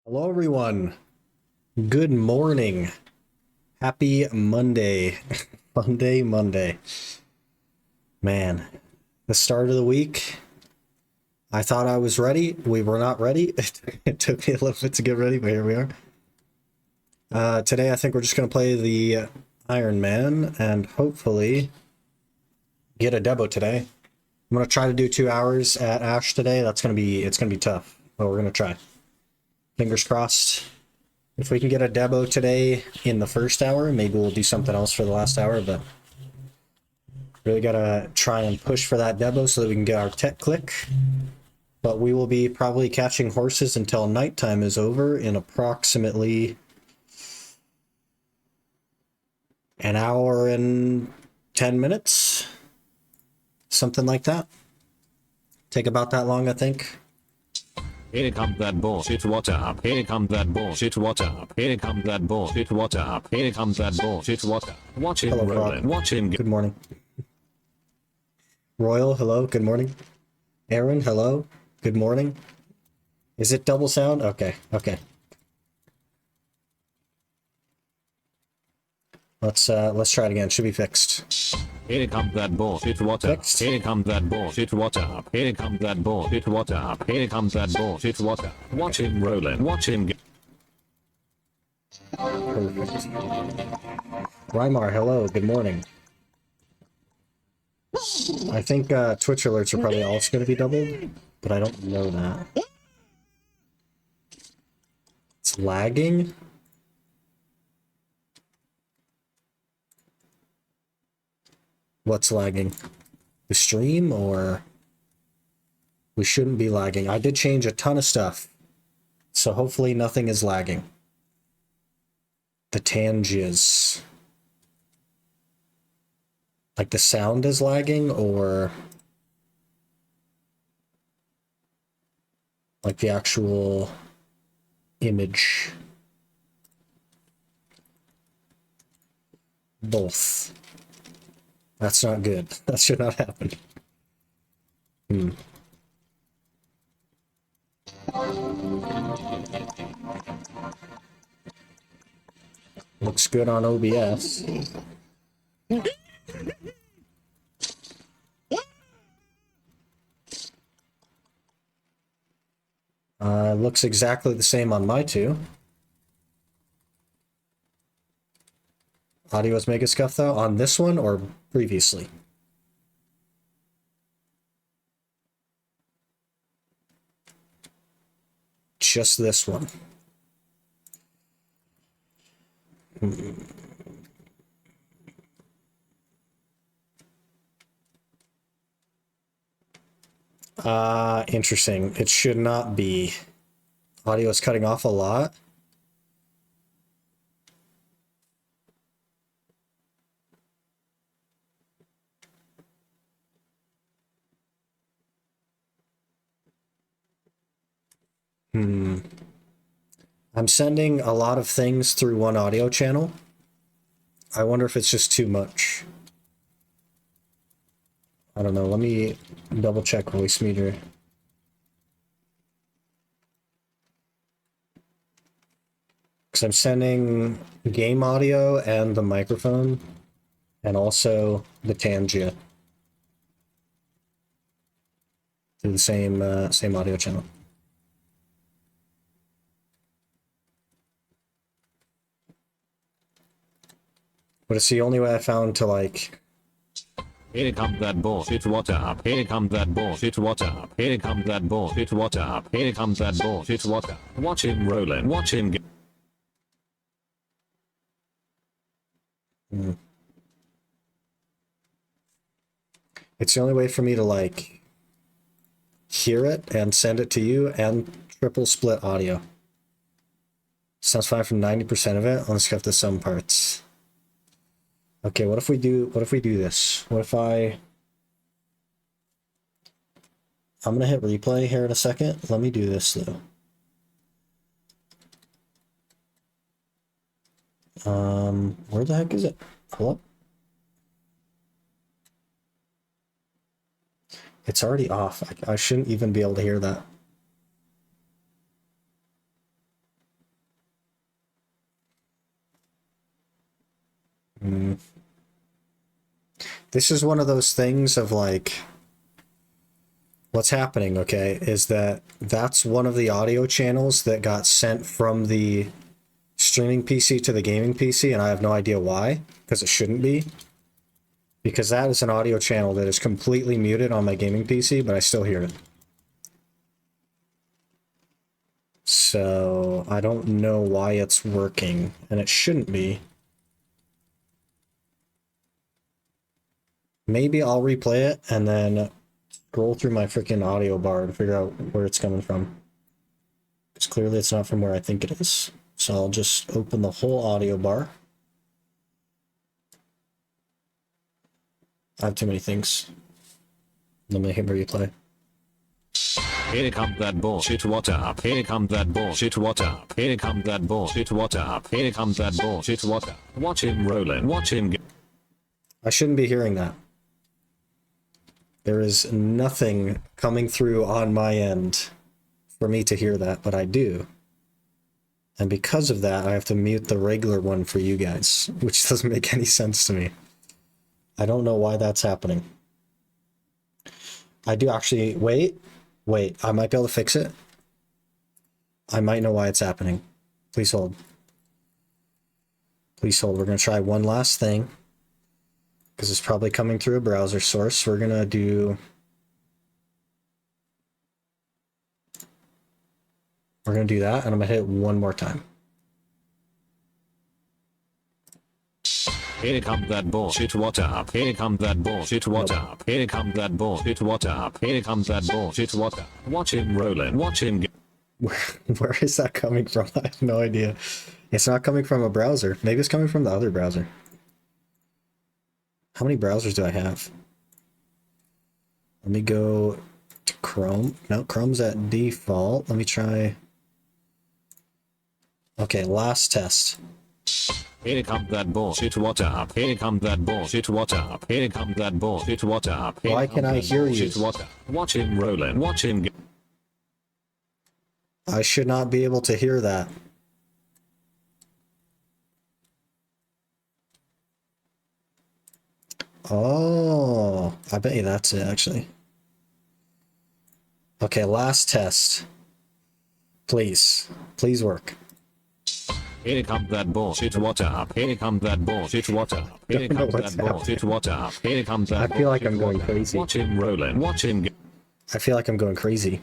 Hello, everyone. Good morning. Happy Monday. Monday. Man, the start of the week. I thought I was ready. We were not ready. It took me a little bit to get ready, but here we are. Today, I think we're just going to play the Iron Man and hopefully get a Debo today. I'm going to try to do 2 hours at Ash today. It's going to be tough, but we're going to try. Fingers crossed. If we can get a Debo today in the first hour, maybe we'll do something else for the last hour, but really gotta try and push for that Debo so that we can get our tech click. But we will be probably catching horses until nighttime is over in approximately an hour and 10 minutes. Something like that. Take about that long, I think. Here comes that bullshit, what up? Here comes that bullshit, what up? Here comes that bullshit, what up? Here comes that bullshit, what up? Watch him rolling, watch him. Good morning. Royal, hello, good morning. Aaron, hello, good morning. Is it double sound? Okay. Let's try it again. Should be fixed. Here comes that bullshit, what up? Here comes that bullshit, what up? Here comes that bullshit, what up? Here comes that bullshit, what up? Watch him rolling, watch him. Perfect. Rymar, hello, good morning. I think Twitch alerts are probably also going to be doubled, but I don't know that. It's lagging? What's lagging? The stream, or we shouldn't be lagging? I did change a ton of stuff, so hopefully nothing is lagging. The tanges. Like the sound is lagging, or like the actual image? Both. That's not good. That should not happen. Looks good on OBS. Looks exactly the same on my two. Audio is mega scuffed though on this one or previously? Just this one. Interesting. It should not be. Audio is cutting off a lot. I'm sending a lot of things through one audio channel. I wonder if it's just too much. I don't know. Let me double check voice meter. Because I'm sending game audio and the microphone, and also the Tangia through the same audio channel. But it's the only way I found to like. Here comes that bullshit, what up? Here comes that bullshit, what up? Here comes that bullshit, what up? Here comes that bullshit, what up? Watch him rolling, watch him. It's the only way for me to like hear it and send it to you and triple split audio. Sounds fine for 90% of it. Let's get to some parts. Okay, what if we do this? What if I'm gonna hit replay here in a second. Let me do this though. Where the heck is it? Hold up. It's already off. I shouldn't even be able to hear that. This is one of those things of like, what's happening, okay, is that that's one of the audio channels that got sent from the streaming PC to the gaming PC, and I have no idea why, because it shouldn't be. Because that is an audio channel that is completely muted on my gaming PC, but I still hear it. So I don't know why it's working, and it shouldn't be. Maybe I'll replay it and then scroll through my freaking audio bar to figure out where it's coming from. Because clearly it's not from where I think it is. So I'll just open the whole audio bar. I have too many things. Let me hit replay. Here comes that bullshit, what up? Here comes that bullshit, what up? Here comes that bullshit, what up? Here comes that bullshit, what up? Watch him rolling, watch him go. I shouldn't be hearing that. There is nothing coming through on my end for me to hear that, but I do. And because of that, I have to mute the regular one for you guys, which doesn't make any sense to me. I don't know why that's happening. I do actually, wait, I might be able to fix it. I might know why it's happening. Please hold. Please hold. We're going to try one last thing, because it's probably coming through a browser source. We're going to do... We're going to do that, and I'm going to hit it one more time. Here comes that bullshit, what up? Here comes that bullshit, what up? Here comes that bullshit, what up? Here comes that bullshit, what up? Watch him rolling, watch him go. Where is that coming from? I have no idea. It's not coming from a browser. Maybe it's coming from the other browser. How many browsers do I have? Let me go to Chrome. No, Chrome's at default. Let me try... Okay, last test. Here comes that bullshit, what up? Here comes that bullshit, what up? Here comes that bullshit, what up? Why can I hear you? What up? Watch him rolling, watch him go. I should not be able to hear that. Oh, I bet you that's it, actually. Okay, last test. Please. Please work. Here comes that bullshit, what up? Here comes that bullshit, what up? Here comes that bullshit, what up? Here comes that. I feel like I'm going crazy. Watch him rolling, watch him go. I feel like I'm going crazy.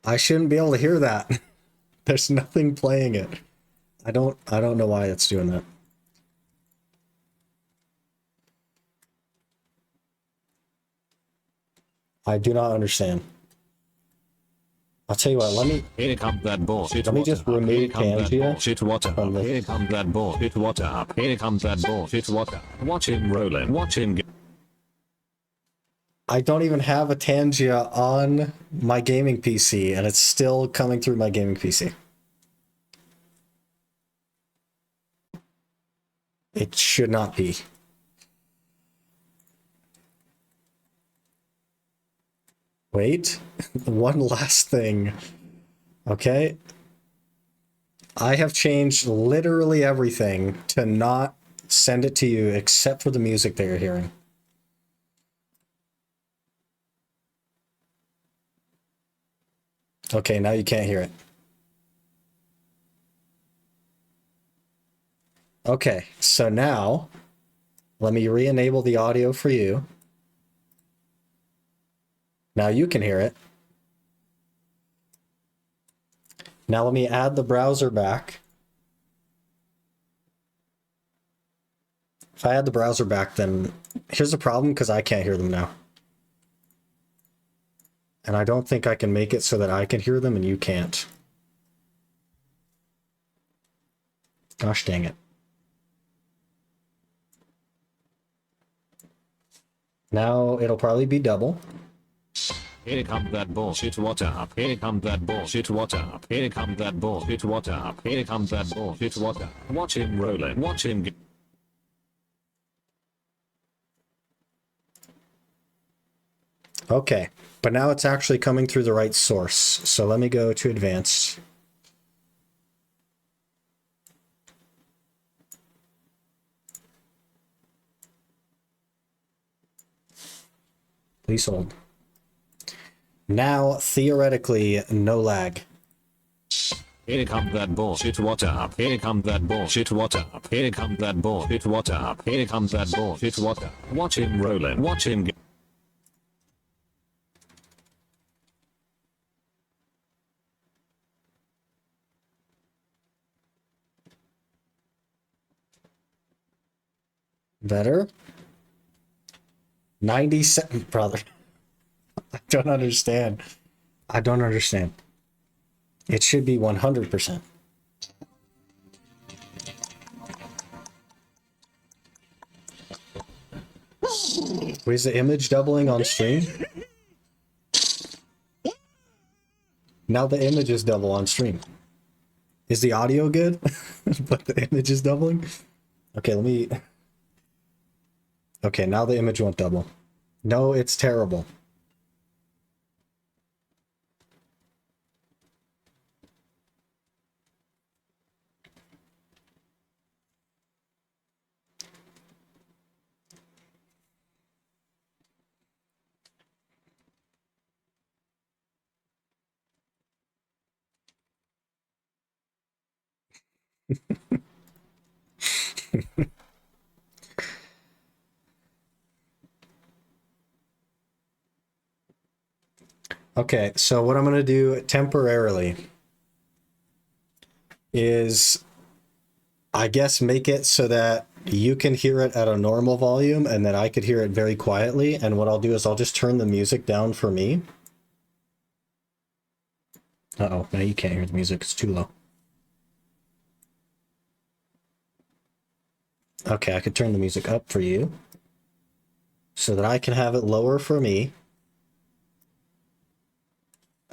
I shouldn't be able to hear that. There's nothing playing it. I don't know why it's doing that. I do not understand. I'll tell you what, let me... Here comes that bullshit. Let me just remove Tangia from this. Here comes that bullshit, what up? Here comes that bullshit, what up? Watch him rolling, watch him go. I don't even have a Tangia on my gaming PC, and it's still coming through my gaming PC. It should not be. Wait, one last thing. Okay. I have changed literally everything to not send it to you except for the music that you're hearing. Okay, now you can't hear it. Okay, so now let me re-enable the audio for you. Now you can hear it. Now let me add the browser back. If I add the browser back, then here's the problem, because I can't hear them now. And I don't think I can make it so that I can hear them and you can't. Gosh dang it. Now it'll probably be double. Here comes that bullshit, what up? Here comes that bullshit, what up? Here comes that bullshit, what up? Here comes that bullshit, what up? Watch him rolling, watch him go. Okay, but now it's actually coming through the right source. So let me go to advanced. Please hold. Now, theoretically, no lag. Here comes that bullshit, what up? Here comes that bullshit, what up? Here comes that bullshit, what up? Here comes that bullshit, what up? Watch him rollin', watch him get. Better? 97, brother. I don't understand. I don't understand. It should be 100%. Is the image doubling on stream? Now the image is double on stream. Is the audio good? But the image is doubling? Okay, let me... Okay, now the image won't double. No, it's terrible. Okay, so what I'm going to do temporarily is, I guess, make it so that you can hear it at a normal volume and then I could hear it very quietly. And what I'll do is I'll just turn the music down for me. Uh-oh, now you can't hear the music. It's too low. Okay, I could turn the music up for you so that I can have it lower for me.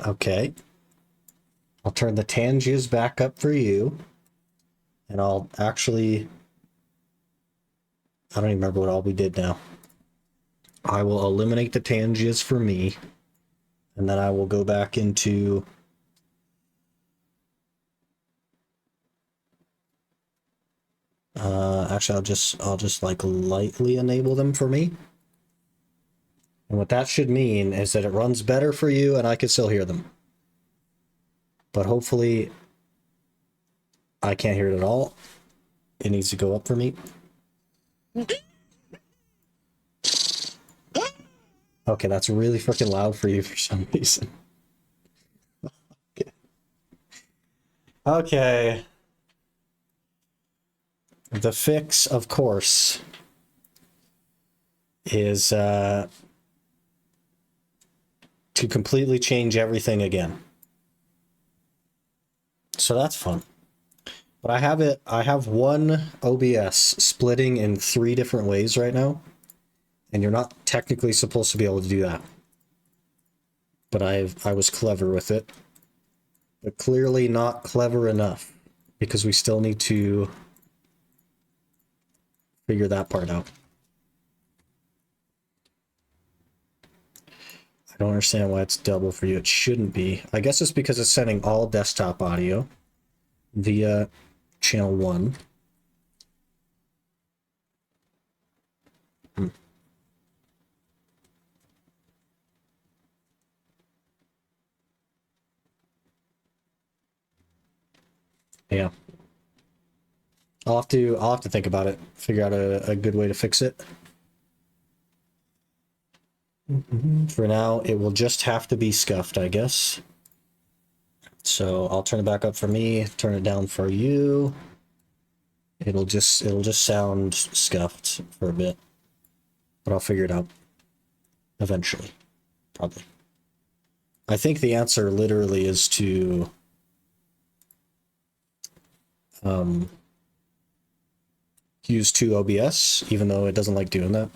Okay. I'll turn the tangiers back up for you. And I'll actually... I don't even remember what all we did now. I will eliminate the tangiers for me. And then I will go back into... actually, I'll just like lightly enable them for me. And what that should mean is that it runs better for you and I can still hear them. But hopefully I can't hear it at all. It needs to go up for me. Okay, that's really freaking loud for you for some reason. Okay. The fix, of course, is to completely change everything again. So that's fun. But I have one OBS splitting in 3 different ways right now. And you're not technically supposed to be able to do that. But I was clever with it. But clearly not clever enough. Because we still need to figure that part out. I don't understand why it's double for you. It shouldn't be. I guess it's because it's sending all desktop audio via channel 1. Yeah. I'll have to think about it. Figure out a good way to fix it. For now, it will just have to be scuffed, I guess. So I'll turn it back up for me, turn it down for you. It'll just sound scuffed for a bit. But I'll figure it out. Eventually. Probably. I think the answer literally is to use 2 OBS, even though it doesn't like doing that.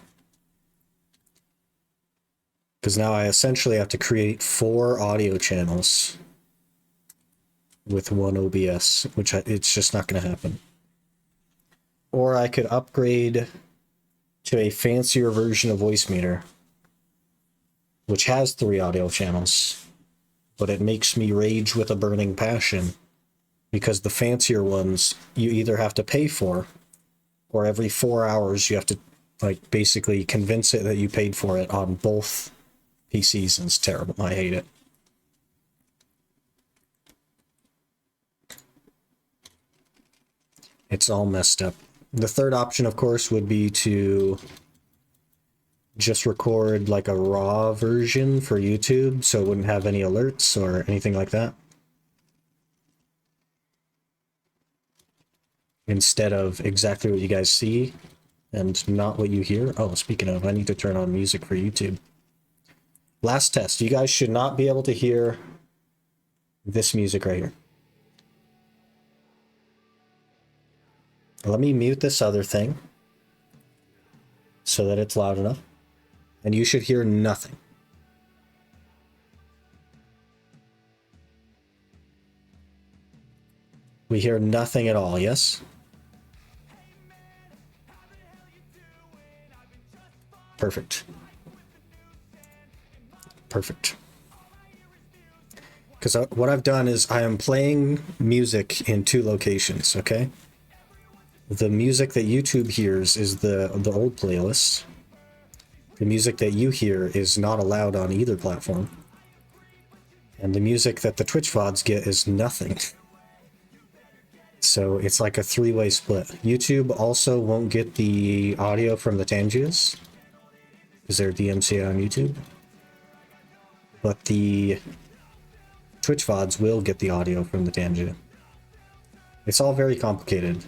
Because now I essentially have to create 4 audio channels with 1 OBS, which it's just not going to happen. Or I could upgrade to a fancier version of Voice Meter, which has 3 audio channels, but it makes me rage with a burning passion because the fancier ones you either have to pay for, or every 4 hours you have to like basically convince it that you paid for it on both PCs, and it's terrible. I hate it. It's all messed up. The third option, of course, would be to just record like a raw version for YouTube so it wouldn't have any alerts or anything like that, instead of exactly what you guys see and not what you hear. Oh, speaking of, I need to turn on music for YouTube. Last test. You guys should not be able to hear this music right here. Let me mute this other thing so that it's loud enough. And you should hear nothing. We hear nothing at all, yes? Perfect. Perfect. Because what I've done is I am playing music in 2 locations, okay? The music that YouTube hears is the old playlist. The music that you hear is not allowed on either platform. And the music that the Twitch VODs get is nothing. So it's like a 3-way split. YouTube also won't get the audio from the Tangias, because they're DMCA on YouTube. But the Twitch VODs will get the audio from the Tangia. It's all very complicated,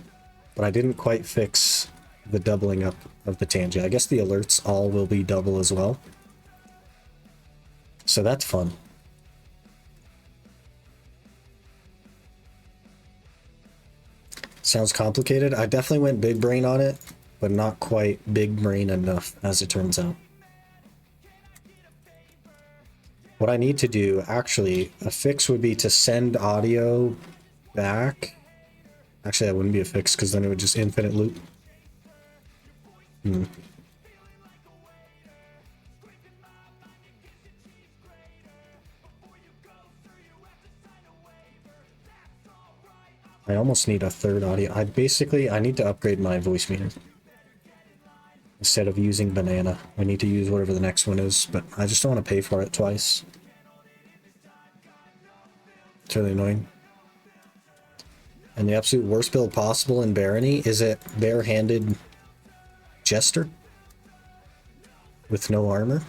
but I didn't quite fix the doubling up of the Tangia. I guess the alerts all will be double as well. So that's fun. Sounds complicated. I definitely went big brain on it, but not quite big brain enough, as it turns out. What I need to do, actually, a fix would be to send audio back. Actually, that wouldn't be a fix, because then it would just infinite loop. I almost need a third audio. I need to upgrade my voice meter. Instead of using banana, I need to use whatever the next one is, but I just don't want to pay for it twice. It's really annoying. And the absolute worst build possible in Barony, is it bare-handed Jester? With no armor?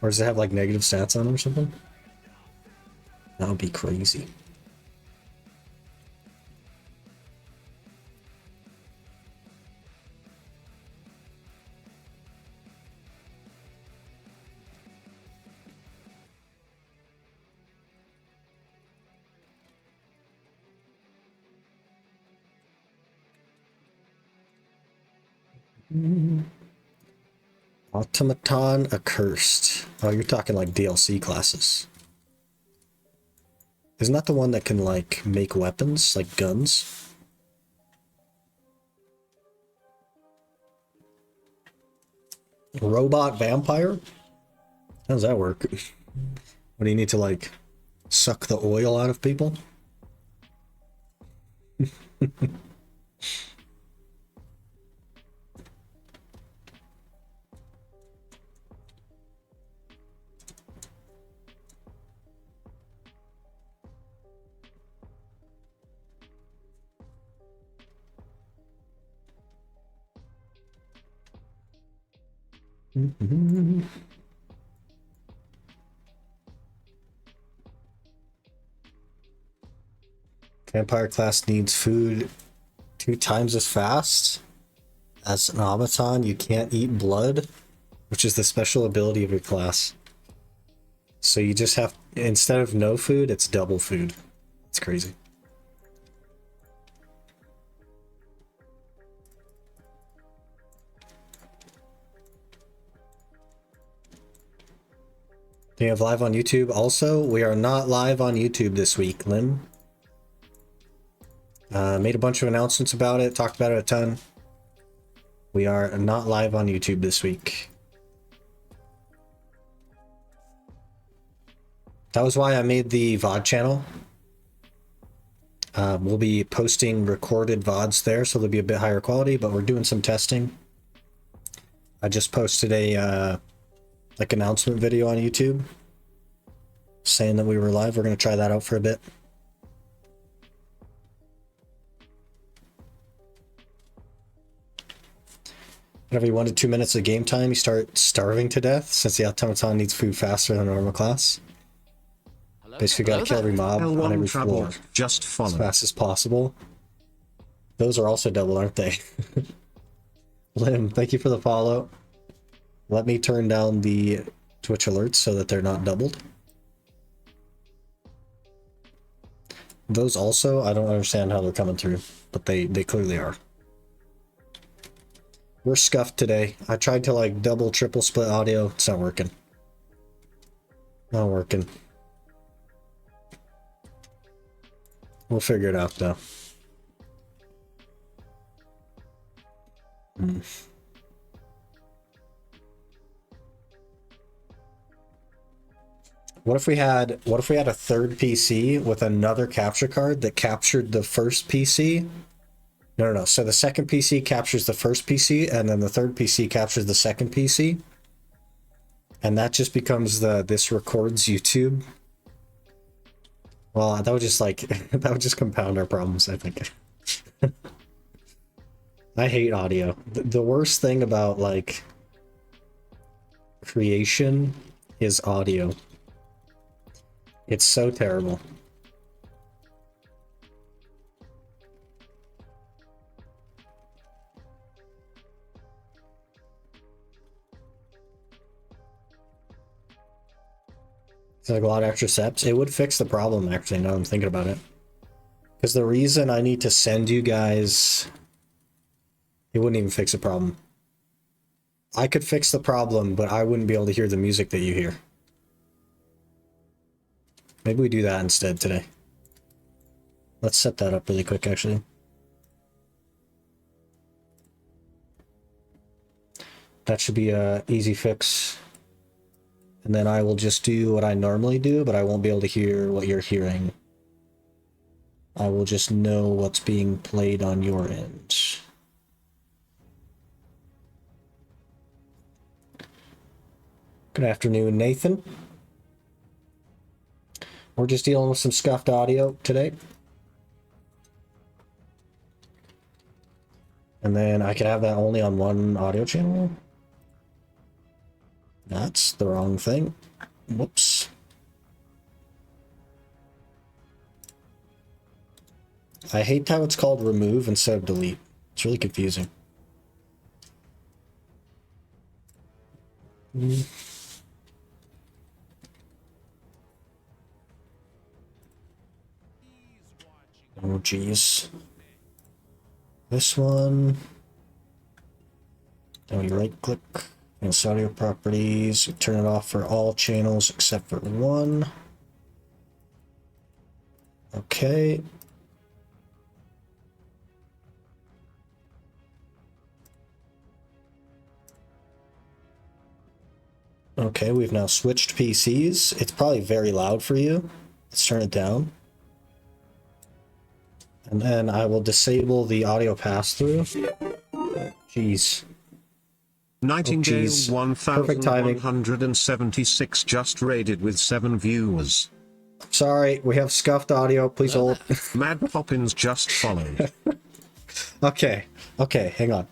Or does it have like negative stats on him or something? That would be crazy. Automaton Accursed. Oh, you're talking like DLC classes. Isn't that the one that can like make weapons, like guns? Robot vampire? How does that work? What do you need to like suck the oil out of people? Vampire class needs food 2 times as fast. As an automaton, you can't eat blood, which is the special ability of your class. So you just have, instead of no food, it's double food. It's crazy. Do you have live on YouTube? Also, we are not live on YouTube this week, Lim. Made a bunch of announcements about it, talked about it a ton. We are not live on YouTube this week. That was why I made the VOD channel. We'll be posting recorded VODs there, so they'll be a bit higher quality, but we're doing some testing. I just posted a like announcement video on YouTube saying that we were live. We're going to try that out for a bit. Every 1 to 2 minutes of game time, you start starving to death since the automaton needs food faster than a normal class. Basically, gotta kill every mob on every floor just as fast as possible. Those are also double, aren't they? Lim, thank you for the follow. Let me turn down the Twitch alerts so that they're not doubled. Those also, I don't understand how they're coming through, but they clearly are. We're scuffed today. I tried to like double, triple split audio. It's not working. Not working. We'll figure it out though. What if we had a third PC with another capture card that captured the first PC? No. So the second PC captures the first PC, and then the third PC captures the second PC. And that just becomes this records YouTube. Well, that would just like, that would just compound our problems, I think. I hate audio. The worst thing about like creation is audio. It's so terrible. It's like a lot of extra steps. It would fix the problem, actually, now I'm thinking about it. Because the reason I need to send you guys... It wouldn't even fix the problem. I could fix the problem, but I wouldn't be able to hear the music that you hear. Maybe we do that instead today. Let's set that up really quick, actually. That should be a easy fix. And then I will just do what I normally do, but I won't be able to hear what you're hearing. I will just know what's being played on your end. Good afternoon, Nathan. We're just dealing with some scuffed audio today. And then I could have that only on one audio channel. That's the wrong thing. Whoops. I hate how it's called remove instead of delete. It's really confusing. Oh, geez. This one. Then we right click. And audio properties, turn it off for all channels except for one. Okay. Okay, we've now switched PCs. It's probably very loud for you. Let's turn it down. And then I will disable the audio pass-through. Jeez. Nightingale 1176 just raided with 7 viewers. Sorry, we have scuffed audio. Please hold. Mad Poppins just followed. Okay, hang on.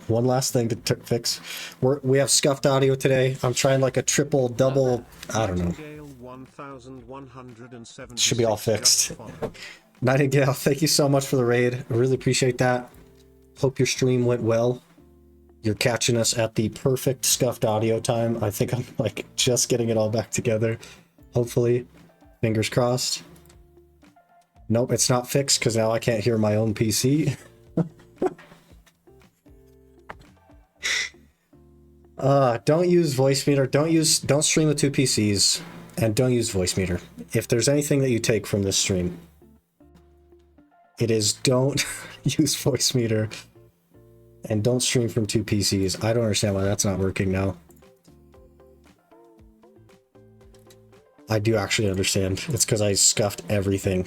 One last thing to fix. We have scuffed audio today. I'm trying like a triple, double, I don't know. Should be all fixed. Nightingale, thank you so much for the raid. I really appreciate that. Hope your stream went well. You're catching us at the perfect scuffed audio time. I think I'm like just getting it all back together. Hopefully. Fingers crossed. Nope, it's not fixed because now I can't hear my own PC. Don't use voice meter. Don't stream with two PCs, and don't use voice meter. If there's anything that you take from this stream, it is don't use voice meter. And don't stream from two PCs. I don't understand why that's not working now. I do actually understand. It's because I scuffed everything.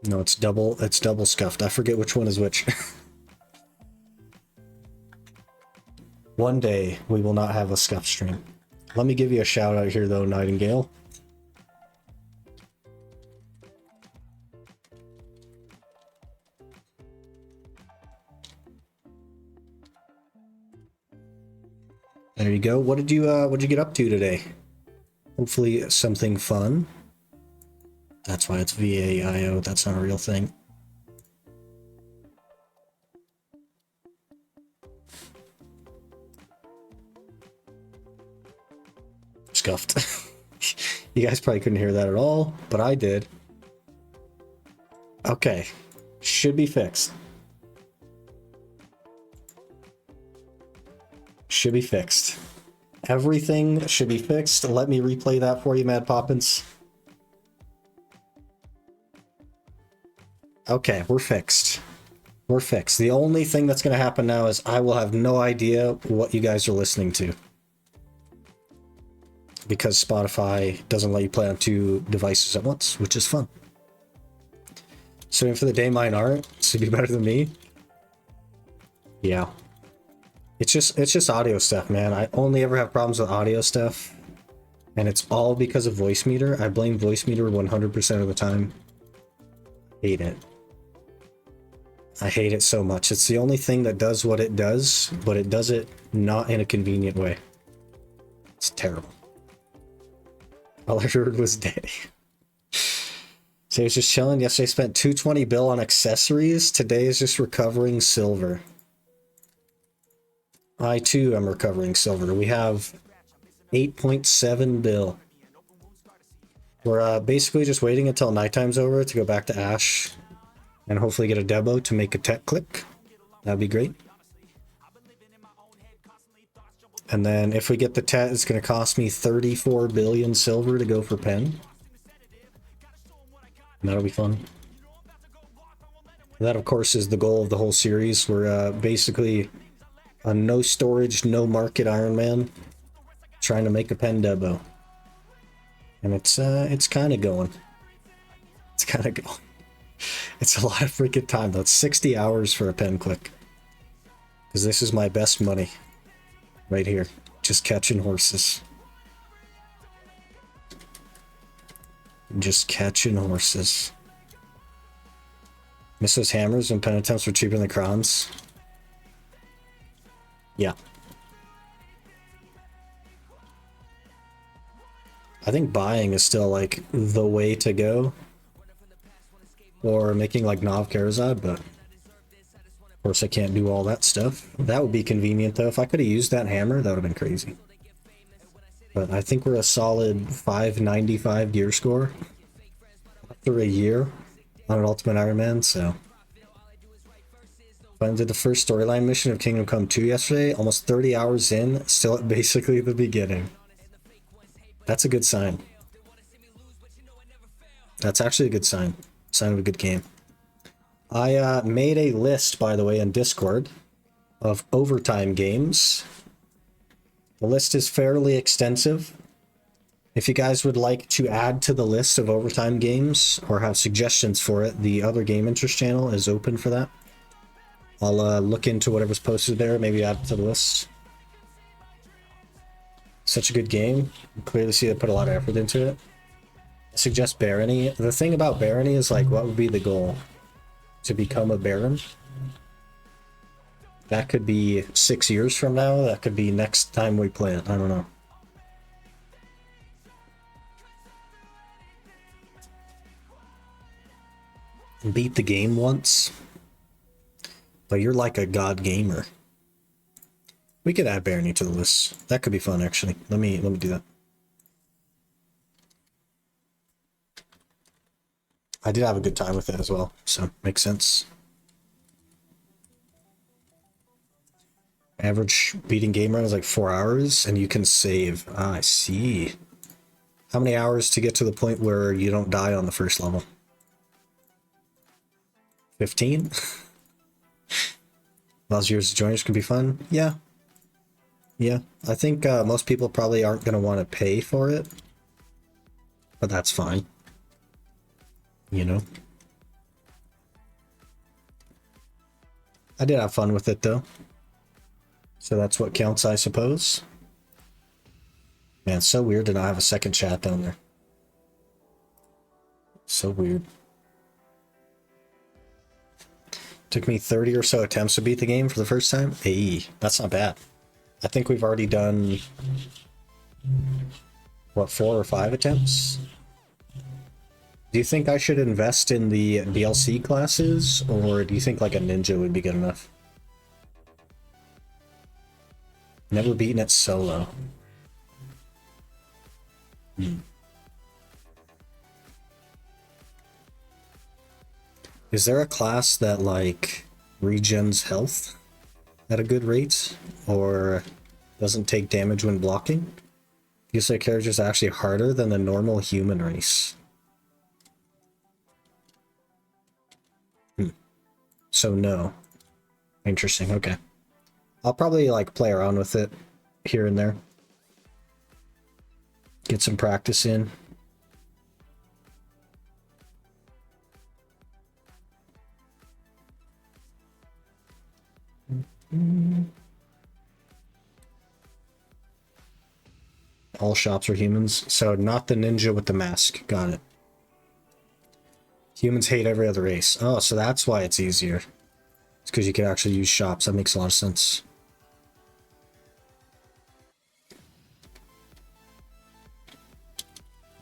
No, it's double scuffed. I forget which one is which. One day we will not have a scuff stream. Let me give you a shout out here though, Nightingale. There you go. What'd you get up to today? Hopefully something fun. That's why it's VAIO. That's not a real thing. Scuffed. You guys probably couldn't hear that at all, but I did. Okay. Should be fixed. Should be fixed. Everything should be fixed. Let me replay that for you, Mad Poppins. Okay, we're fixed. We're fixed. The only thing that's going to happen now is I will have no idea what you guys are listening to. Because Spotify doesn't let you play on 2 devices at once, which is fun. So in for the day mine art, so be better than me. Yeah. It's just audio stuff, man. I only ever have problems with audio stuff. And it's all because of voice meter. I blame voice meter 100% of the time. Hate it. I hate it so much. It's the only thing that does what it does, but it does it not in a convenient way. It's terrible. All I heard was day. So I was just chilling. Yesterday I spent 220 bill on accessories. Today is just recovering silver. I too am recovering silver. We have 8.7 bill. We're basically just waiting until nighttime's over to go back to Ash and hopefully get a Debo to make a tech click. That'd be great. And then if we get the tet, it's going to cost me 34 billion silver to go for pen. And that'll be fun. And that, of course, is the goal of the whole series. We're basically a no storage, no market Iron Man trying to make a pen Debo. And it's kind of going. It's kind of going. It's a lot of freaking time, though. It's 60 hours for a pen click. Because this is my best money. Right here. Just catching horses. Just catching horses. Miss those hammers when pen attempts were cheaper than the crowns? Yeah. I think buying is still like the way to go. Or making like Nav Karazad, but of course I can't do all that stuff. That would be convenient though. If I could have used that hammer, that would have been crazy. But I think we're a solid 595 gear score after a year on an Ultimate Iron Man, so. I did the first storyline mission of Kingdom Come 2 yesterday, almost 30 hours in, still at basically the beginning. That's a good sign. That's actually a good sign. Sign of a good game. I made a list, by the way, in Discord of overtime games. The list is fairly extensive. If you guys would like to add to the list of overtime games or have suggestions for it, the Other Game Interest channel is open for that. I'll look into whatever's posted there, maybe add it to the list. Such a good game. You clearly see they put a lot of effort into it. I suggest Barony. The thing about Barony is like, what would be the goal? To become a Baron? That could be 6 years from now. That could be next time we play it. I don't know. Beat the game once. But you're like a god gamer. We could add Barony to the list. That could be fun, actually. Let me do that. I did have a good time with it as well, so makes sense. Average beating game run is like 4 hours, and you can save. Ah, I see. How many hours to get to the point where you don't die on the first level? 15? Allows users to join, which can be fun. Yeah. Yeah. I think most people probably aren't going to want to pay for it. But that's fine. You know? I did have fun with it, though. So that's what counts, I suppose. Man, it's so weird to not have a second chat down there. So weird. Took me 30 or so attempts to beat the game for the first time. Hey, that's not bad. I think we've already done, what, 4 or 5 attempts? Do you think I should invest in the DLC classes, or do you think like a ninja would be good enough? Never beaten it solo. Is there a class that like regens health at a good rate, or doesn't take damage when blocking? You say characters are actually harder than the normal human race. So no. Interesting, okay. I'll probably like play around with it here and there. Get some practice in. All shops are humans, so not the ninja with the mask. Got it. Humans hate every other race. Oh, so that's why it's easier. It's because you can actually use shops. That makes a lot of sense.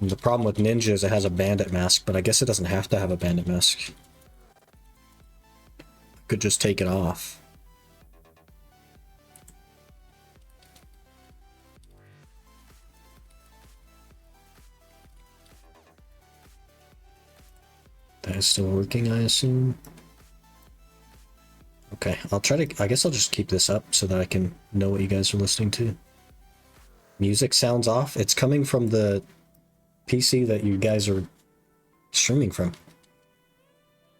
And the problem with ninja is it has a bandit mask, but I guess it doesn't have to have a bandit mask. Could just take it off. That is still working, I assume. Okay, I'll try to... I guess I'll just keep this up so that I can know what you guys are listening to. Music sounds off. It's coming from the PC that you guys are streaming from.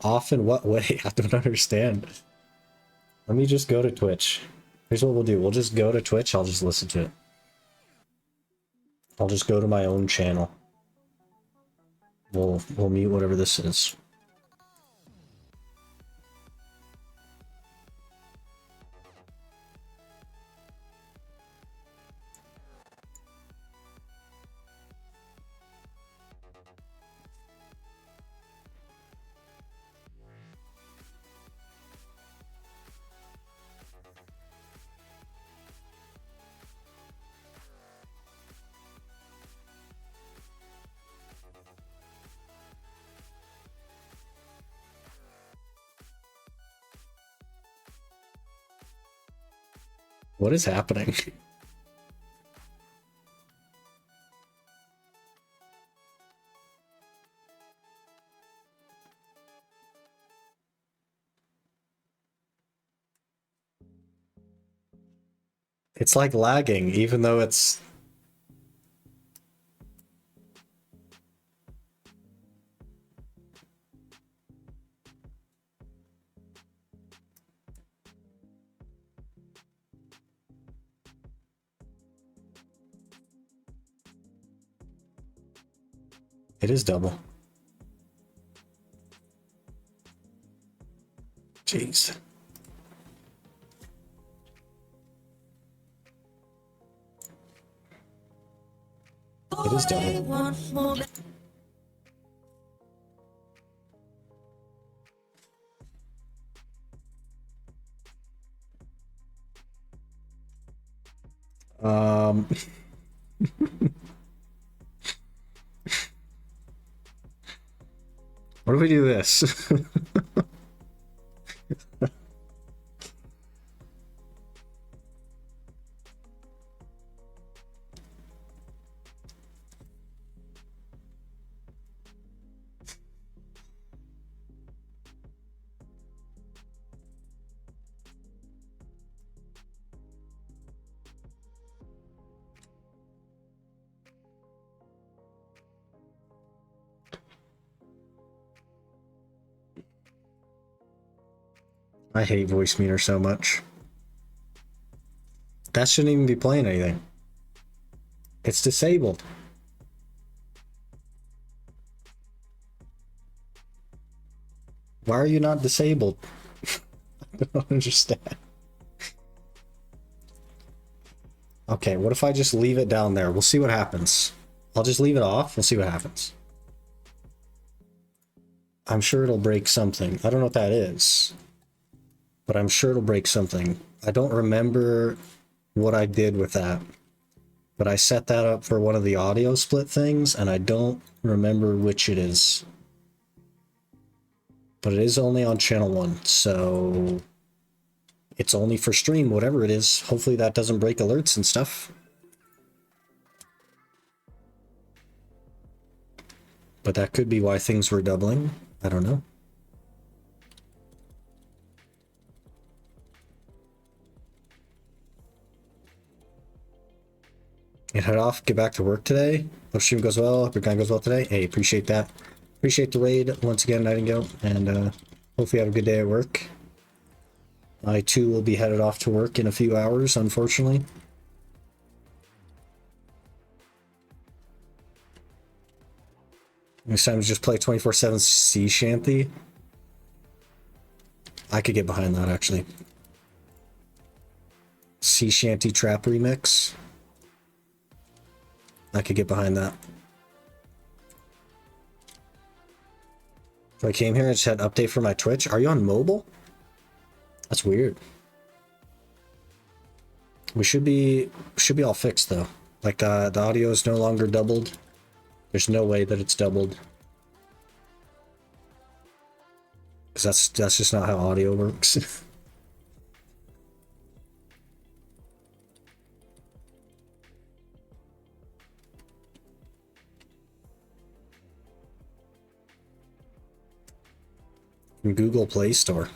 Off in what way? I don't understand. Let me just go to Twitch. Here's what we'll do. We'll just go to Twitch. I'll just listen to it. I'll just go to my own channel. We'll mute whatever this is. What is happening? It's like lagging, even though it's... It is double. Jeez. It is double. What if we do this? I hate voice meter so much. That shouldn't even be playing anything. It's disabled. Why are you not disabled? I don't understand. Okay, what if I just leave it down there? We'll see what happens. I'll just leave it off. We'll see what happens. I'm sure it'll break something. I don't know what that is, but I'm sure it'll break something. I don't remember what I did with that, but I set that up for one of the audio split things, and I don't remember which it is. But it is only on channel 1, so it's only for stream, whatever it is. Hopefully that doesn't break alerts and stuff. But that could be why things were doubling. I don't know. And head off, get back to work today. Hope stream goes well. Hope your guy goes well today. Hey, appreciate that. Appreciate the raid once again, Nightingale. And hopefully you have a good day at work. I too will be headed off to work in a few hours, unfortunately. Next time just play 24/7 Sea Shanty. I could get behind that, actually. Sea Shanty Trap Remix. I could get behind that. So I came here and just had an update for my Twitch. Are you on mobile? That's weird. We should be all fixed though. Like the audio is no longer doubled. There's no way that it's doubled. Because that's just not how audio works. Google Play Store.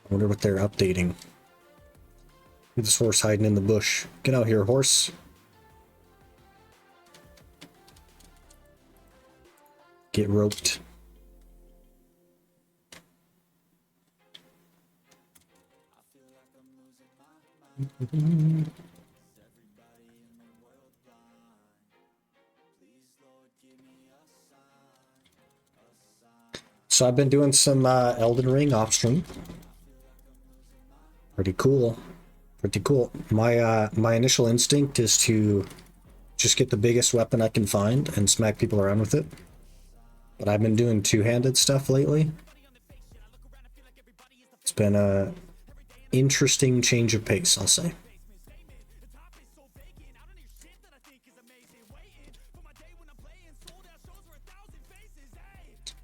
I wonder what they're updating. Look at this horse hiding in the bush. Get out here, horse. Get roped. So I've been doing some Elden Ring off stream. Pretty cool. Pretty cool. My initial instinct is to just get the biggest weapon I can find and smack people around with it. But I've been doing two-handed stuff lately. It's been a interesting change of pace, I'll say.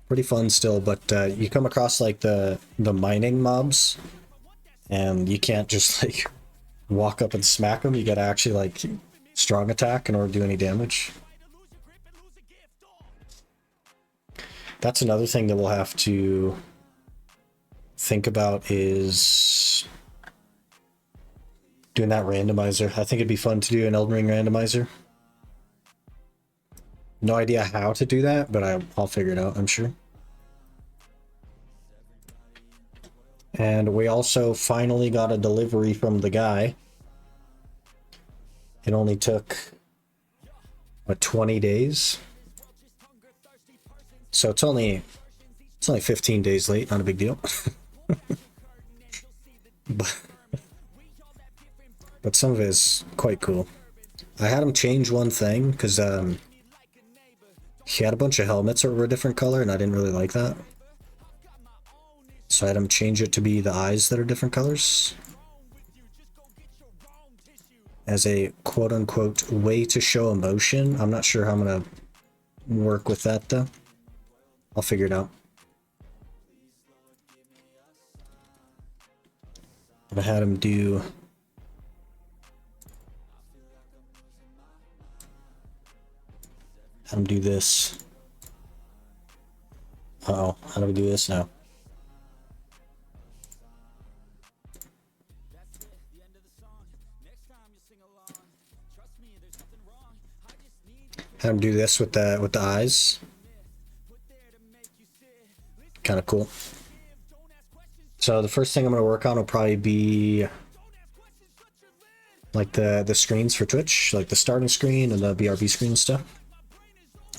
Pretty fun still, but you come across like the mining mobs, and you can't just like walk up and smack them. You gotta actually like strong attack in order to do any damage. That's another thing that we'll have to think about is doing that randomizer. I think it'd be fun to do an Elden Ring randomizer. No idea how to do that, but I'll figure it out, I'm sure. And we also finally got a delivery from the guy. It only took, what, 20 days? So it's only 15 days late, not a big deal. but some of it is quite cool. I had him change one thing because he had a bunch of helmets that were a different color, and I didn't really like that. So I had him change it to be the eyes that are different colors. As a quote-unquote way to show emotion. I'm not sure how I'm going to work with that, though. I'll figure it out. But I had him do... Had him do this. Uh-oh, how do we do this now? Have him do this with the eyes. kind of cool. So the first thing I'm going to work on will probably be like the screens for Twitch, like the starting screen and the BRB screen and stuff.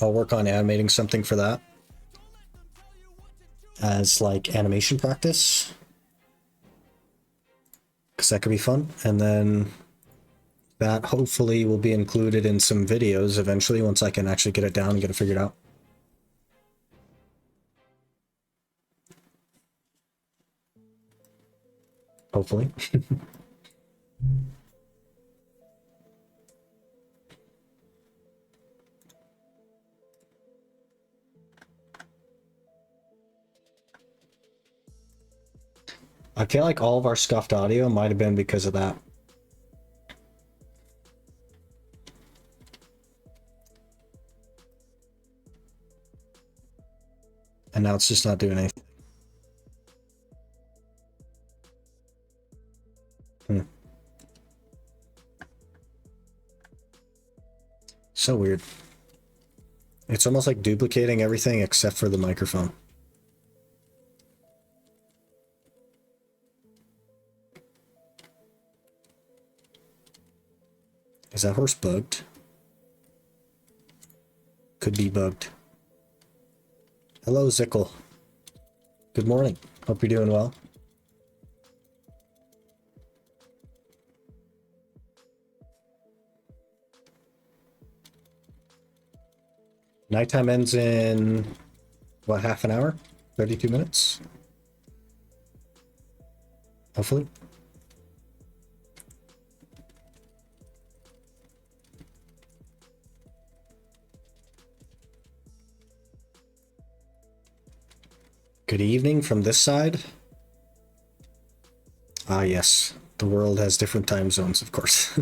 I'll work on animating something for that as like animation practice, because that could be fun. And then that hopefully will be included in some videos eventually once I can actually get it down and get it figured out. Hopefully. I feel like all of our scuffed audio might have been because of that. And now it's just not doing anything. So weird. It's almost like duplicating everything except for the microphone. Is that horse bugged? Could be bugged. Hello, Zickle. Good morning. Hope you're doing well. Nighttime ends in, what, half an hour? 32 minutes? Hopefully. Good evening from this side. Ah, yes. The world has different time zones, of course.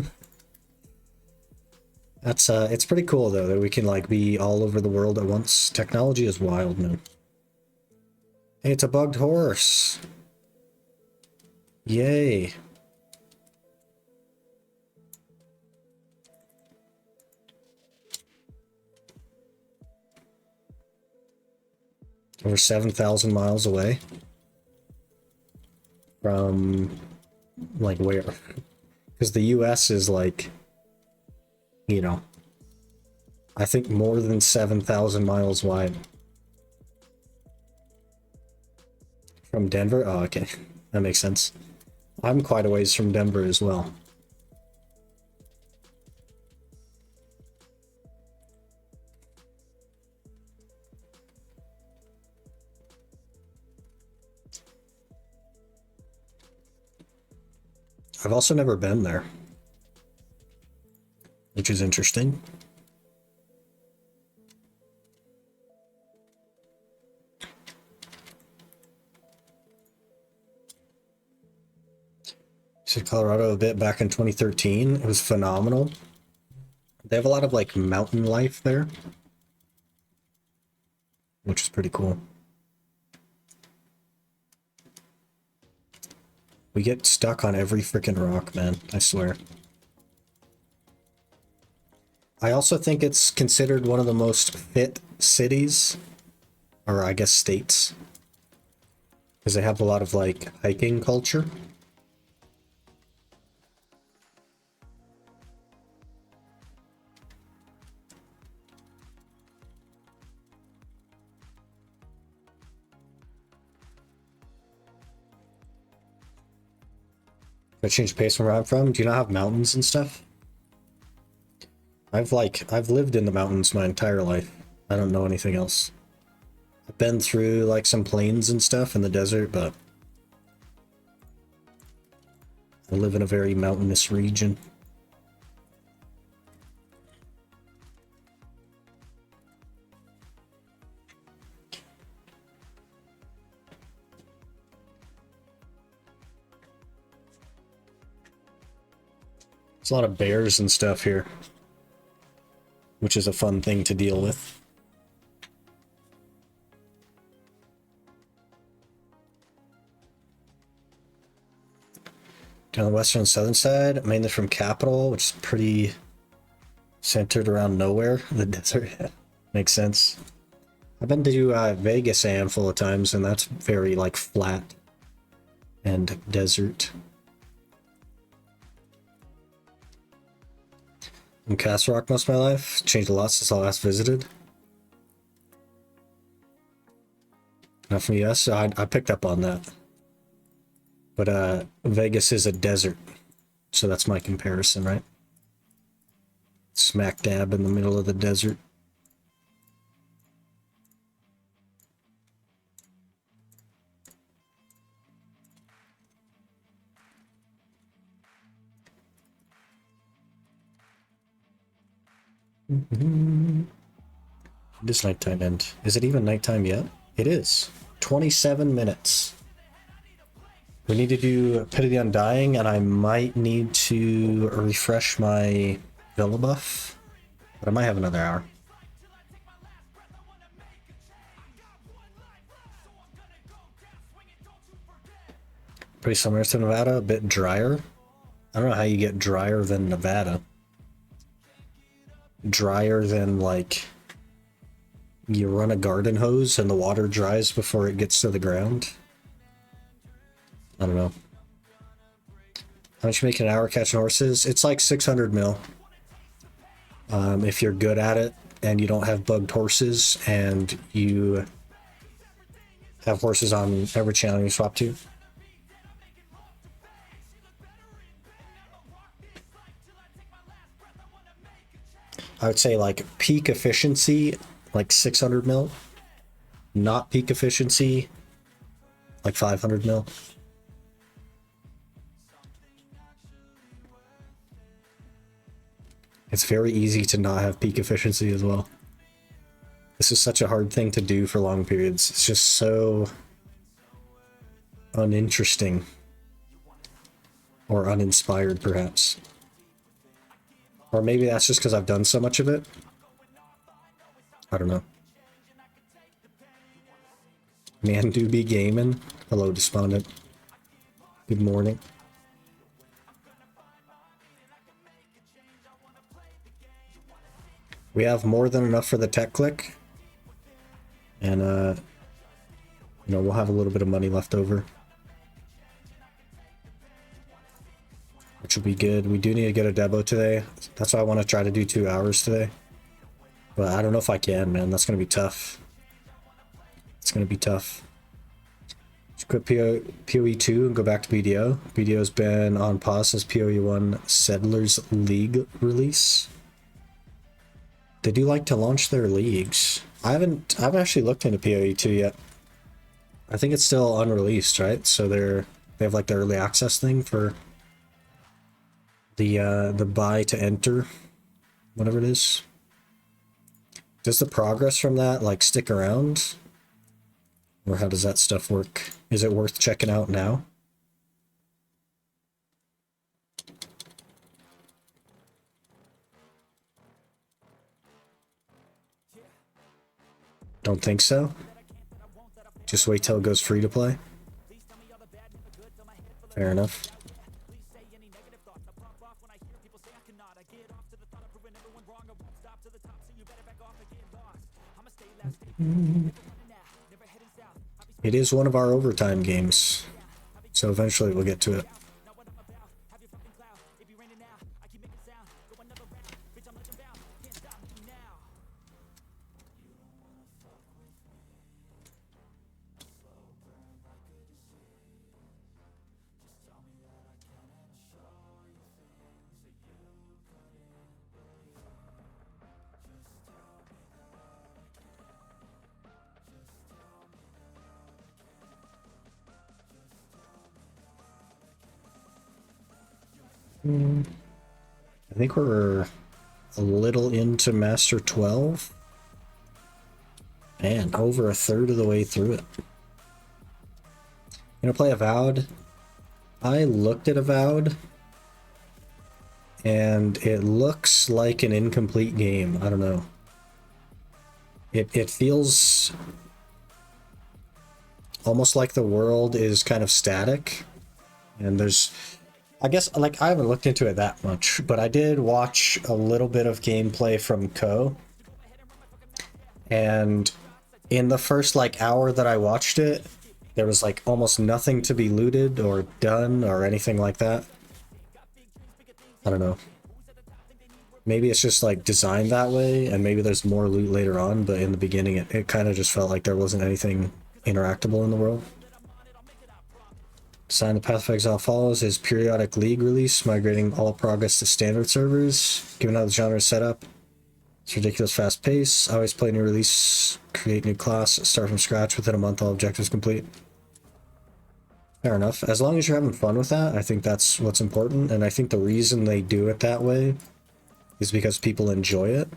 That's it's pretty cool though that we can like be all over the world at once. Technology is wild, man. Hey, it's a bugged horse. Yay. Over 7,000 miles away from like where? Because the US is like, you know, I think more than 7,000 miles wide. From Denver? Oh, okay. That makes sense. I'm quite a ways from Denver as well. I've also never been there, which is interesting. Visited Colorado a bit back in 2013. It was phenomenal. They have a lot of like mountain life there, which is pretty cool. We get stuck on every freaking rock, man. I swear. I also think it's considered one of the most fit cities, or I guess states, because they have a lot of like hiking culture. I changed pace from where I'm from. Do you not have mountains and stuff? I've lived in the mountains my entire life. I don't know anything else. I've been through like some plains and stuff in the desert, but I live in a very mountainous region. There's a lot of bears and stuff here, which is a fun thing to deal with. Down the western and southern side, mainly from Capital, which is pretty centered around nowhere, the desert. Makes sense. I've been to Vegas a handful of times, and that's very like flat and desert. In Castle Rock most of my life. Changed a lot since I last visited. Not from the US, so I picked up on that. But Vegas is a desert, so that's my comparison, right? Smack dab in the middle of the desert. When does nighttime end? Is it even nighttime yet? It is. 27 minutes. We need to do Pit of the Undying, and I might need to refresh my Villa buff, but I might have another hour. Pretty similar to Nevada, a bit drier. I don't know how you get drier than Nevada. Drier than, like, you run a garden hose and the water dries before it gets to the ground. I don't know. How much you make an hour catching horses? It's like 600 mil. If you're good at it and you don't have bugged horses and you have horses on every channel you swap to. I would say like peak efficiency, like 600 mil. Not peak efficiency, like 500 mil. It's very easy to not have peak efficiency as well. This is such a hard thing to do for long periods. It's just so uninteresting. Or uninspired, perhaps. Or maybe that's just because I've done so much of it. I don't know. Man do be gaming. Hello, Despondent. Good morning. We have more than enough for the tech click. And, you know, we'll have a little bit of money left over. Which will be good. We do need to get a Debo today. That's why I want to try to do 2 hours today. But I don't know if I can, man. That's going to be tough. It's going to be tough. Just quit PoE 2 and go back to BDO. BDO's been on pause since PoE 1 Settlers League release. They do like to launch their leagues. I haven't actually looked into PoE 2 yet. I think it's still unreleased, right? So they have like the early access thing for the buy to enter, whatever it is. Does the progress from that like stick around? Or how does that stuff work? Is it worth checking out now? Don't think so. Just wait till it goes free to play. Fair enough. It is one of our overtime games, so eventually we'll get to it. I think we're a little into Master 12 and over a third of the way through it. Gonna play Avowed. I looked at Avowed and it looks like an incomplete game. I don't know. It feels almost like the world is kind of static, and there's, I guess, like, I haven't looked into it that much, but I did watch a little bit of gameplay from Ko, and in the first like hour that I watched it, there was like almost nothing to be looted or done or anything like that. I don't know. Maybe it's just like designed that way, and maybe there's more loot later on, but in the beginning it kind of just felt like there wasn't anything interactable in the world. Design the Path of Exile follows is periodic league release, migrating all progress to standard servers. Given how the genre is set up, it's ridiculous fast pace. Always play new release, create new class, start from scratch within a month, all objectives complete. Fair enough. As long as you're having fun with that, I think that's what's important, and I think the reason they do it that way is because people enjoy it.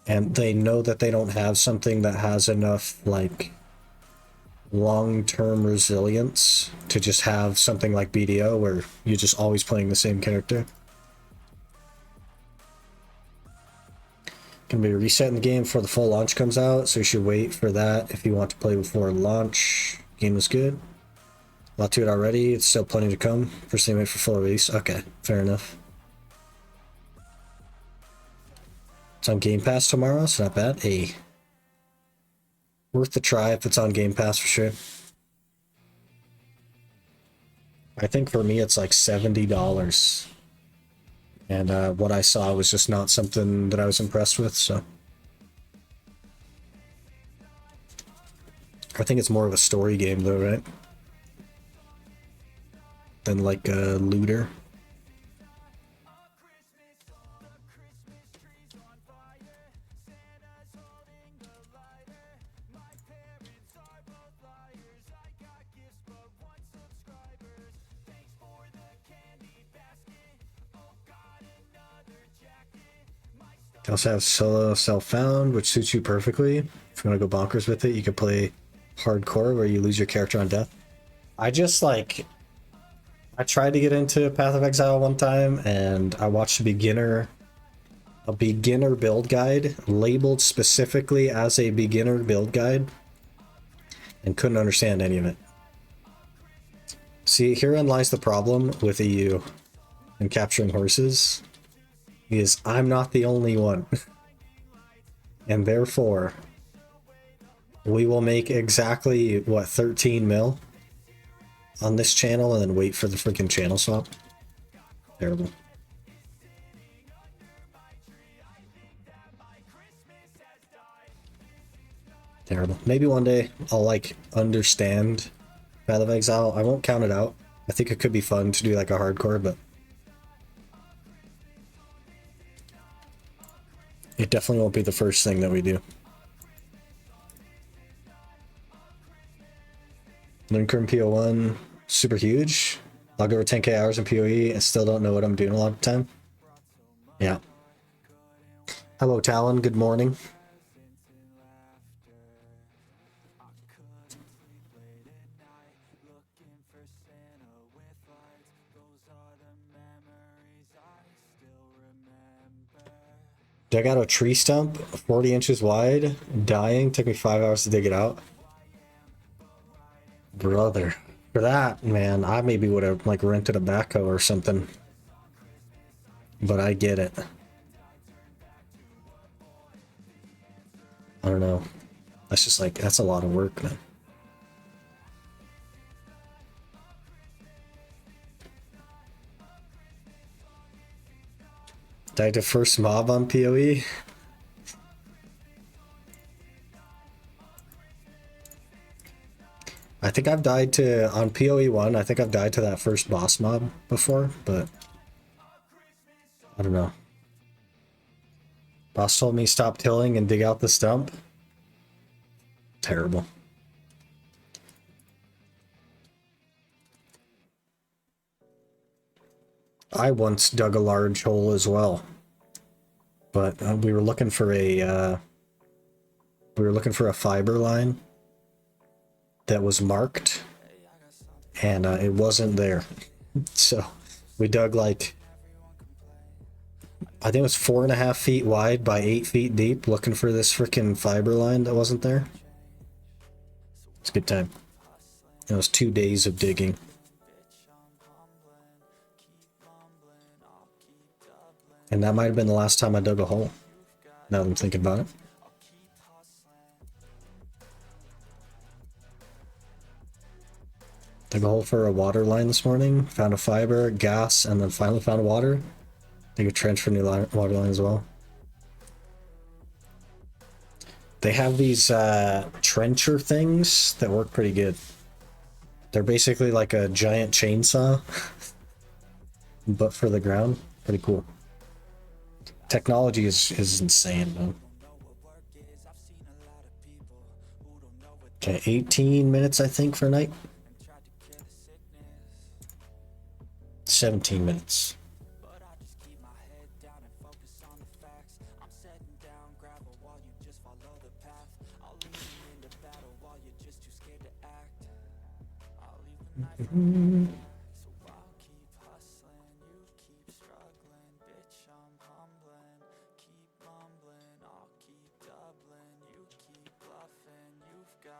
And they know that they don't have something that has enough, like, long-term resilience to just have something like BDO where you're just always playing the same character. Gonna be a reset in the game before the full launch comes out, so you should wait for that if you want to play before launch. Game was good. A lot to it already. It's still plenty to come. First thing, wait for full release. Okay, fair enough. It's on Game Pass tomorrow, so not bad. Hey, worth the try if it's on Game Pass for sure. I think for me it's like $70. And what I saw was just not something that I was impressed with, so. I think it's more of a story game though, right? Than like a looter. They also have solo self-found, which suits you perfectly. If you want to go bonkers with it, you could play hardcore where you lose your character on death. I just like... I tried to get into Path of Exile one time, and I watched a beginner build guide, labeled specifically as a beginner build guide, and couldn't understand any of it. See, herein lies the problem with EU and capturing horses. Is I'm not the only one. And therefore, we will make exactly, what, 13 mil on this channel and then wait for the freaking channel swap. Terrible. Terrible. Maybe one day I'll, like, understand Path of Exile. I won't count it out. I think it could be fun to do, like, a hardcore, but it definitely won't be the first thing that we do. Learn curve in PO1, super huge. Logged over 10k hours in PoE and still don't know what I'm doing a lot of the time. Yeah. Hello, Talon. Good morning. Dug out a tree stump, 40 inches wide, dying. Took me 5 hours to dig it out. Brother. For that, man, I maybe would have, like, rented a backhoe or something. But I get it. I don't know. That's just, like, that's a lot of work, man. Died to first mob on PoE. I think I've died to, on PoE 1, I think I've died to that first boss mob before, but I don't know. Boss told me stop tilling and dig out the stump. Terrible. I once dug a large hole as well, but we were looking for a fiber line that was marked, and it wasn't there. So we dug, like, I think it was 4.5 feet wide by 8 feet deep, looking for this freaking fiber line that wasn't there. It's a good time. It was 2 days of digging. And that might have been the last time I dug a hole, now that I'm thinking about it. Dug a hole for a water line this morning, found a fiber, gas, and then finally found water. They could trench for a new water line as well. They have these trencher things that work pretty good. They're basically like a giant chainsaw, but for the ground. Pretty cool. Technology is insane, man. Okay, 18 minutes, I think, for night. 17 minutes.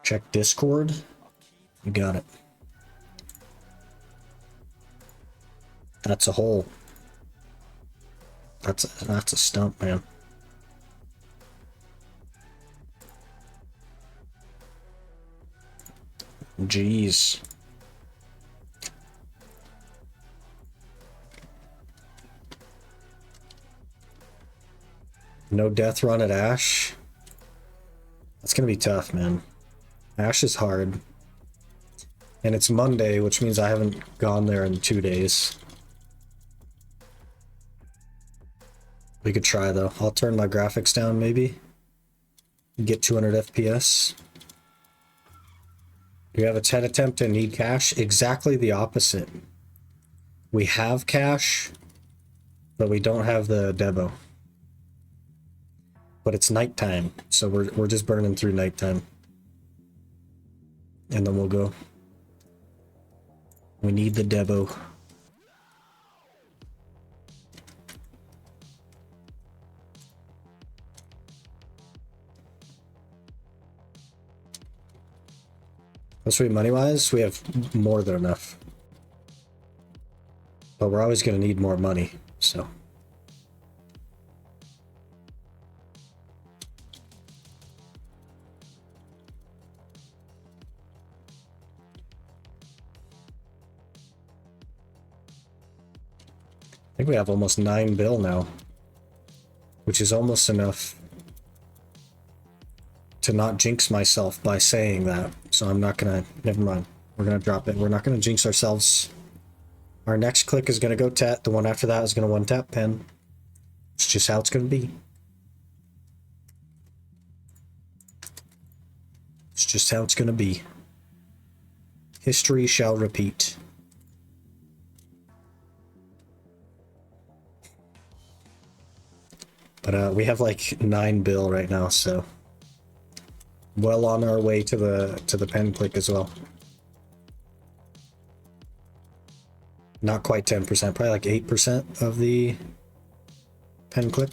Check Discord. You got it. That's a hole. That's a stump, man. Jeez. No death run at Ash. That's gonna be tough, man. Ash is hard. And it's Monday, which means I haven't gone there in 2 days. We could try though. I'll turn my graphics down maybe. Get 200 FPS. We have a 10 attempt and need cash. Exactly the opposite. We have cash, but we don't have the Debo. But it's nighttime, so we're just burning through nighttime. And then we'll go. We need the Debo. Let's read money-wise, we have more than enough. But we're always going to need more money, so. I think we have almost 9 bill now, which is almost enough to not jinx myself by saying that. So I'm not gonna, never mind. We're gonna drop it. We're not gonna jinx ourselves. Our next click is gonna go tet. The one after that is gonna one tap pen. It's just how it's gonna be. It's just how it's gonna be. History shall repeat. But we have like 9 bill right now, so well on our way to the pen click as well. Not quite 10%, probably like 8% of the pen click.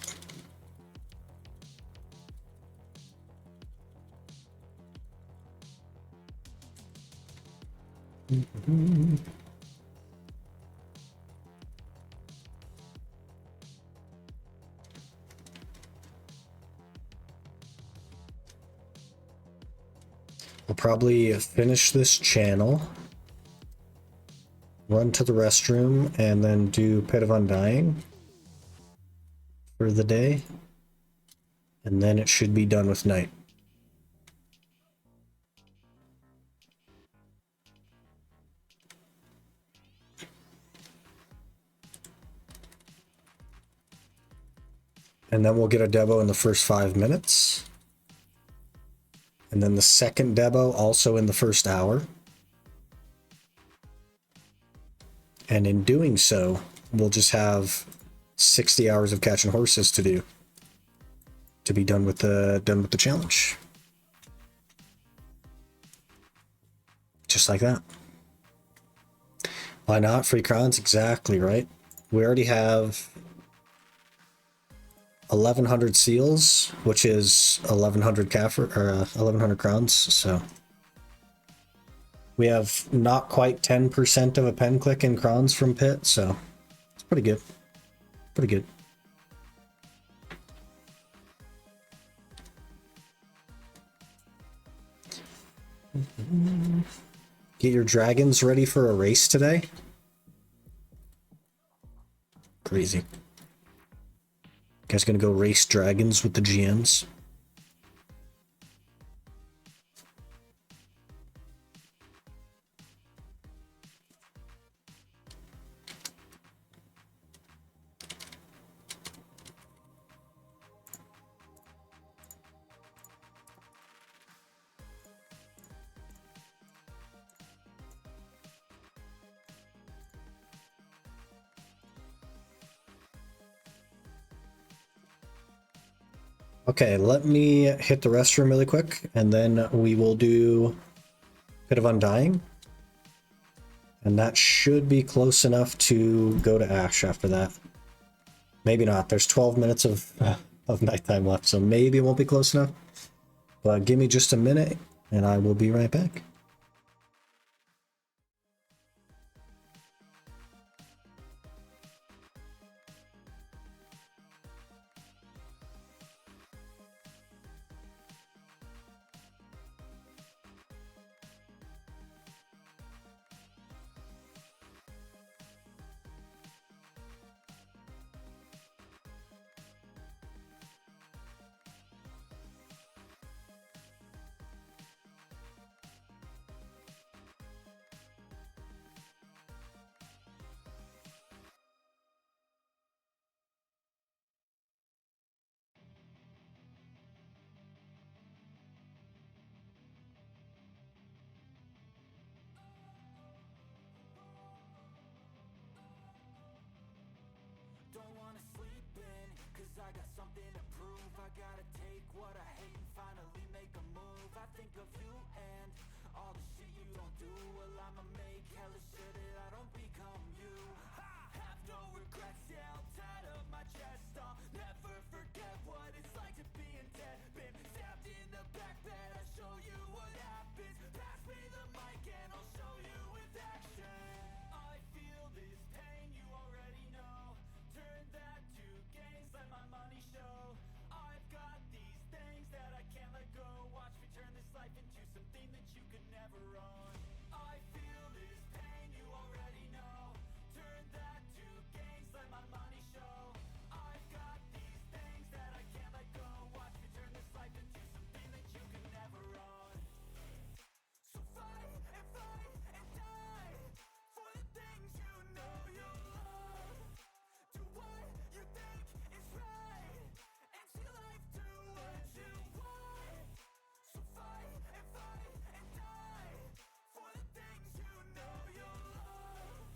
I'll probably finish this channel, run to the restroom, and then do Pit of Undying for the day. And then it should be done with night. And then we'll get a Debo in the first 5 minutes. And then the second Debo also in the first hour. And in doing so, we'll just have 60 hours of catching horses to do to be done with the challenge. Just like that. Why not? Free crowns, exactly right. We already have 1,100 seals, which is 1,100 Kaffir, or 1,100 crowns, so we have not quite 10% of a pen click in crowns from Pit, so it's pretty good. Pretty good. Get your dragons ready for a race today? Crazy. Guys gonna go race dragons with the GMs? Okay, let me hit the restroom really quick, and then we will do a bit of Undying. And that should be close enough to go to Ash after that. Maybe not. There's 12 minutes of nighttime left, so maybe it won't be close enough. But give me just a minute, and I will be right back. Don't wanna sleep in, cause I got something to prove. I gotta take what I hate and finally make a move. I think of you and all the shit you don't do. Well, I'ma make hella sure that I don't become you. Have no regrets, yeah, I'll tie up my chest. I'll never forget what it's like to be in debt. Been stabbed in the back bed, I'll show you what happens. Pass me the mic and I'll show you with action. I feel this pain, you already know. Turn that to gains, let my money show. I've got these things that I can't let go. Watch me turn this life into something that you could never own. I feel this pain, you already know. Turn that to gains, let my money show. I've got these things that I can't let go. Watch me turn this life into something that you could never own. So fight and die for the things you know you love. Do what you think is right and see life do what you want. So fight and die for the things you know you love.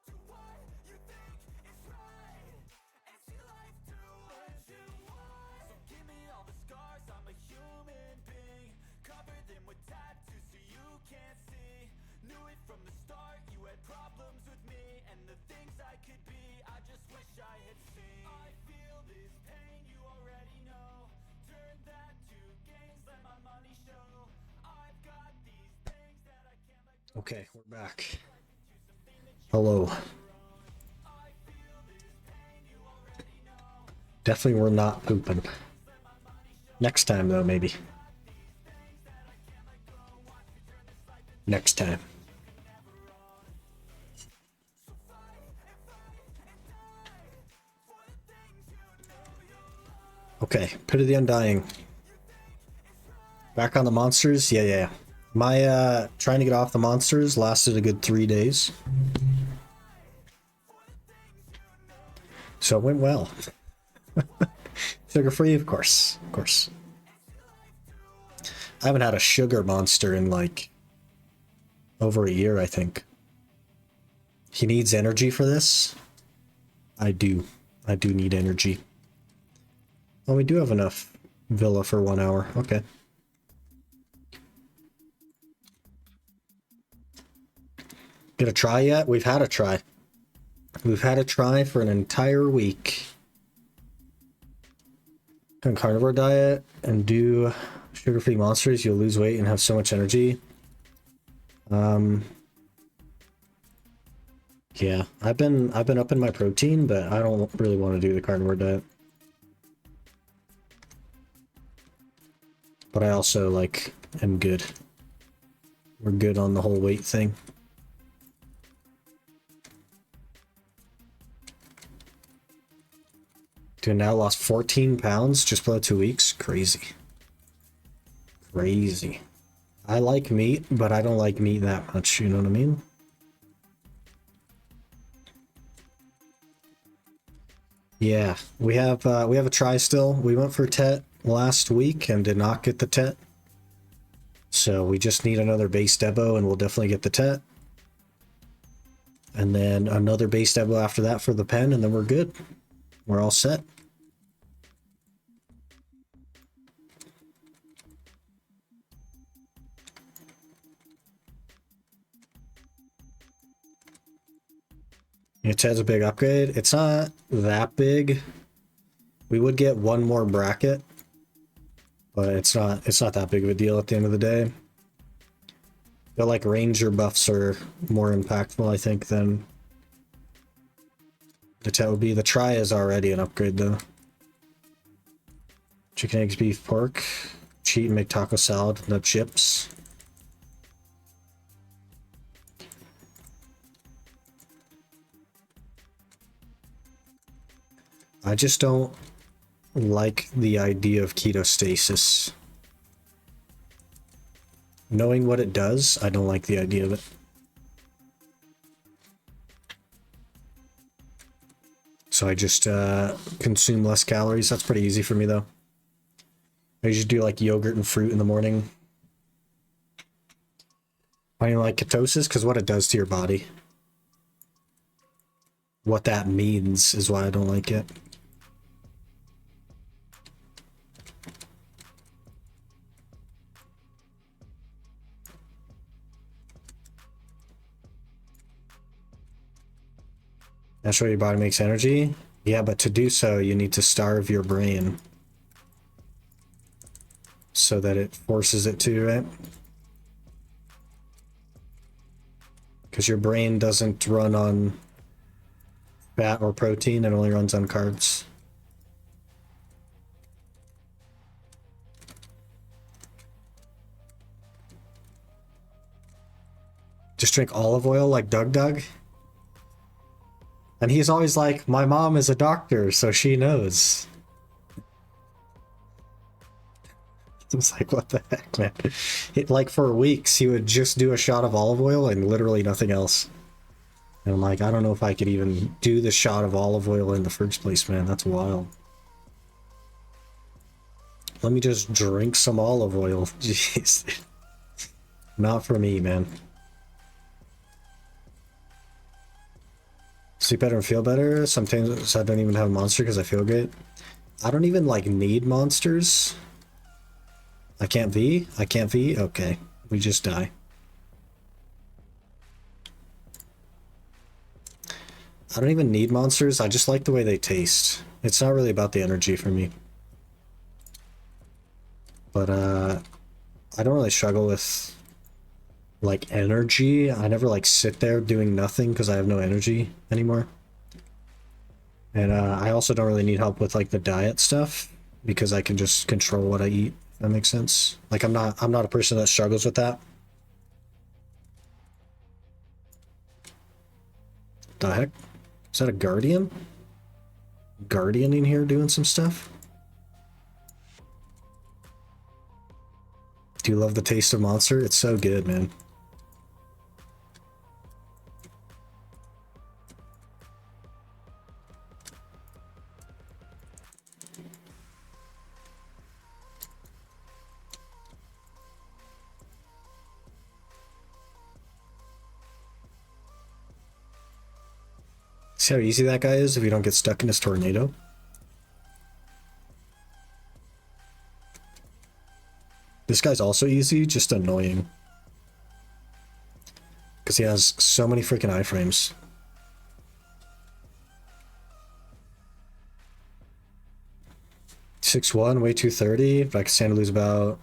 Do what you think is right and see life do what you want. So give me all the scars, I'm a human being. Cover them with tattoos so you can't see. Knew it from the start, you had problems with me and the things I could be, I just wish I had seen. I feel this pain, you already know. Turn that to gains, let my money show. I've got these things that I can't let go. Okay, we're back. Hello. Definitely we're not pooping. Next time though, maybe. Next time. Okay, Pit of the Undying. Back on the monsters? Yeah. My trying to get off the monsters lasted a good 3 days. So it went well. Sugar free, of course. Of course. I haven't had a sugar monster in like over a year, I think. He needs energy for this. I do need energy. Oh, we do have enough Villa for 1 hour. Okay. Get a try yet? We've had a try. We've had a try for an entire week. On carnivore diet and do sugar-free monsters, you'll lose weight and have so much energy. Yeah, I've been upping my protein, but I don't really want to do the carnivore diet. But I also like am good We're good on the whole weight thing. Dude, now lost 14 pounds just below 2 weeks. Crazy. Crazy. I like meat, but I don't like meat that much, you know what I mean? Yeah, we have a try still. We went for Tet last week and did not get the Tet. So we just need another base Debo and we'll definitely get the Tet. And then another base Debo after that for the pen, and then we're good. We're all set. It has a big upgrade. It's not that big. We would get one more bracket, but it's not that big of a deal at the end of the day. But like ranger buffs are more impactful, I think, than the Tet would be. The try is already an upgrade though. Chicken, eggs, beef, pork. Cheat and make taco salad with no chips. I just don't like the idea of ketostasis. Knowing what it does, I don't like the idea of it. So I just consume less calories. That's pretty easy for me though. I usually do like yogurt and fruit in the morning. I don't like ketosis because what it does to your body. What that means is why I don't like it. That's why your body makes energy. Yeah, but to do so, you need to starve your brain so that it forces it to, right? Because your brain doesn't run on fat or protein, it only runs on carbs. Just drink olive oil like Doug. And he's always like, my mom is a doctor, so she knows. It's like, what the heck, man? Like, for weeks, he would just do a shot of olive oil and literally nothing else. And I'm like, I don't know if I could even do the shot of olive oil in the first place, man. That's wild. Let me just drink some olive oil. Jeez. Not for me, man. Sleep better and feel better. Sometimes I don't even have a monster because I feel great. I don't even like need monsters. I can't V? I can't V? Okay. We just die. I don't even need monsters. I just like the way they taste. It's not really about the energy for me. But I don't really struggle with like energy. I never like sit there doing nothing because I have no energy anymore. And I also don't really need help with like the diet stuff because I can just control what I eat. If that makes sense. Like I'm not a person that struggles with that. The heck? Is that a guardian? Guardian in here doing some stuff? Do you love the taste of monster? It's so good, man. See how easy that guy is if you don't get stuck in his tornado? This guy's also easy, just annoying. Because he has so many freaking iframes. .61, weigh 230, but I can stand to lose about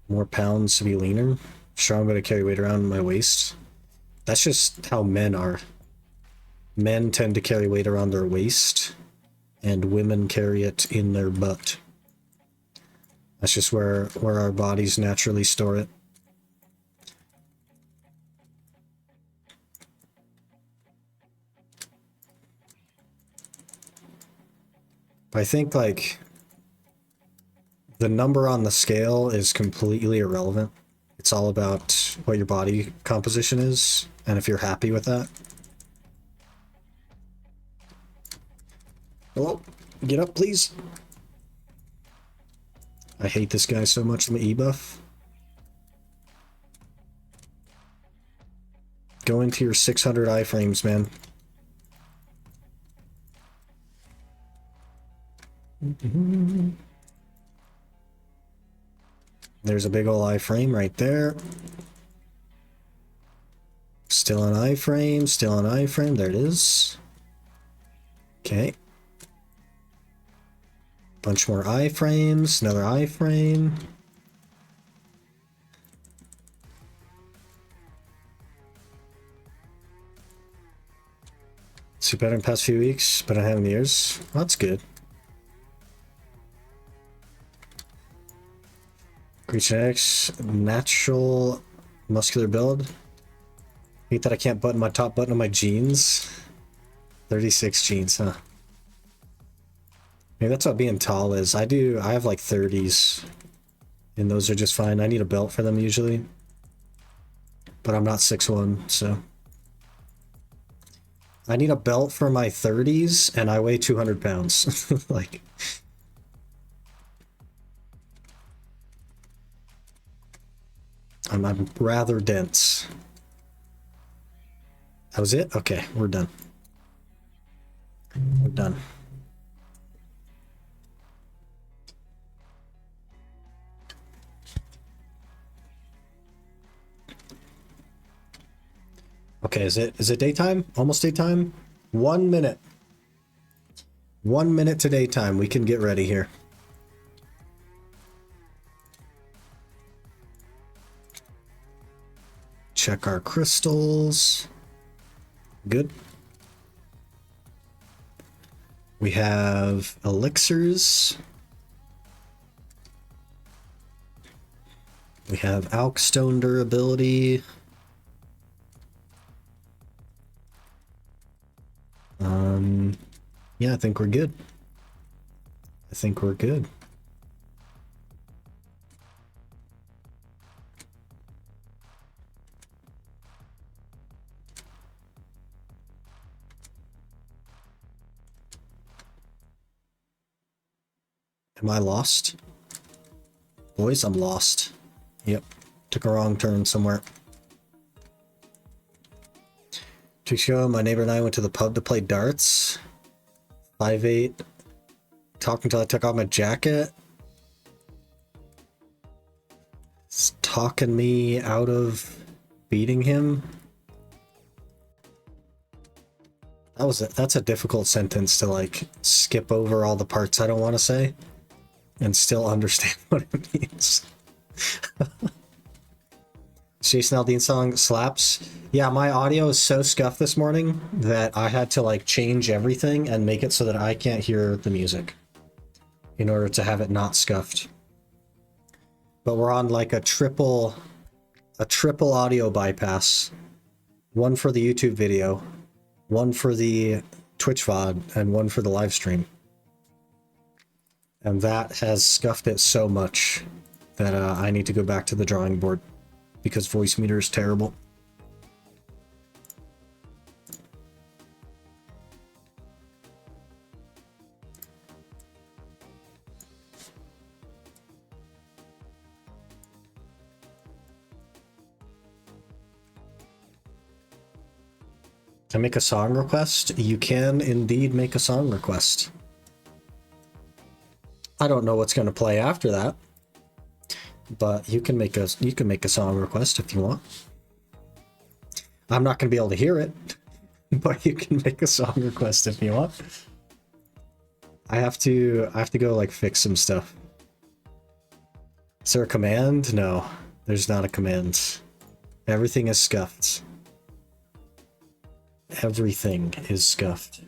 more pounds to be leaner. Strong, but I carry weight around my waist. That's just how men are. Men tend to carry weight around their waist, and women carry it in their butt. That's just where our bodies naturally store it. I think like the number on the scale is completely irrelevant. It's all about what your body composition is, and if you're happy with that. Hello? Get up, please. I hate this guy so much. Let me E-buff. Go into your 600 iframes, man. There's a big ol' iframe right there. Still an iframe, still an iframe. There it is. Okay. Bunch more iframes, another iframe. See better in the past few weeks, but I haven't in years. Well, that's good. Great genetics, natural muscular build. Hate that I can't button my top button on my jeans. 36 jeans, huh? Maybe that's what being tall is. I have like 30s. And those are just fine. I need a belt for them usually. But I'm not 6'1", so. I need a belt for my 30s, and I weigh 200 pounds. Like. I'm rather dense. That was it? Okay, we're done. We're done. Okay, is it daytime? Almost daytime? 1 minute. 1 minute to daytime. We can get ready here. Check our crystals. Good. We have elixirs. We have Alk Stone durability. Yeah, I think we're good. I think we're good. Am I lost? Boys, I'm lost. Yep. Took a wrong turn somewhere. 2 weeks ago, my neighbor and I went to the pub to play darts. 5'8". Talked until I took off my jacket. It's talking me out of beating him. That's a difficult sentence to like skip over all the parts I don't want to say and still understand what it means. Jason Aldean song slaps. Yeah, my audio is so scuffed this morning that I had to like change everything and make it so that I can't hear the music in order to have it not scuffed. But we're on like a triple audio bypass. One for the YouTube video, one for the Twitch VOD, and one for the live stream. And that has scuffed it so much that I need to go back to the drawing board because voice meter is terrible. Can I make a song request? You can indeed make a song request. I don't know what's going to play after that, but you can make a song request if you want. I'm not going to be able to hear it, but you can make a song request if you want. I have to go like fix some stuff. Is there a command? No, there's not a command. Everything is scuffed. Everything is scuffed.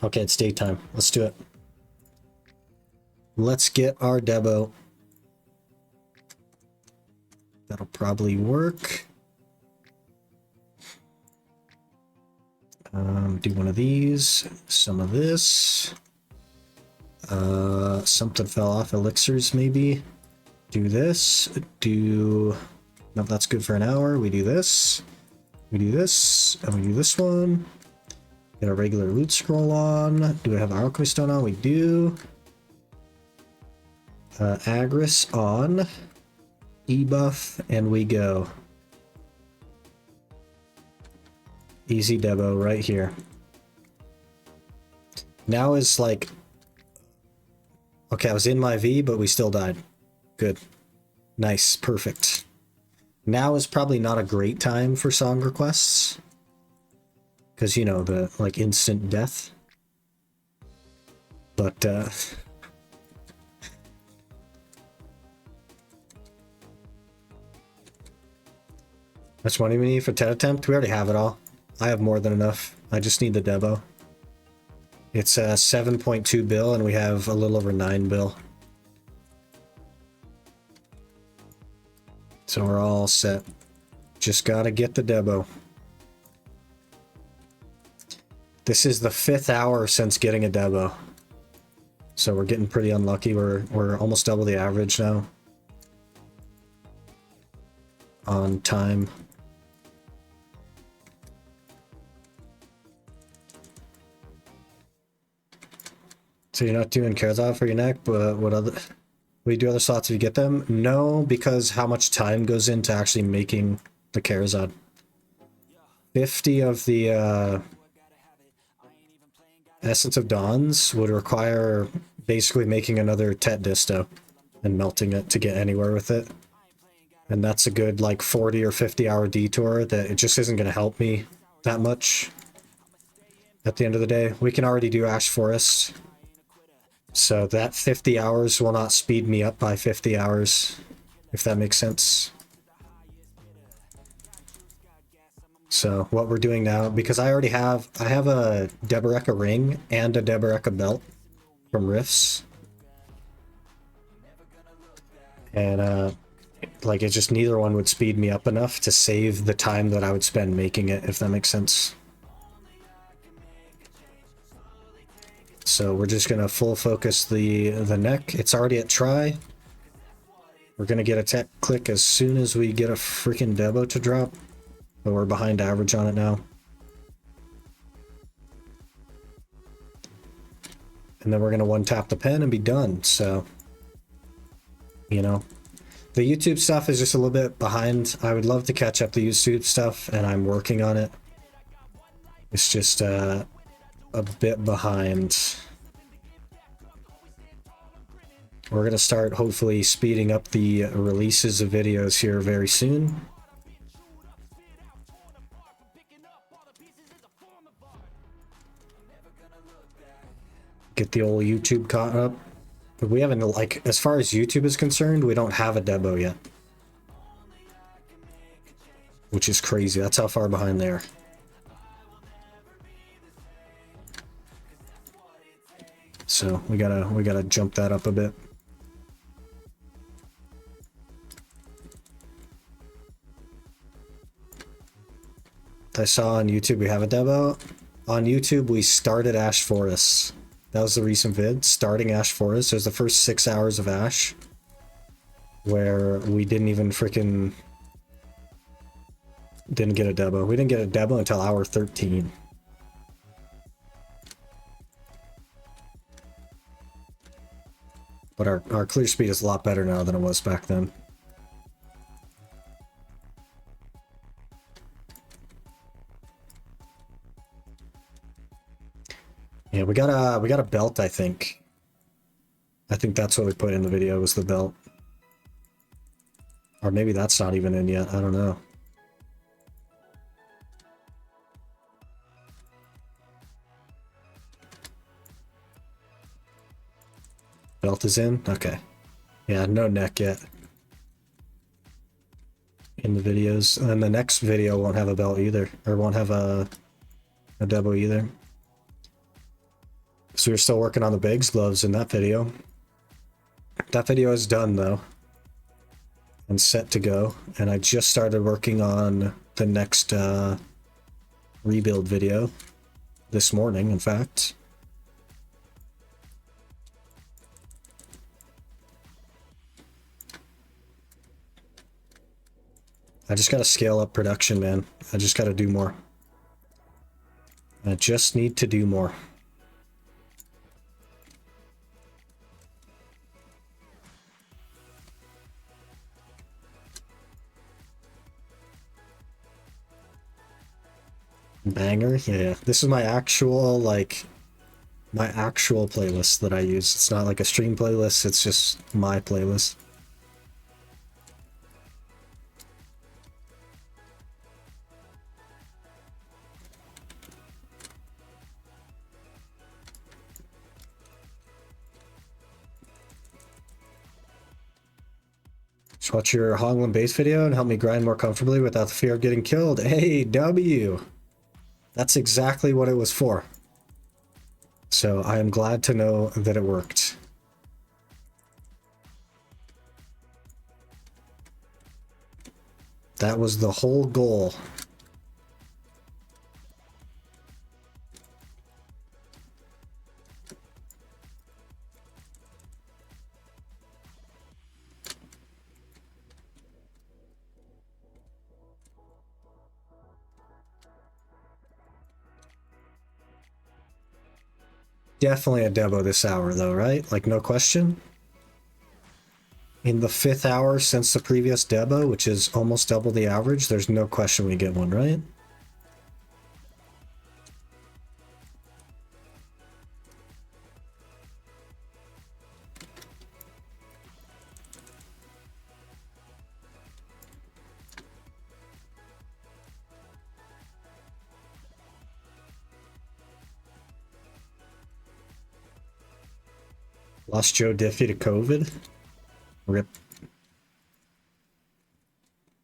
Okay, it's daytime. Let's do it. Let's get our Debo. That'll probably work. Do one of these, some of this. Something fell off. Elixirs, maybe. Do this. Do... No, that's good for an hour. We do this. We do this. And we do this one. Get a regular loot scroll on. Do we have Alchemy Stone on? We do. Agris on. E-buff. And we go. Easy Debo right here. Now is like... Okay, I was in my V, but we still died. Good. Nice. Perfect. Now is probably not a great time for song requests. Because, you know, the, like, instant death. But, That's what we need for 10 attempt? We already have it all. I have more than enough. I just need the Debo. It's 7.2 bill, and we have a little over 9 bill. So we're all set. Just gotta get the Debo. This is the 5th hour since getting a Debo. So we're getting pretty unlucky. We're almost double the average now. On time. So you're not doing Karazhan for your neck, but what other... Will you do other slots if you get them? No, because how much time goes into actually making the Karazhan. 50 of the Essence of Dawns would require basically making another Tet Disto and melting it to get anywhere with it. And that's a good like 40 or 50 hour detour that it just isn't going to help me that much at the end of the day. We can already do Ash Forest. So that 50 hours will not speed me up by 50 hours, if that makes sense. So what we're doing now, because I have a Deboreka ring and a Deboreka belt from Rifts. And like it just neither one would speed me up enough to save the time that I would spend making it, if that makes sense. So we're just gonna full focus the neck. It's already at try. We're gonna get a tech click as soon as we get a freaking Debo to drop. But we're behind average on it now. And then we're gonna one tap the pen and be done. So, you know, the YouTube stuff is just a little bit behind. I would love to catch up the YouTube stuff, and I'm working on it. It's just a bit behind. We're going to start hopefully speeding up the releases of videos here very soon. Get the old YouTube caught up. But we haven't, like, as far as YouTube is concerned, we don't have a Debo yet. Which is crazy. That's how far behind they are. So we gotta jump that up a bit. I saw on YouTube we have a Debo. On YouTube we started Ash Forest. That was the recent vid, starting Ash Forest. It was the first 6 hours of Ash, where we didn't even freaking didn't get a Debo. We didn't get a Debo until hour 13. But our clear speed is a lot better now than it was back then. Yeah, we got a belt, I think. I think that's what we put in the video, was the belt. Or maybe that's not even in yet, I don't know. Belt is in? Okay. Yeah, no neck yet. In the videos. And then the next video won't have a belt either. Or won't have a Debo either. So we're still working on the Biggs gloves in that video. That video is done though. And set to go. And I just started working on the next rebuild video. This morning, in fact. I just gotta scale up production, man. I just gotta do more. I just need to do more. Banger? Yeah. This is my actual, like, my actual playlist that I use. It's not like a stream playlist, it's just my playlist. Just watch your Hongland base video and help me grind more comfortably without the fear of getting killed. Hey, W! That's exactly what it was for. So I am glad to know that it worked. That was the whole goal. Definitely a Debo this hour though, right? Like no question. In the 5th hour since the previous Debo, which is almost double the average, there's no question we get one, right? Lost Joe Diffie to COVID. Rip.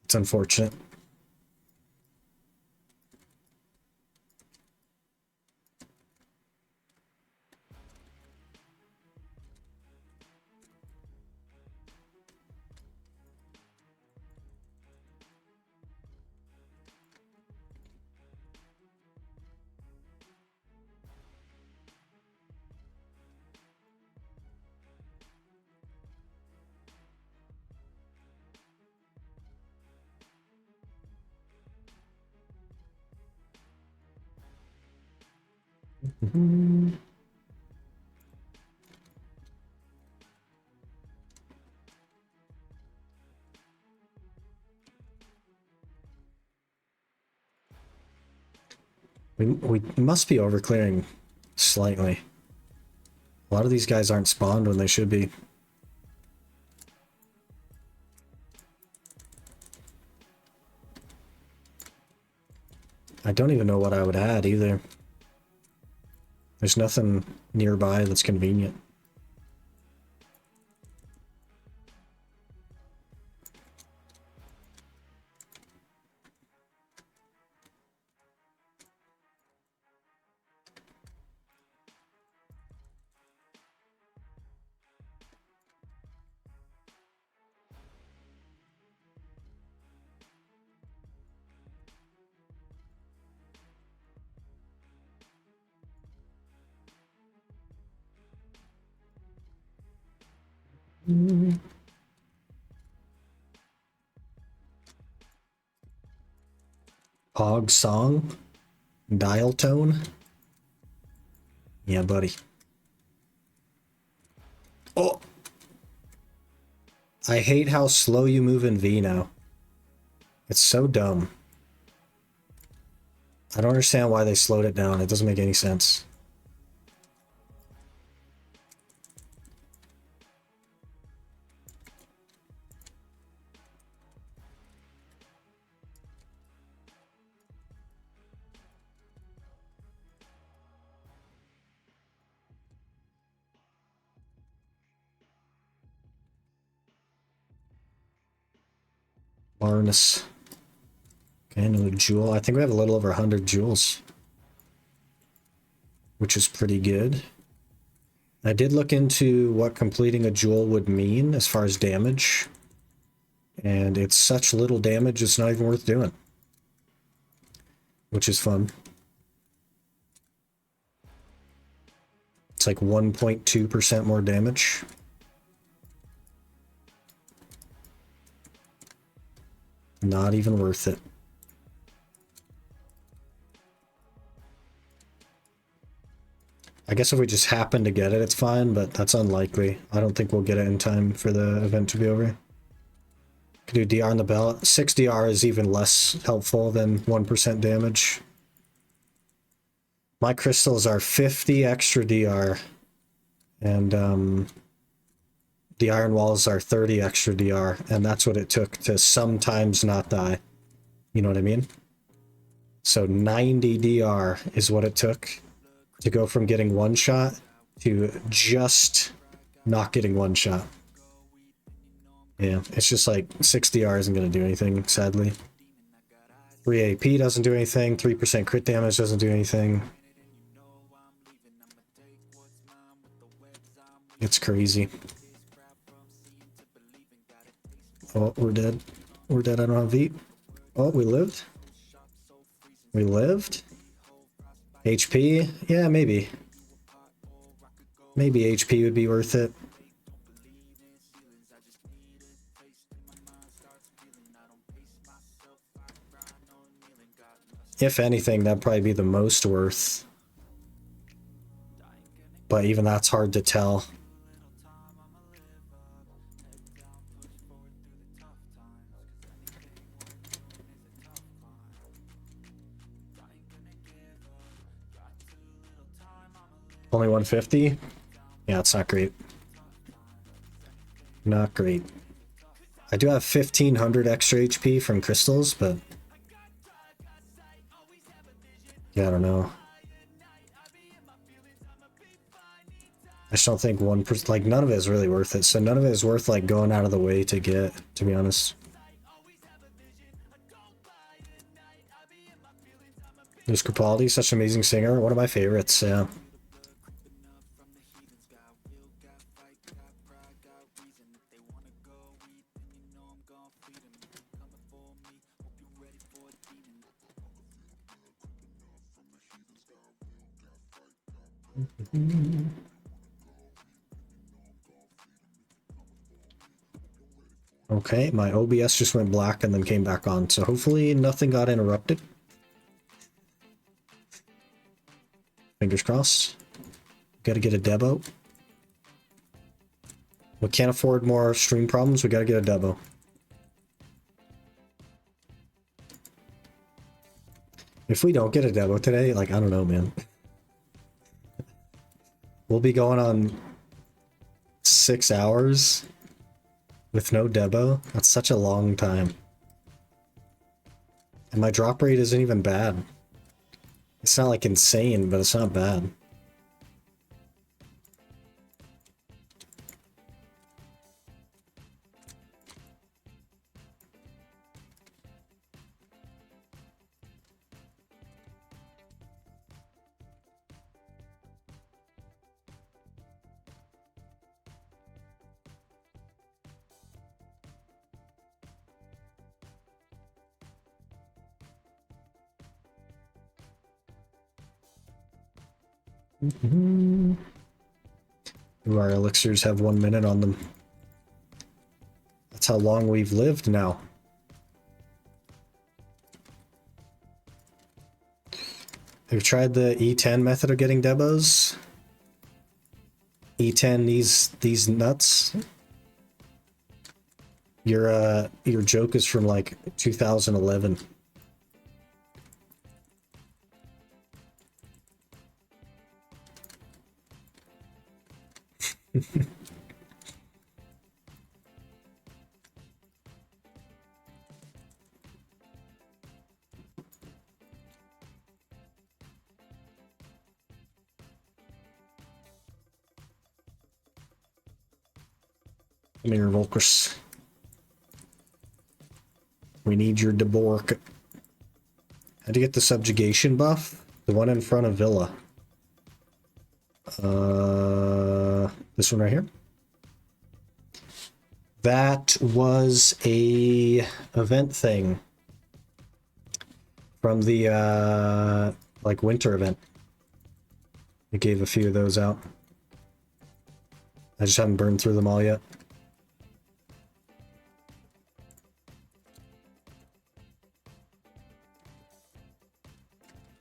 It's unfortunate. We must be overclearing slightly. A lot of these guys aren't spawned when they should be. I don't even know what I would add either. There's nothing nearby that's convenient. Pog song? Dial tone? Yeah, buddy. Oh! I hate how slow you move in V now. It's so dumb. I don't understand why they slowed it down. It doesn't make any sense. Harness. Okay, another jewel. I think we have a little over 100 jewels, which is pretty good. I did look into what completing a jewel would mean as far as damage, and it's such little damage it's not even worth doing, which is fun. It's like 1.2% more damage. Not even worth it. I guess if we just happen to get it, it's fine, but that's unlikely. I don't think we'll get it in time for the event to be over. Could do DR on the belt. 6 DR is even less helpful than 1% damage. My crystals are 50 extra DR, and the iron walls are 30 extra DR, and that's what it took to sometimes not die. You know what I mean? So 90 DR is what it took to go from getting one shot to just not getting one shot. Yeah, it's just like 6 DR isn't going to do anything, sadly. 3 AP doesn't do anything, 3% crit damage doesn't do anything. It's crazy. Oh, we're dead. We're dead, I don't have V. Oh, we lived? We lived? HP? Yeah, maybe. Maybe HP would be worth it. If anything, that'd probably be the most worth. But even that's hard to tell. Only 150? Yeah, it's not great. Not great. I do have 1500 extra HP from crystals, but yeah, I don't know. I just don't think 1%, like none of it is really worth it. So none of it is worth like going out of the way to get, to be honest. There's Capaldi, such an amazing singer. One of my favorites, yeah. Okay, my OBS just went black and then came back on, so hopefully nothing got interrupted. Fingers crossed. Gotta get a Debo. We can't afford more stream problems, we gotta get a Debo. If we don't get a Debo today, like, I don't know, man. We'll be going on 6 hours with no Debo. That's such a long time. And my drop rate isn't even bad. It's not like insane, but it's not bad. Ooh, our elixirs have 1 minute on them. That's how long we've lived now. Have you tried the E10 method of getting Debos? E10 these nuts? Your joke is from like 2011. Come here, Volkers. We need your Debork. How'd you get the subjugation buff? The one in front of Villa. This one right here. That was a event thing from the like winter event. They gave a few of those out. I just haven't burned through them all yet.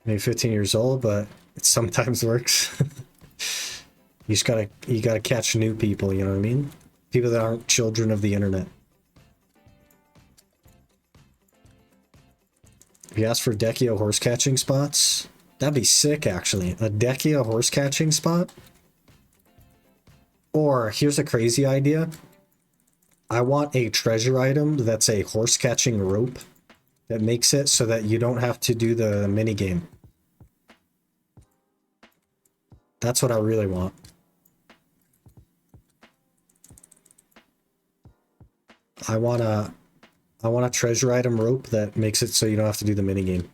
maybe 15 years old, but it sometimes works. You gotta catch new people, you know what I mean? People that aren't children of the internet. If you ask for Dekia horse catching spots, that'd be sick actually. A Dekia horse catching spot? Or here's a crazy idea. I want a treasure item that's a horse catching rope that makes it so that you don't have to do the mini game. That's what I really want. I want a treasure item rope that makes it so you don't have to do the mini game.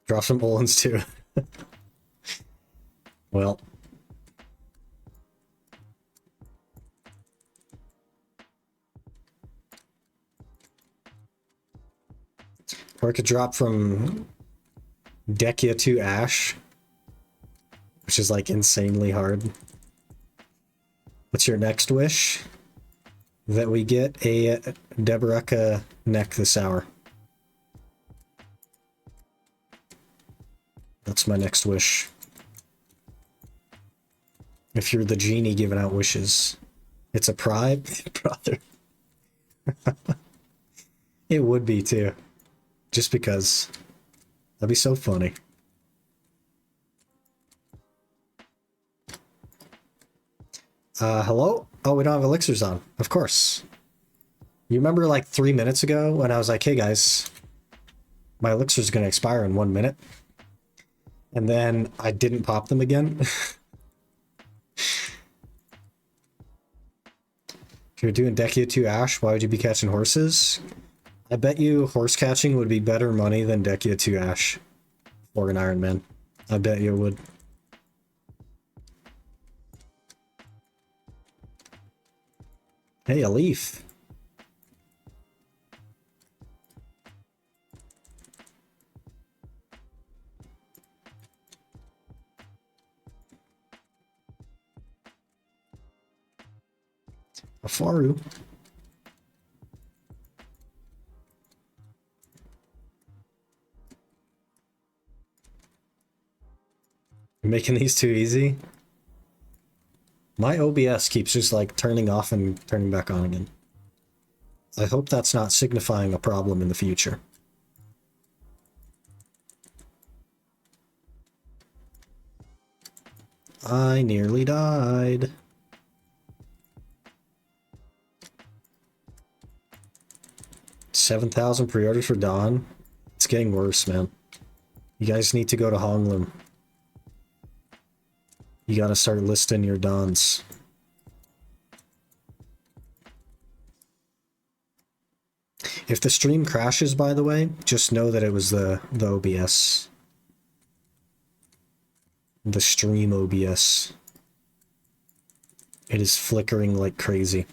Drop some Olins too. Well. Or I could drop from Dekia to Ash, which is like insanely hard. What's your next wish? That we get a Deboreka neck this hour. That's my next wish. If you're the genie giving out wishes. It's a bribe, brother. It would be too. Just because. That'd be so funny. Hello? Oh, we don't have elixirs on. Of course. You remember like 3 minutes ago when I was like, hey guys, my elixir's gonna expire in 1 minute. And then I didn't pop them again. If you're doing Dekia 2 Ash, why would you be catching horses? I bet you horse catching would be better money than Dekia 2 Ash or an Iron Man. I bet you it would. Hey, a leaf. A Faru. You're making these too easy? My OBS keeps just like turning off and turning back on again. I hope that's not signifying a problem in the future. I nearly died. $7,000 pre-orders for Dawn. It's getting worse, man. You guys need to go to Honglim. You gotta start listing your Dawns. If the stream crashes, by the way, just know that it was the OBS. The stream OBS. It is flickering like crazy.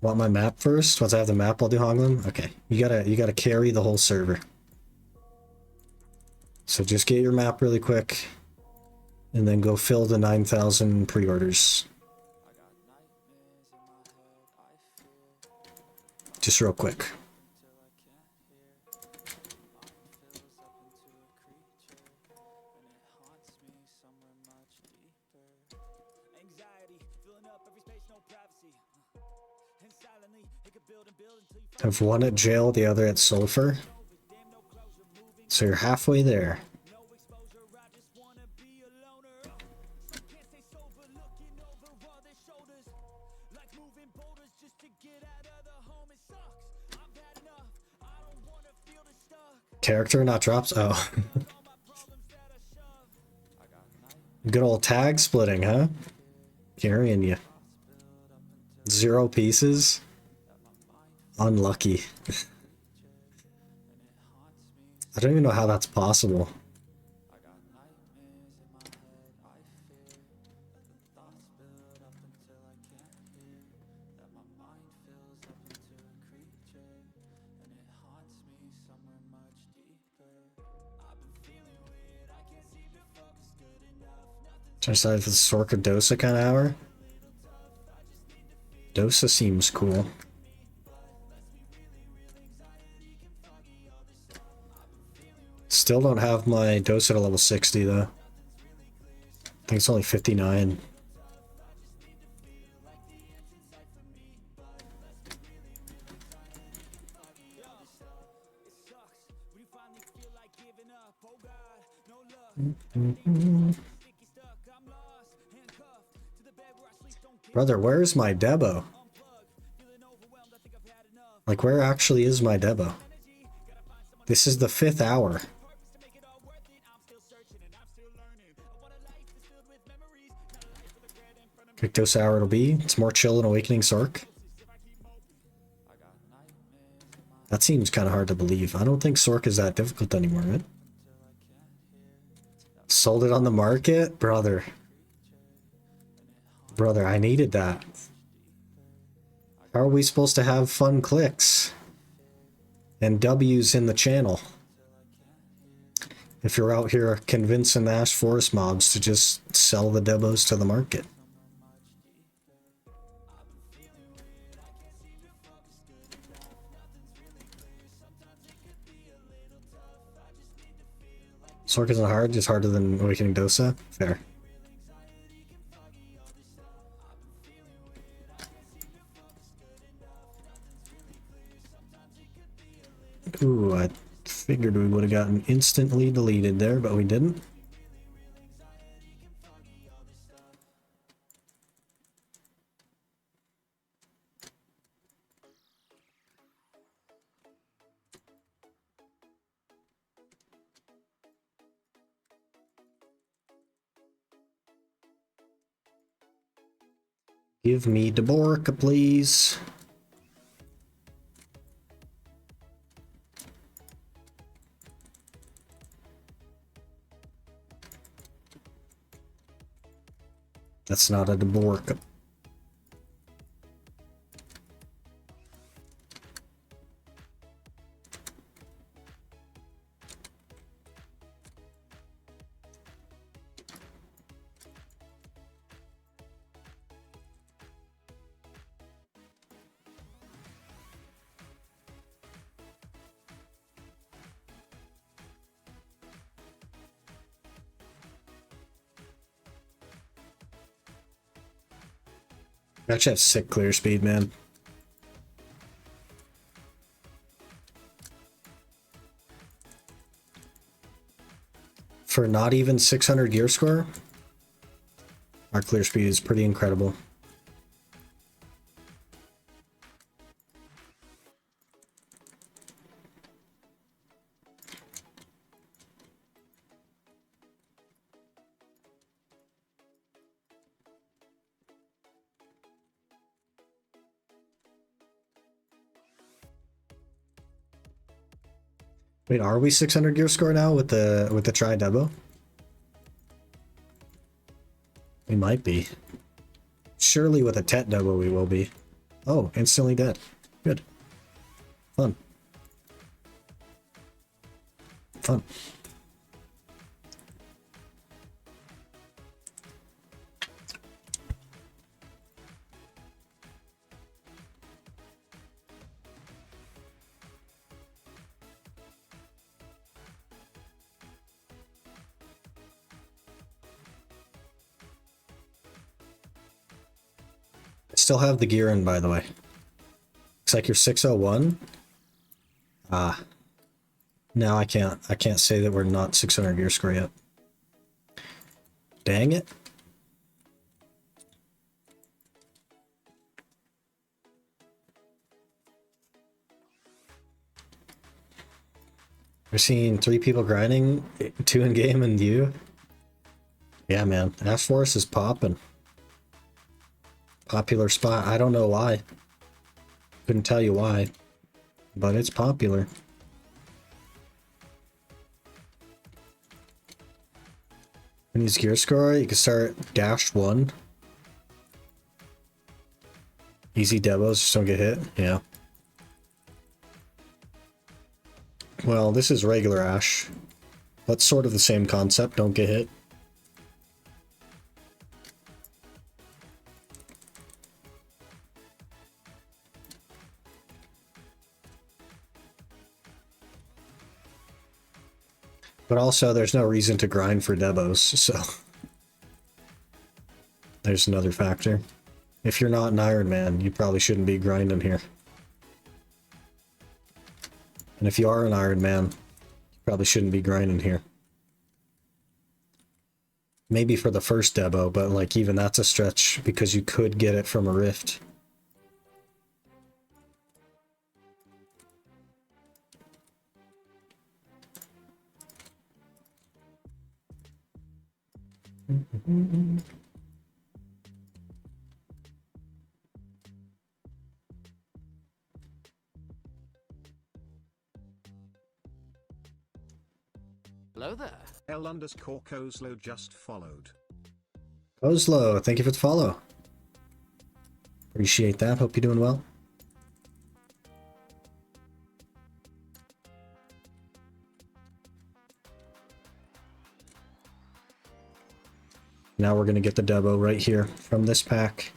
Want my map first? Once I have the map, I'll do Honglim? Okay. You gotta carry the whole server. So just get your map really quick. And then go fill the 9,000 pre-orders. Just real quick. Have one at jail, the other at Sulfur. So you're halfway there. Character not drops? Oh. Good old tag splitting, huh? Carrying you. 0 pieces? Unlucky. I don't even know how that's possible. Trying to decide if it's Sorkadosa kind of hour. Dosa seems cool. Still don't have my Dosa to level 60 though. I think it's only 59. Brother, where's my Debo? Like, where actually is my Debo? This is the 5th hour. Victos hour it'll be. It's more chill than Awakening Sork. That seems kind of hard to believe. I don't think Sork is that difficult anymore, man. Sold it on the market? Brother. Brother, I needed that. How are we supposed to have fun clicks and W's in the channel if you're out here convincing the Ash Forest mobs to just sell the Debos to the market? Sork isn't hard, just harder than Awakening Dosa? Fair. Ooh, I figured we would have gotten instantly deleted there, but we didn't. Give me Deborka, please. That's not a Deborka. I actually have sick clear speed, man. For not even 600 gear score, our clear speed is pretty incredible. Wait, are we 600 gear score now with the Tri Debo? We might be. Surely with a Tet Debo we will be. Oh, instantly dead. Good. Fun. Fun. Still have the gear in, by the way. Looks like you're 601. Ah. No, I can't say that we're not 600 gear score yet. Dang it. We're seeing 3 people grinding, 2 in game and you. Yeah, man. Ash Forest is popping. Popular spot. I don't know why. Couldn't tell you why. But it's popular. When he's gear score, you can start dash 1. Easy Debos, just don't get hit. Yeah. Well, this is regular Ash. That's sort of the same concept, don't get hit. But also, there's no reason to grind for Debos, so there's another factor. If you're not an Iron Man, you probably shouldn't be grinding here. And if you are an Iron Man, you probably shouldn't be grinding here. Maybe for the first Debo, but like even that's a stretch because you could get it from a rift. Hello there. L_Kozlo just followed. Kozlo, thank you for the follow. Appreciate that. Hope you're doing well. Now we're going to get the Debo right here from this pack.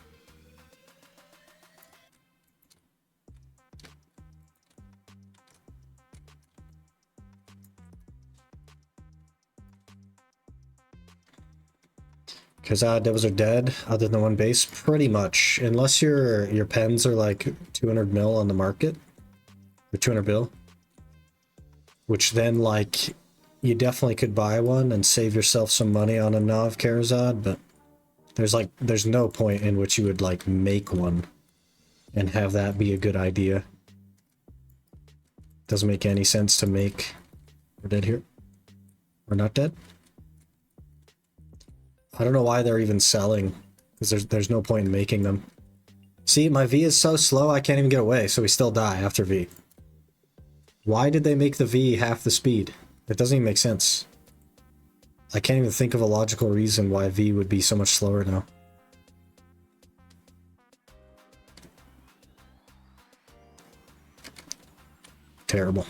Because Debos are dead, other than one base, pretty much. Unless your pens are like 200 mil on the market, or 200 bill. Which then, like, you definitely could buy one and save yourself some money on a Nav Karazad, but there's no point in which you would, like, make one and have that be a good idea. Doesn't make any sense to make. We're dead here. We're not dead. I don't know why they're even selling, because there's no point in making them. See, my V is so slow I can't even get away, so we still die after V. Why did they make the V half the speed? It doesn't even make sense. I can't even think of a logical reason why V would be so much slower now. Terrible.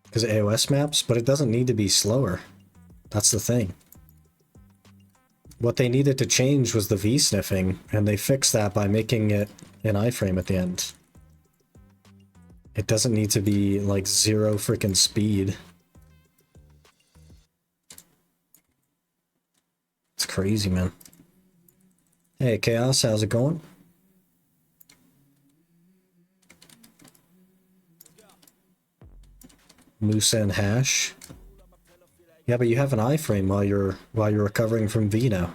Because of AOS maps, but it doesn't need to be slower. That's the thing. What they needed to change was the V sniffing, and they fixed that by making it an iframe at the end. It doesn't need to be like 0 freaking speed. It's crazy, man. Hey, Chaos, how's it going? Moose and Hash. Yeah, but you have an iframe while you're recovering from V now.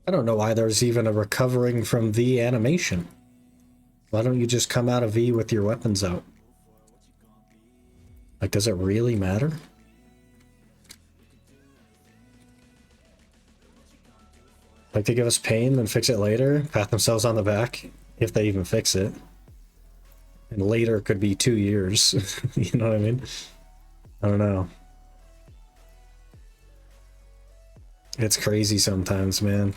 I don't know why there's even a recovering from V animation. Why don't you just come out of V with your weapons out? Like, does it really matter? Like, they give us pain, then fix it later, pat themselves on the back, if they even fix it. And later could be 2 years. You know what I mean? I don't know. It's crazy sometimes, man.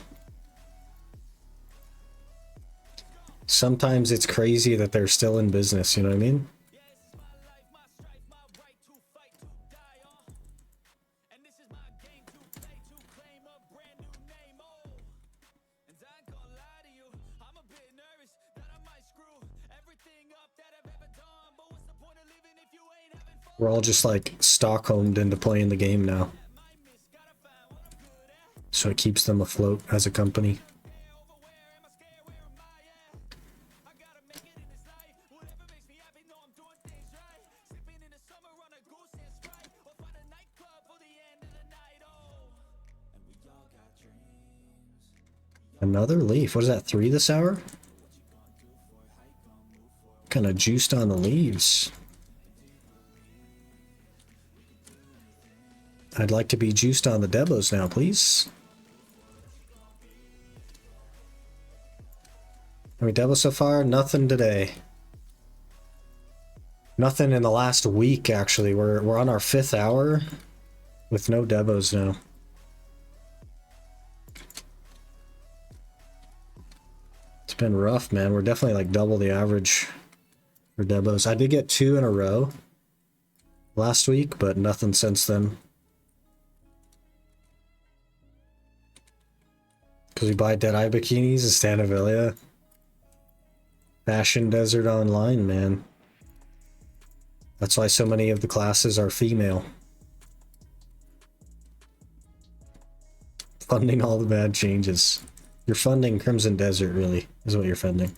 Sometimes it's crazy that they're still in business, you know what I mean? We're all just like Stockholmed into playing the game now. So it keeps them afloat as a company. Another leaf. What is that, 3 this hour? Kind of juiced on the leaves. I'd like to be juiced on the Debos now, please. How many Debos so far? Nothing today. Nothing in the last week, actually. We're on our 5th hour with no Debos now. It's been rough, man. We're definitely like double the average for Debos. I did get 2 in a row last week, but nothing since then. Because we buy Deadeye bikinis in Stanavilla. Fashion Desert Online, man. That's why so many of the classes are female. Funding all the bad changes. You're funding Crimson Desert, really, is what you're funding.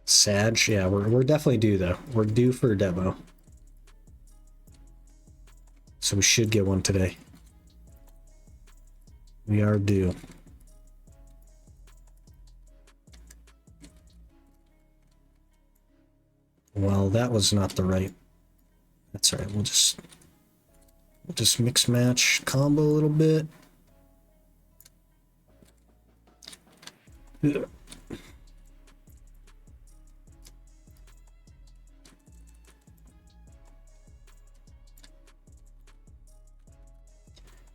Sag, yeah, we're definitely due though. We're due for a Debo. So we should get one today. We are due. Well, that was not the right. That's all right. We'll just mix match combo a little bit. Ugh.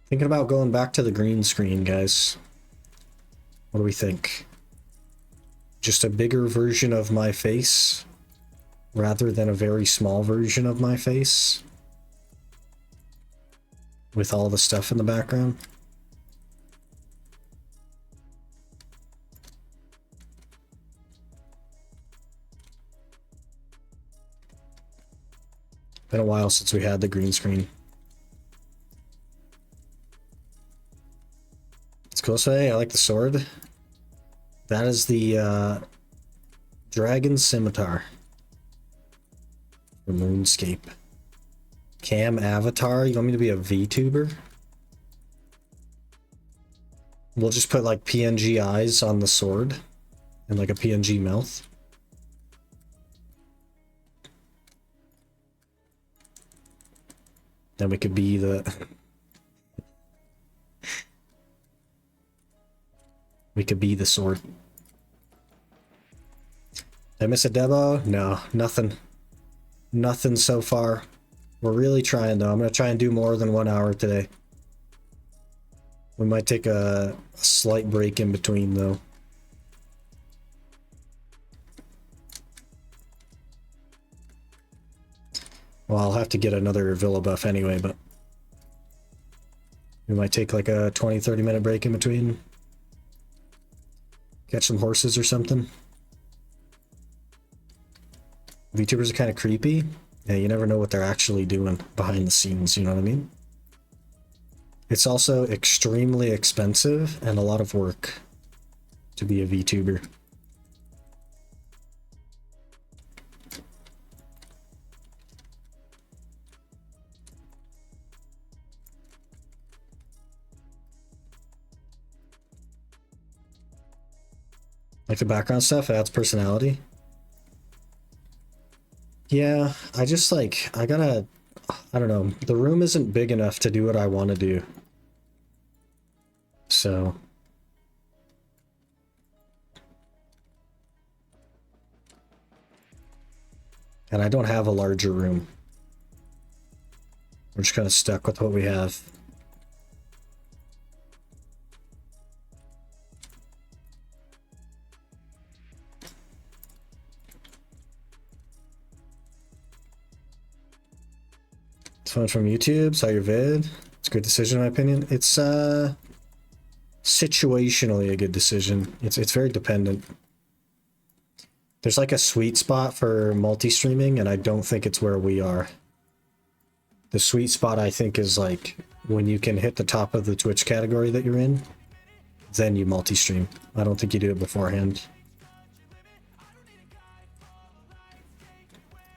Thinking about going back to the green screen, guys. What do we think? Just a bigger version of my face rather than a very small version of my face with all the stuff in the background. Been a while since we had the green screen. It's cool. So, hey, I like the sword. That is the Dragon Scimitar for RuneScape. Cam Avatar, you want me to be a VTuber? We'll just put like PNG eyes on the sword and like a PNG mouth. Then we could be the... we could be the sword. Did I miss a Debo? No, nothing. Nothing so far. We're really trying though. I'm gonna try and do more than 1 hour today. We might take a slight break in between though. Well, I'll have to get another Villa buff anyway, but we might take like a 20-30 minute break in between. Catch some horses or something. VTubers are kind of creepy. Yeah, you never know what they're actually doing behind the scenes, you know what I mean? It's also extremely expensive and a lot of work to be a VTuber. Like the background stuff, adds personality. Yeah, I just like, I don't know, the room isn't big enough to do what I want to do. So. And I don't have a larger room. We're just kind of stuck with what we have. Someone from YouTube saw your vid. It's a good decision in my opinion. It's situationally a good decision. It's very dependent. There's like a sweet spot for multi-streaming, and I don't think it's where we are. The sweet spot I think is like when you can hit the top of the Twitch category that you're in, then you multi-stream. I don't think you do it beforehand.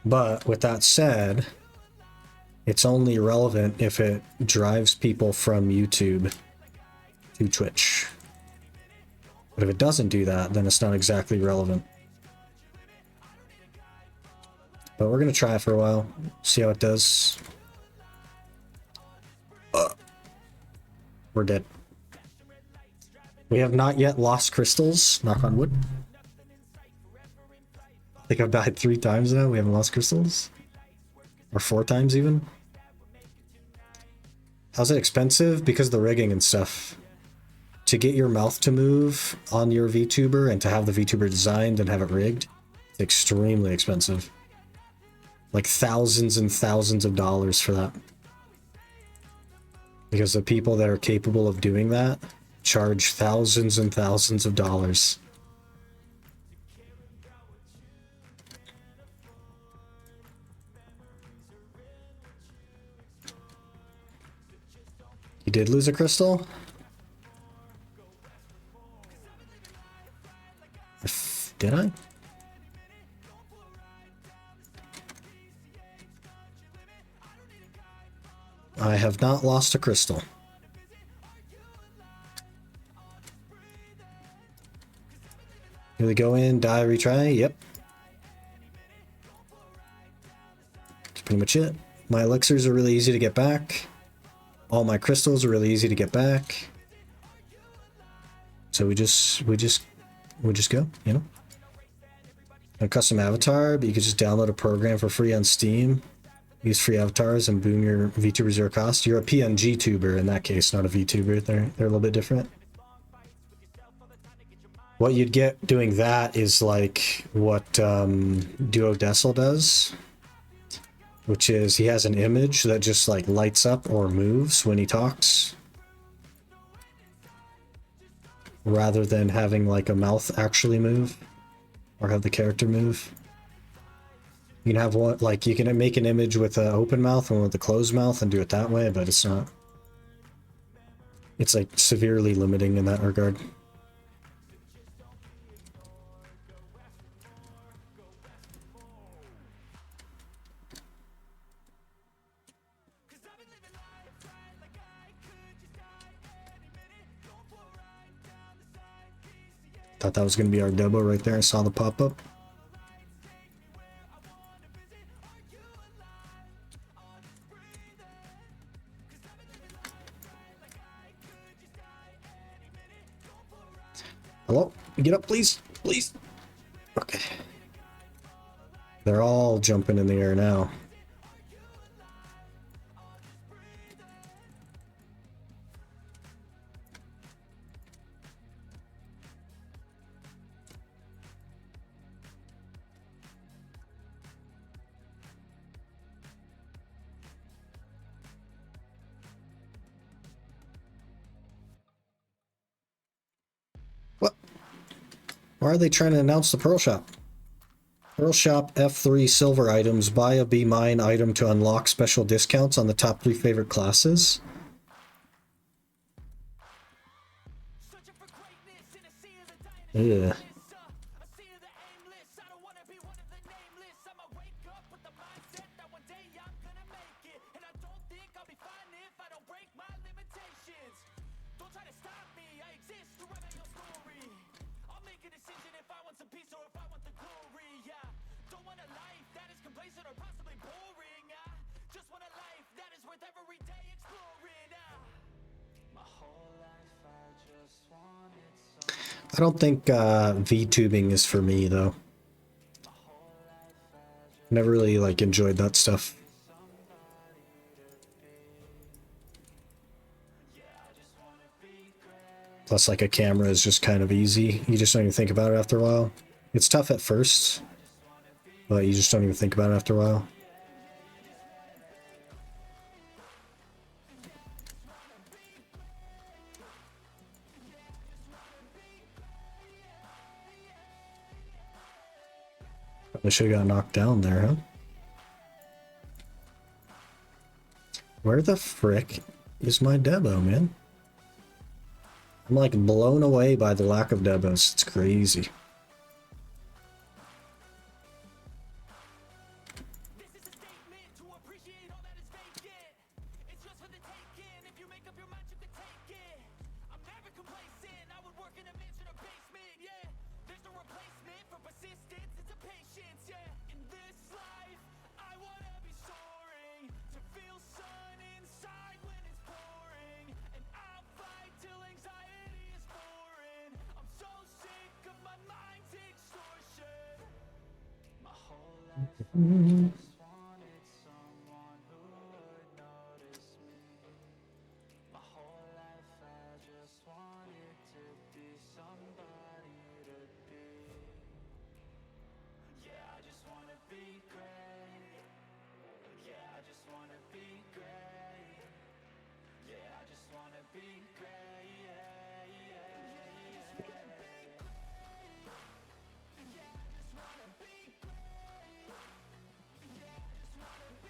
But with that said, it's only relevant if it drives people from YouTube to Twitch. But if it doesn't do that, then it's not exactly relevant. But we're going to try it for a while, see how it does. We're dead. We have not yet lost crystals. Knock on wood. I think I've died 3 times now. We haven't lost crystals. Or 4 times even. How's it expensive? Because of the rigging and stuff. To get your mouth to move on your VTuber and to have the VTuber designed and have it rigged, it's extremely expensive. Like thousands and thousands of dollars for that. Because the people that are capable of doing that charge thousands and thousands of dollars. You did lose a crystal? Did I? I have not lost a crystal. Here we go in, die, retry. Yep. That's pretty much it. My elixirs are really easy to get back. All my crystals are really easy to get back. So we just go, you know? A custom avatar, but you could just download a program for free on Steam. Use free avatars and boom your VTuber zero cost. You're a PNG tuber in that case, not a VTuber. They're a little bit different. What you'd get doing that is like what Duodecil does, which is he has an image that just like lights up or moves when he talks, rather than having like a mouth actually move or have the character move. You can have one, like you can make an image with an open mouth and with a closed mouth and do it that way, but it's not. It's like severely limiting in that regard. Thought that was going to be our Debo right there. I saw the pop-up. Hello? Get up, please. Please. Okay. They're all jumping in the air now. What? Why are they trying to announce the Pearl Shop? Pearl Shop F3 silver items. Buy a Be Mine item to unlock special discounts on the top 3 favorite classes. Ugh. I don't think VTubing is for me though. Never really like enjoyed that stuff. Plus like a camera is just kind of easy. You just don't even think about it after a while. It's tough at first, but you just don't even think about it after a while. Probably should have got knocked down there, huh? Where the frick is my Debo, man? I'm like blown away by the lack of Debos. It's crazy.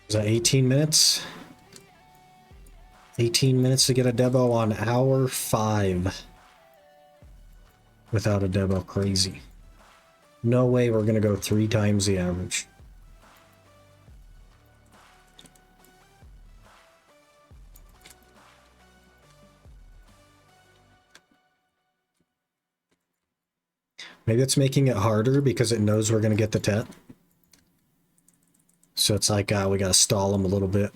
Is that 18 minutes? 18 minutes to get a Debo on hour 5. Without a Debo, crazy. No way we're gonna go 3 times the average. Maybe it's making it harder because it knows we're gonna get the tet. So it's like, we gotta stall them a little bit.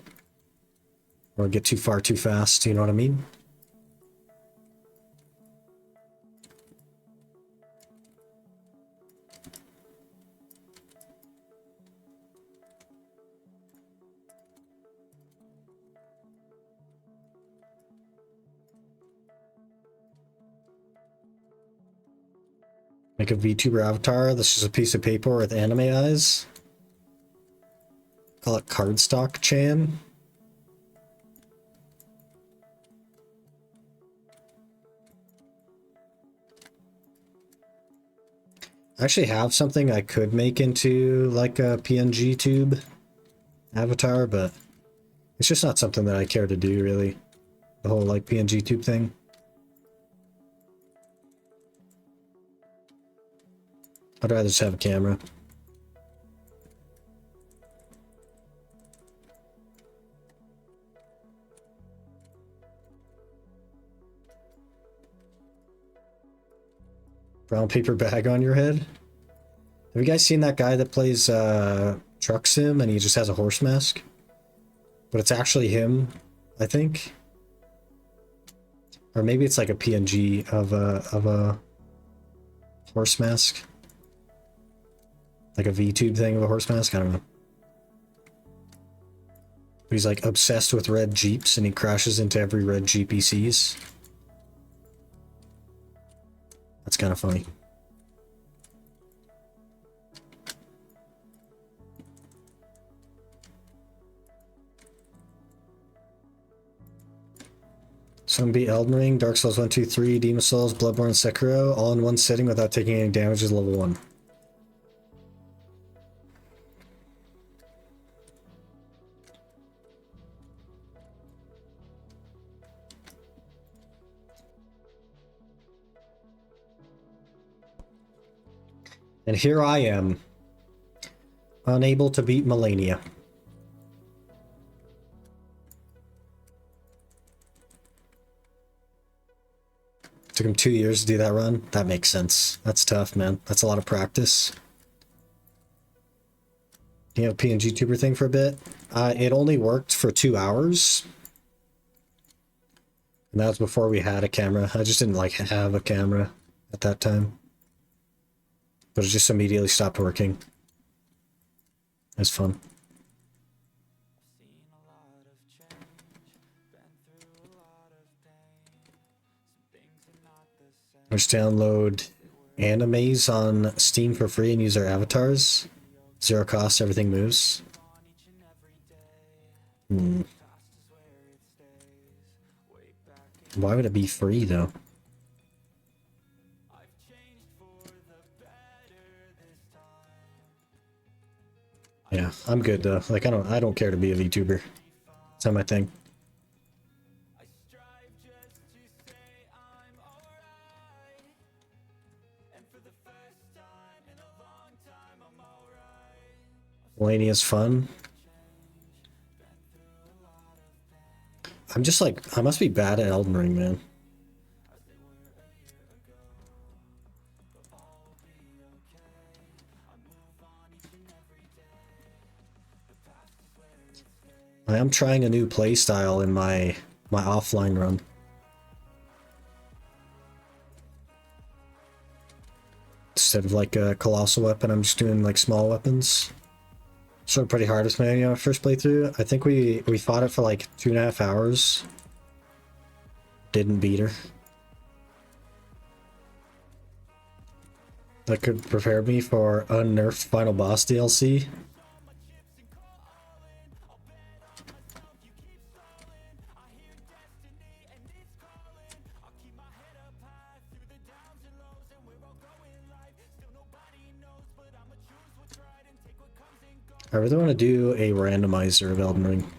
Or get too far too fast, you know what I mean? Make a VTuber avatar. This is a piece of paper with anime eyes. Call it Cardstock Chan. I actually have something I could make into like a PNG tube avatar, but it's just not something that I care to do, really. The whole like PNG tube thing. I'd rather just have a camera. Brown paper bag on your head. Have you guys seen that guy that plays Truck Sim and he just has a horse mask? But it's actually him, I think. Or maybe it's like a PNG of a horse mask. Like a VTube thing of a horse mask, I don't know. He's like obsessed with red Jeeps and he crashes into every red Jeep he sees. That's kind of funny. Some beat Elden Ring, Dark Souls 1, 2, 3, Demon Souls, Bloodborne, Sekiro, all in one sitting without taking any damage is level 1. And here I am, unable to beat Melania. Took him 2 years to do that run? That makes sense. That's tough, man. That's a lot of practice. You have a PNG tuber thing for a bit? It only worked for 2 hours. And that was before we had a camera. I just didn't like have a camera at that time. But it just immediately stopped working. It was fun. Just download animes on Steam for free and use their avatars. 0 cost, everything moves. Why would it be free though? Yeah, I'm good though. Like I don't care to be a VTuber. It's not my thing. Melania's fun. I'm just like, I must be bad at Elden Ring, man. I am trying a new playstyle in my offline run. Instead of like a colossal weapon, I'm just doing like small weapons. So pretty hard this man, you know, first playthrough. I think we fought it for like 2.5 hours. Didn't beat her. That could prepare me for unnerfed final boss DLC. I really want to do a randomizer of Elden Ring.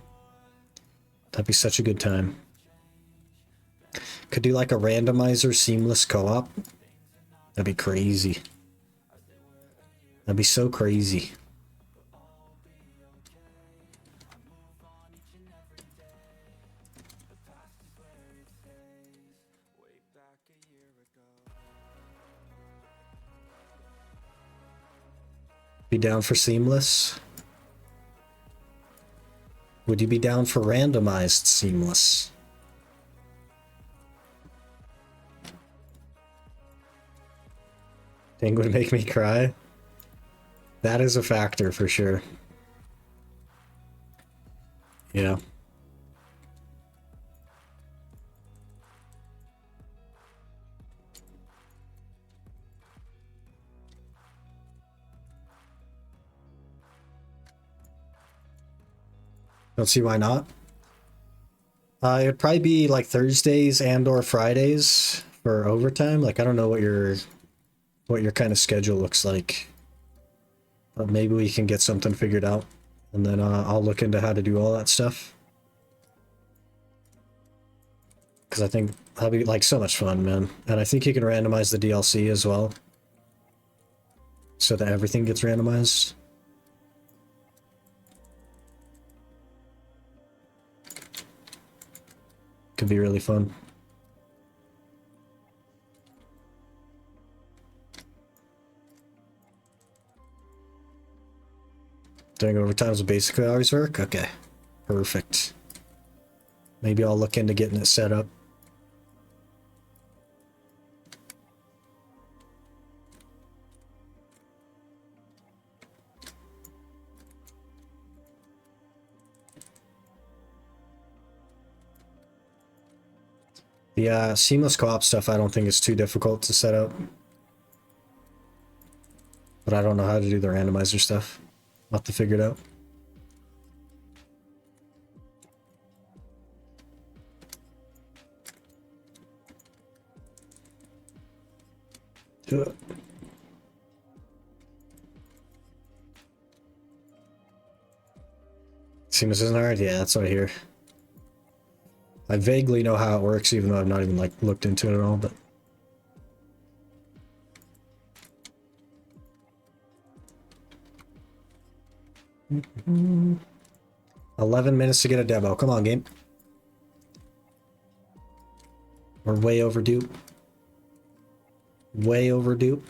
That'd be such a good time. Could do like a randomizer seamless co-op. That'd be crazy. That'd be so crazy. Be down for seamless? Would you be down for randomized seamless? Think would make me cry? That is a factor for sure. Yeah. Don't see why not. It'd probably be like Thursdays and or Fridays for overtime. Like I don't know what your kind of schedule looks like. But maybe we can get something figured out. And then I'll look into how to do all that stuff. Because I think that'll be like so much fun, man. And I think you can randomize the DLC as well. So that everything gets randomized. Could be really fun. Doing overtime is basically hours work? Okay. Perfect. Maybe I'll look into getting it set up. The seamless co-op stuff I don't think is too difficult to set up. But I don't know how to do the randomizer stuff. I'll have to figure it out. Do it. Seamless isn't hard? Yeah, that's what I hear. I vaguely know how it works, even though I've not even like looked into it at all, but 11 minutes to get a Debo. Come on, game. We're way overdue. Way overdue.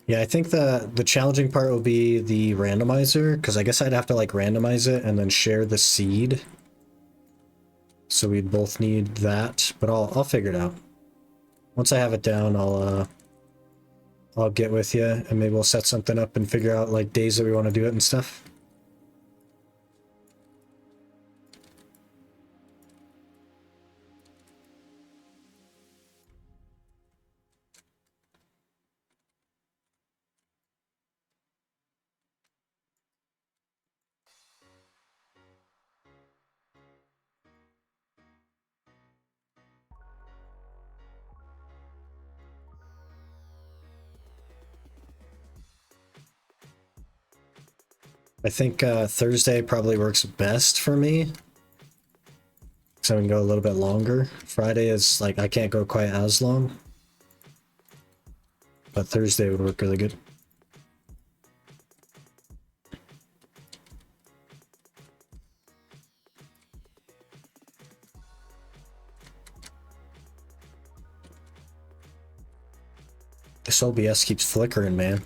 Yeah, I think the challenging part will be the randomizer, because I guess I'd have to like randomize it and then share the seed. So we'd both need that, but I'll figure it out. Once I have it down, I'll get with you and maybe we'll set something up and figure out like days that we want to do it and stuff. I think Thursday probably works best for me. So I can go a little bit longer. Friday is like, I can't go quite as long. But Thursday would work really good. This OBS keeps flickering, man.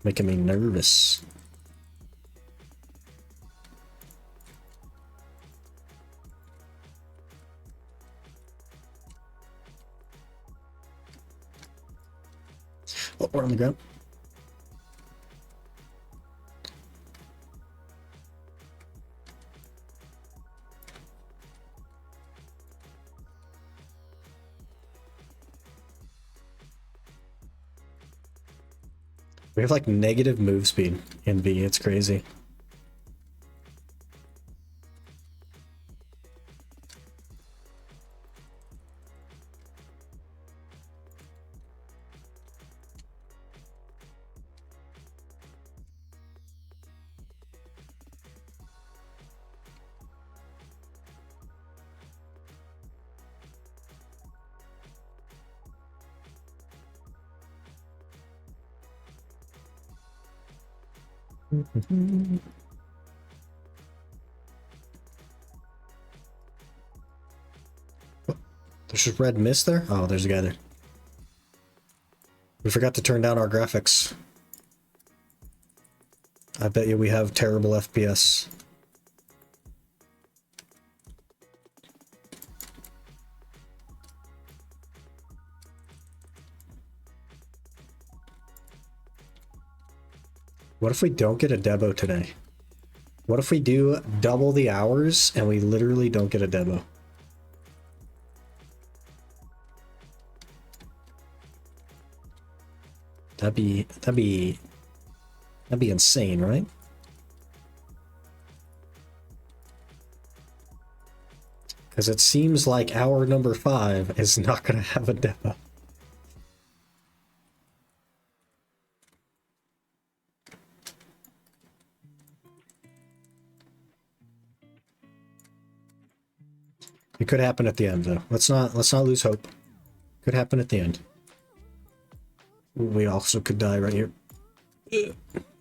Making me nervous. Oh, we're on the ground. We have like negative move speed in V. It's crazy. There's just red mist there? Oh, there's a guy there. We forgot to turn down our graphics. I bet you we have terrible FPS. What if we don't get a Debo today? What if we do double the hours and we literally don't get a Debo? That'd be insane, right? Because it seems like hour number 5 is not going to have a Debo. It could happen at the end, though. Let's not lose hope. Could happen at the end. We also could die right here.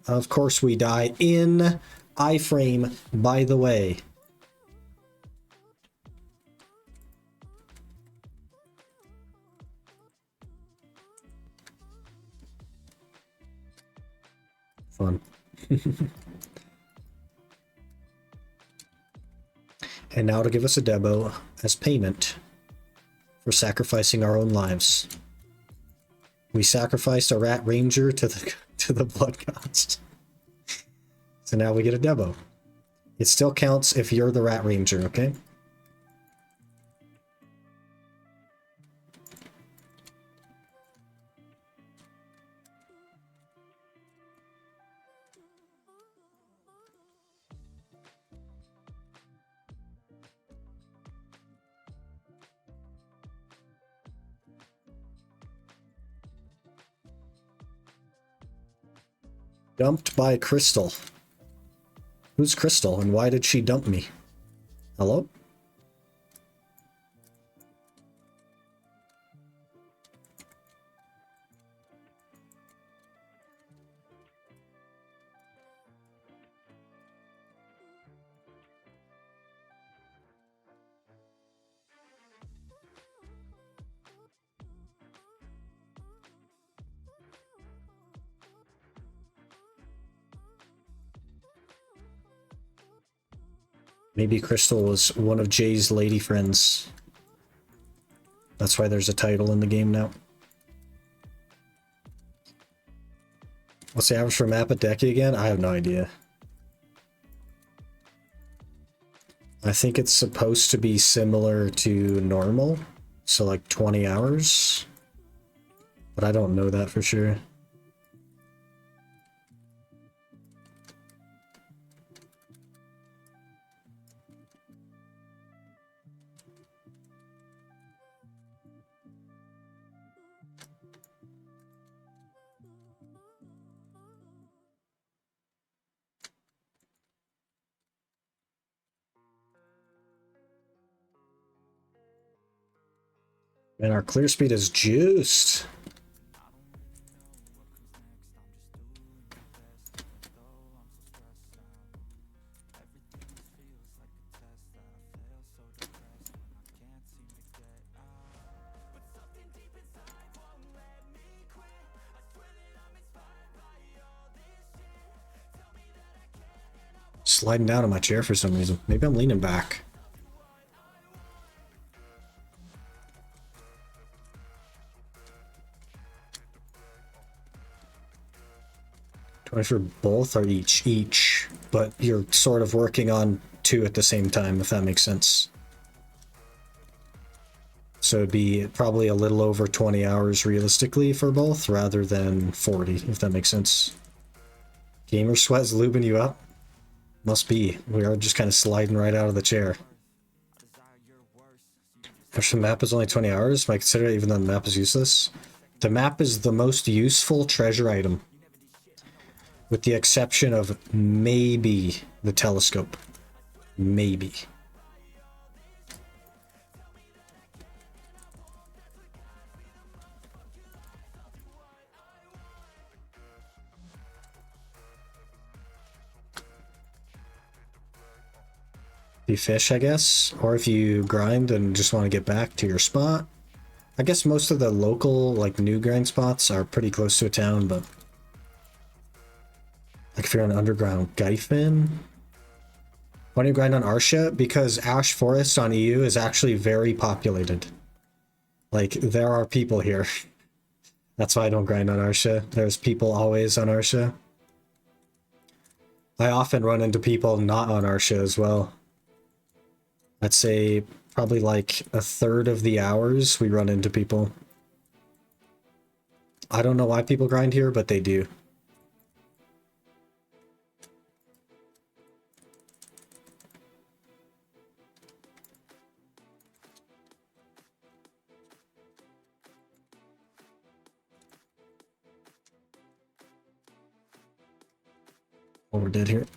Of course we die in iframe, by the way. Fun. And now to give us a Debo as payment for sacrificing our own lives. We sacrificed a Rat Ranger to the Blood Gods. So now we get a Debo. It still counts if you're the Rat Ranger, okay? Dumped by Crystal. Who's Crystal and why did she dump me? Hello? Maybe Crystal was one of Jay's lady friends. That's why there's a title in the game now. What's the average for map at Decky again? I have no idea. I think it's supposed to be similar to normal. So like 20 hours. But I don't know that for sure. And our clear speed is juiced. Sliding down in my chair for some reason. Maybe I'm leaning back. 20 for both or each? Each, but you're sort of working on two at the same time, if that makes sense. So it'd be probably a little over 20 hours realistically for both, rather than 40, if that makes sense. Gamer Sweat's lubing you up? Must be. We are just kind of sliding right out of the chair. If the map is only 20 hours, might consider it even though the map is useless. The map is the most useful treasure item. With the exception of maybe the telescope. Maybe. You fish, I guess, or if you grind and just want to get back to your spot. I guess most of the local, like, new grind spots are pretty close to a town, but like if you're an underground Gyfin. Why do you grind on Arsha? Because Ash Forest on EU is actually very populated. Like, there are people here. That's why I don't grind on Arsha. There's people always on Arsha. I often run into people not on Arsha as well. I'd say probably like a third of the hours we run into people. I don't know why people grind here, but they do. Oh, we're dead here.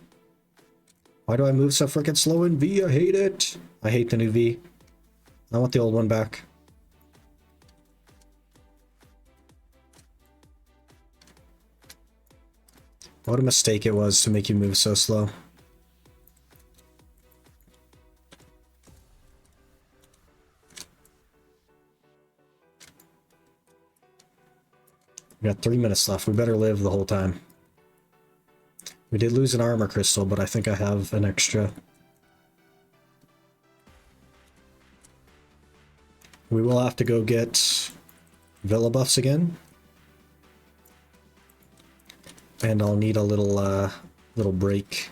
Why do I move so freaking slow in V? I hate it. I hate the new V. I want the old one back. What a mistake it was to make you move so slow. We got 3 minutes left. We better live the whole time. We did lose an armor crystal, but I think I have an extra. We will have to go get Villa buffs again. And I'll need a little break.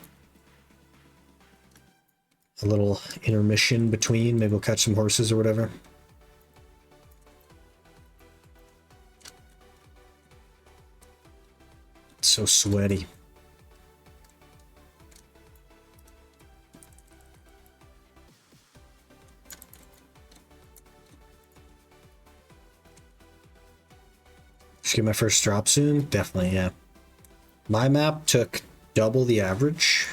A little intermission between. Maybe we'll catch some horses or whatever. It's so sweaty. Should get my first drop soon? Definitely, yeah. My map took double the average,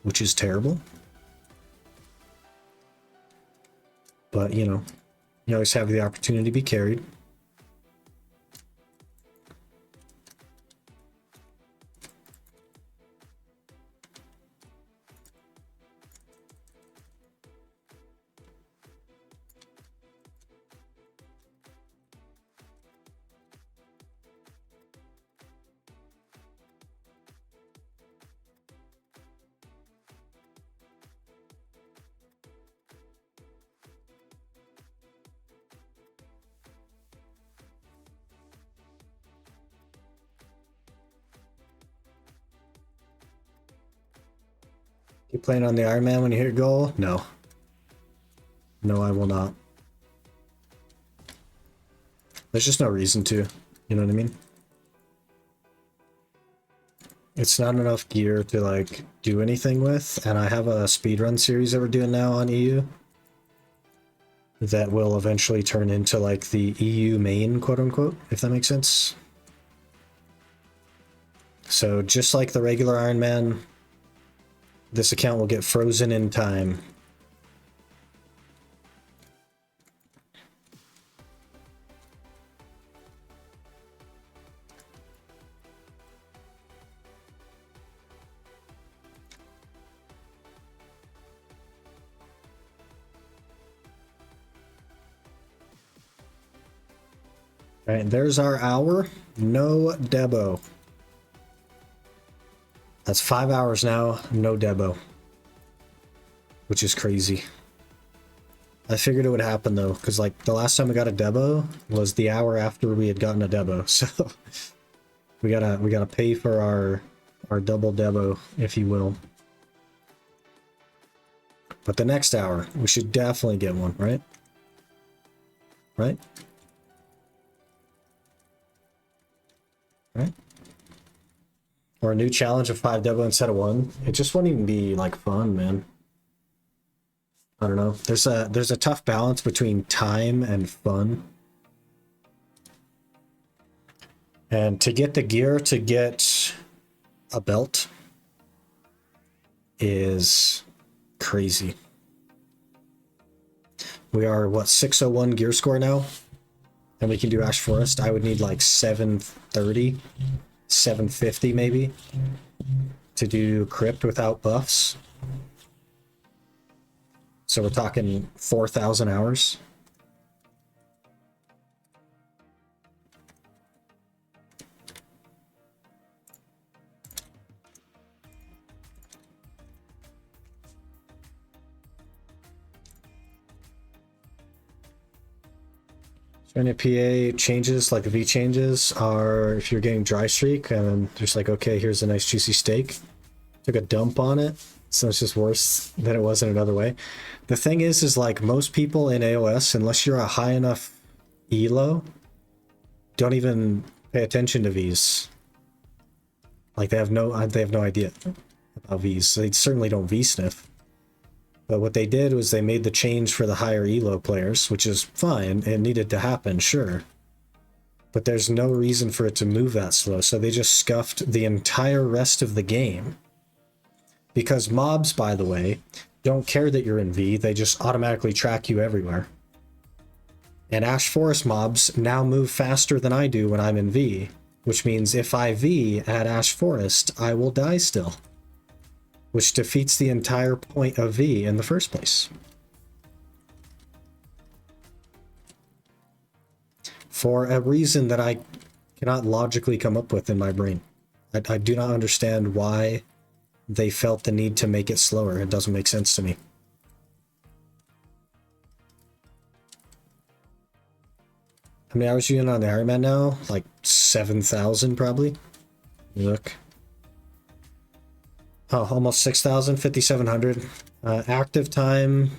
which is terrible. But, you know, you always have the opportunity to be carried. You playing on the Iron Man when you hit goal? No. No, I will not. There's just no reason to. You know what I mean? It's not enough gear to, like, do anything with, and I have a speedrun series that we're doing now on EU that will eventually turn into, like, the EU main, quote-unquote, if that makes sense. So, just like the regular Iron Man, this account will get frozen in time. All right, there's our hour. No Debo. That's 5 hours now, no Debo. Which is crazy. I figured it would happen though, because like the last time we got a Debo was the hour after we had gotten a Debo, so We gotta pay for our double Debo, if you will. But the next hour, we should definitely get one, right? Right? Right? Or a new challenge of 5 Debo instead of 1. It just wouldn't even be like fun, man. I don't know. There's a tough balance between time and fun. And to get the gear to get a belt is crazy. We are, what, 601 gear score now? And we can do Ash Forest. I would need like 730, 750 maybe, to do Crypt without buffs. So we're talking 4,000 hours. So any PA changes, like the V changes, are if you're getting dry streak and just like, okay, here's a nice juicy steak. Took a dump on it, so it's just worse than it was in another way. The thing is like most people in AOS, unless you're a high enough elo, don't even pay attention to Vs. Like they have no idea about Vs. They certainly don't V sniff. But what they did was they made the change for the higher elo players, which is fine. It needed to happen, sure. But there's no reason for it to move that slow. So they just scuffed the entire rest of the game. Because mobs, by the way, don't care that you're in V. They just automatically track you everywhere. And Ash Forest mobs now move faster than I do when I'm in V. Which means if I V at Ash Forest, I will die still. Which defeats the entire point of V in the first place. For a reason that I cannot logically come up with in my brain. I do not understand why they felt the need to make it slower. It doesn't make sense to me. How many hours are you in on the Iron Man now? Like 7,000 probably? Look. Oh, almost 6,000, 5,700. Active time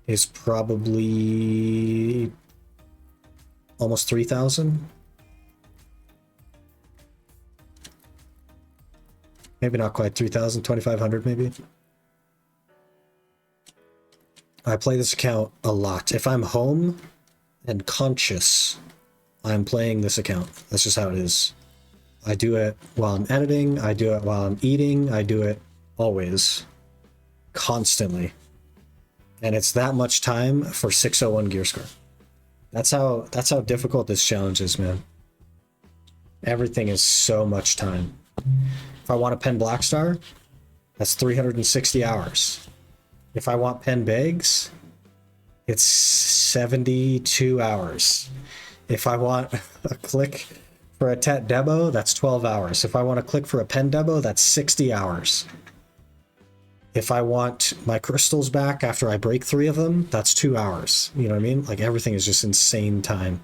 is probably almost 3,000. Maybe not quite 3,000, 2,500 maybe. I play this account a lot. If I'm home and conscious, I'm playing this account. That's just how it is. I do it while I'm editing, I do it while I'm eating, I do it always, constantly. And it's that much time for 601 gear score. That's how difficult this challenge is, man. Everything is so much time. If I want to pen Blackstar, that's 360 hours. If I want pen Bags, it's 72 hours. If I want a click for a Tet Debo, that's 12 hours. If I want to click for a pen Debo, that's 60 hours. If I want my crystals back after I break 3 of them, that's 2 hours. You know what I mean? Like everything is just insane time.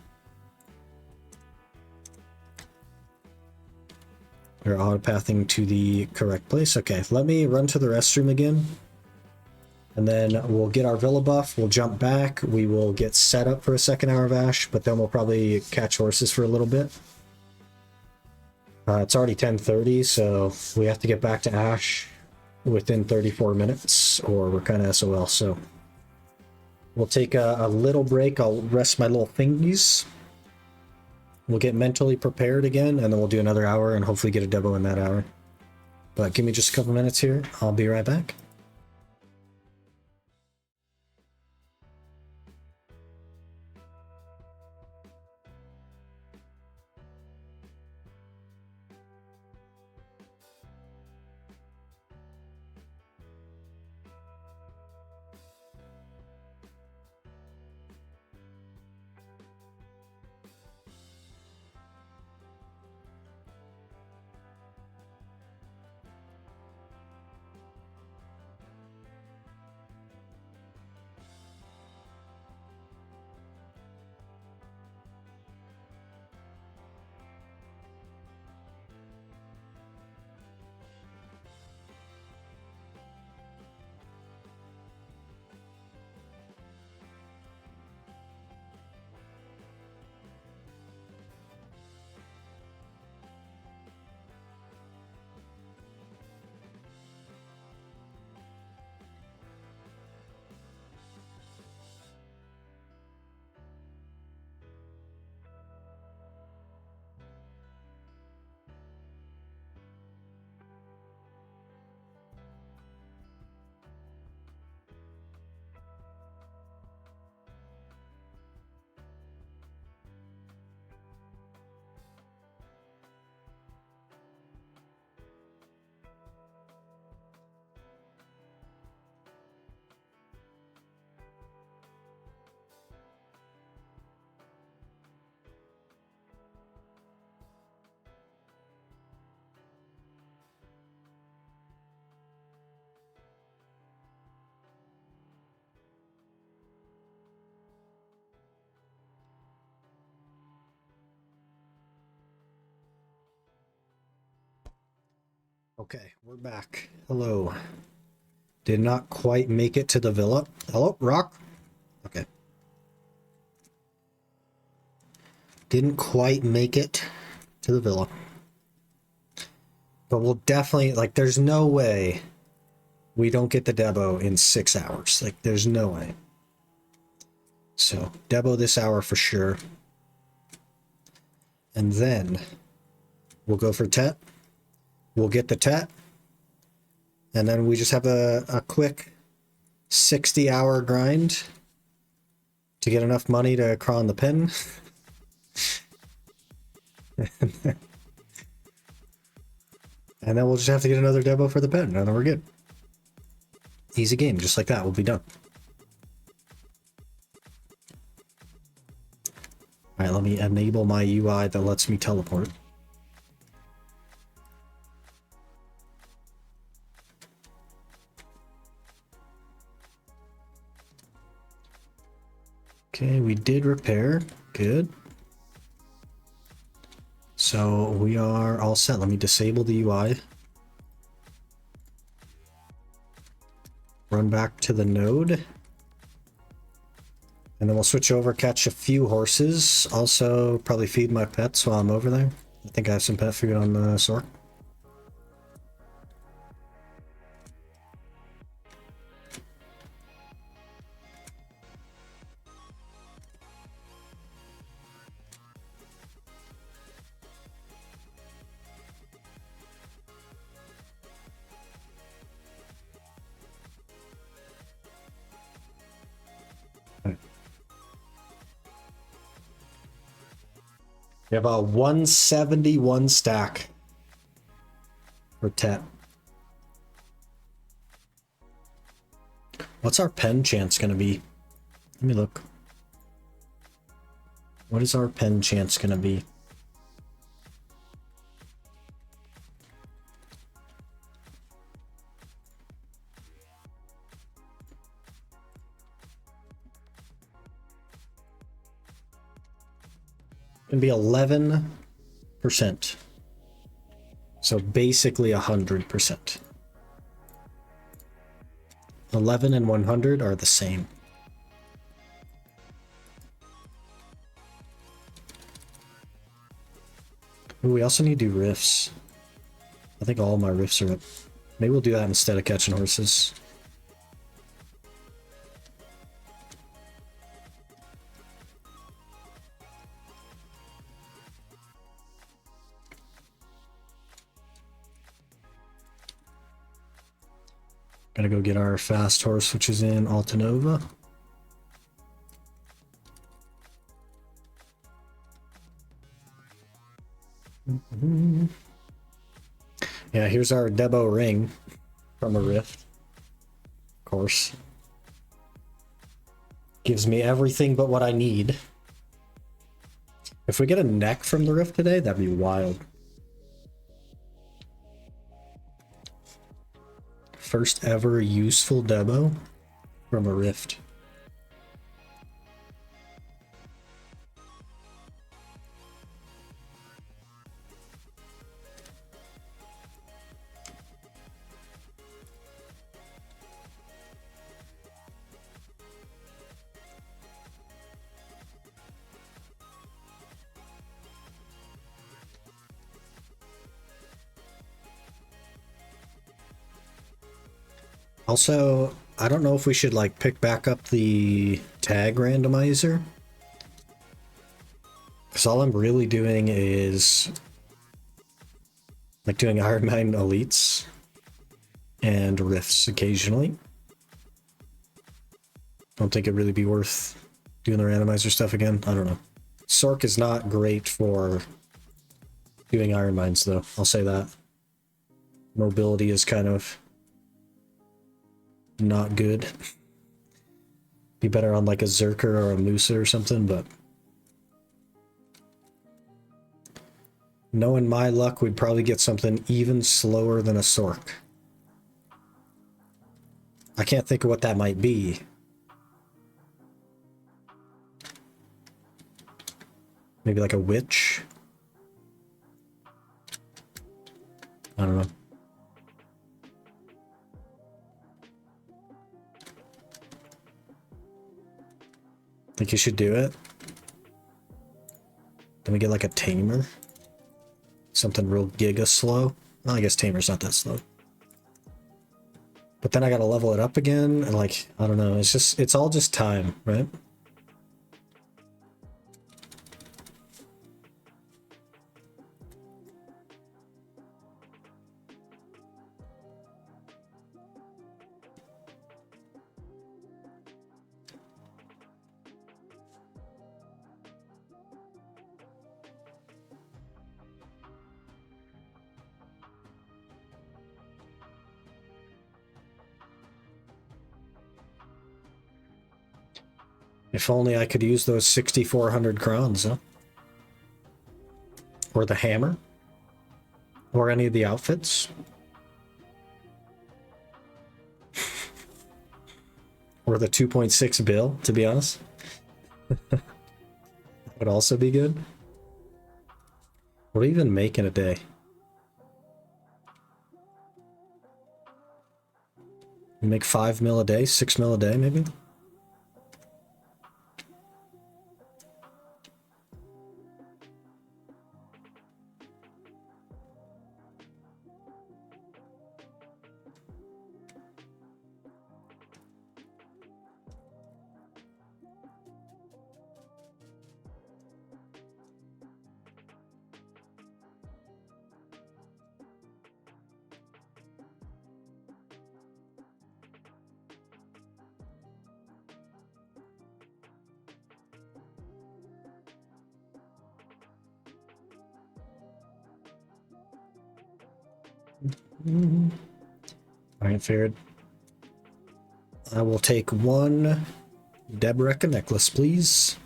We're autopathing to the correct place. Okay, let me run to the restroom again. And then we'll get our Villa buff, we'll jump back, we will get set up for a second hour of Ash, but then we'll probably catch horses for a little bit. It's already 10:30, so we have to get back to Ash within 34 minutes, or we're kind of SOL, so we'll take a little break. I'll rest my little thingies. We'll get mentally prepared again, and then we'll do another hour and hopefully get a Debo in that hour. But give me just a couple minutes here. I'll be right back. Okay, we're back. Hello. Did not quite make it to the villa. Hello, Rock? Okay. Didn't quite make it to the villa. But we'll definitely, like, there's no way we don't get the Debo in 6 hours. Like, there's no way. So, Debo this hour for sure. And then we'll go for Tet. We'll get the Tet. And then we just have a quick 60-hour grind to get enough money to crawl the pin. And then we'll just have to get another Debo for the pen, and then we're good. Easy game, just like that, we'll be done. Alright, let me enable my UI that lets me teleport. Okay, we did repair. Good. So we are all set. Let me disable the UI. Run back to the node. And then we'll switch over, catch a few horses. Also, probably feed my pets while I'm over there. I think I have some pet food on the Sork. We have a 171 stack for Tet. What's our pen chance gonna be? Let me look. What is our pen chance gonna be? Gonna be 11%. So basically 100%. 11 and 100 are the same. Ooh, we also need to do riffs. I think all my riffs are up. Maybe we'll do that instead of catching horses. Gotta go get our fast horse, which is in Altanova. Yeah, here's our Debo ring from a rift. Of course. Gives me everything but what I need. If we get a neck from the rift today, that'd be wild. First ever useful Debo from a rift. Also, I don't know if we should like pick back up the tag randomizer. Because all I'm really doing is like doing Iron Man elites and rifts occasionally. Don't think it'd really be worth doing the randomizer stuff again. I don't know. Sork is not great for doing Iron Mines though. I'll say that. Mobility is kind of not good. Be better on like a Zerker or a Musa or something, but knowing my luck, we'd probably get something even slower than a Sork. I can't think of what that might be. Maybe like a witch? I don't know. you should do it. Then we get like a tamer. Something real giga slow. Well, I guess tamer's not that slow. But then I gotta level it up again, and like, I don't know, it's all just time, right? If only I could use those 6,400 crowns, huh? Or the hammer. Or any of the outfits. Or the 2.6 bill, to be honest. That would also be good. What do you even make in a day? You make 5 mil a day, 6 mil a day, maybe? Alright, figured. I will take one Deboreka necklace, please.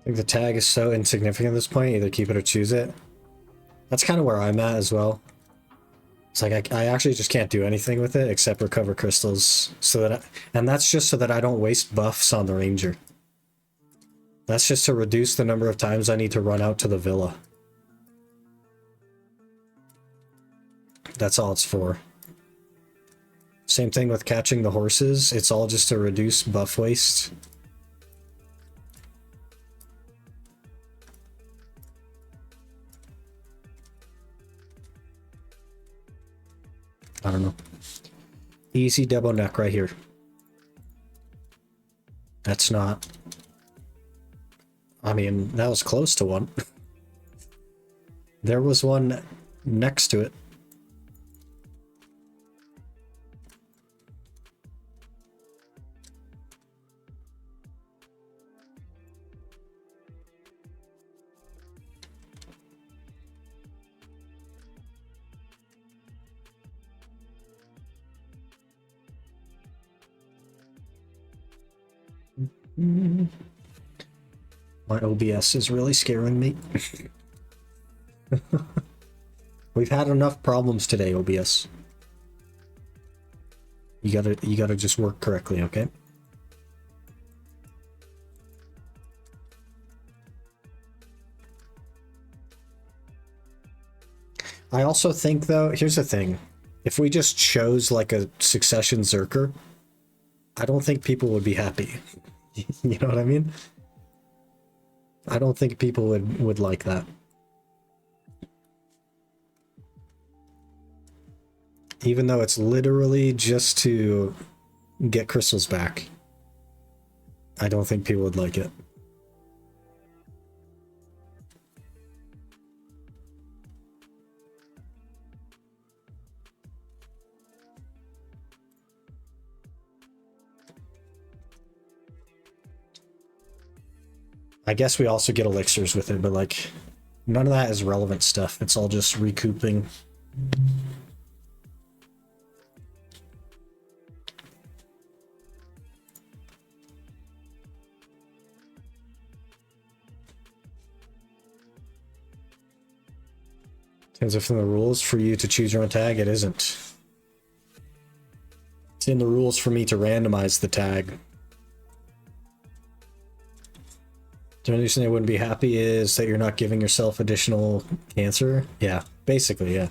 I think the tag is so insignificant at this point, either keep it or choose it. That's kind of where I'm at as well. It's like I actually just can't do anything with it except recover crystals, so that and that's just so that I don't waste buffs on the ranger. That's just to reduce the number of times I need to run out to the villa. That's all it's for. Same thing with catching the horses. It's all just to reduce buff waste. I don't know. Easy Debo neck right here. That's not... I mean, that was close to one. There was one next to it. My OBS is really scaring me. We've had enough problems today, OBS. You gotta just work correctly, okay? I also think, though, here's the thing. If we just chose like a succession Zerker, I don't think people would be happy. You know what I mean? I don't think people would like that. Even though it's literally just to get crystals back. I don't think people would like it. I guess we also get elixirs with it, but like none of that is relevant stuff. It's all just recouping. Turns out from the rules for you to choose your own tag, it isn't. It's in the rules for me to randomize the tag. The only reason I wouldn't be happy is that you're not giving yourself additional cancer. Yeah, basically, yeah.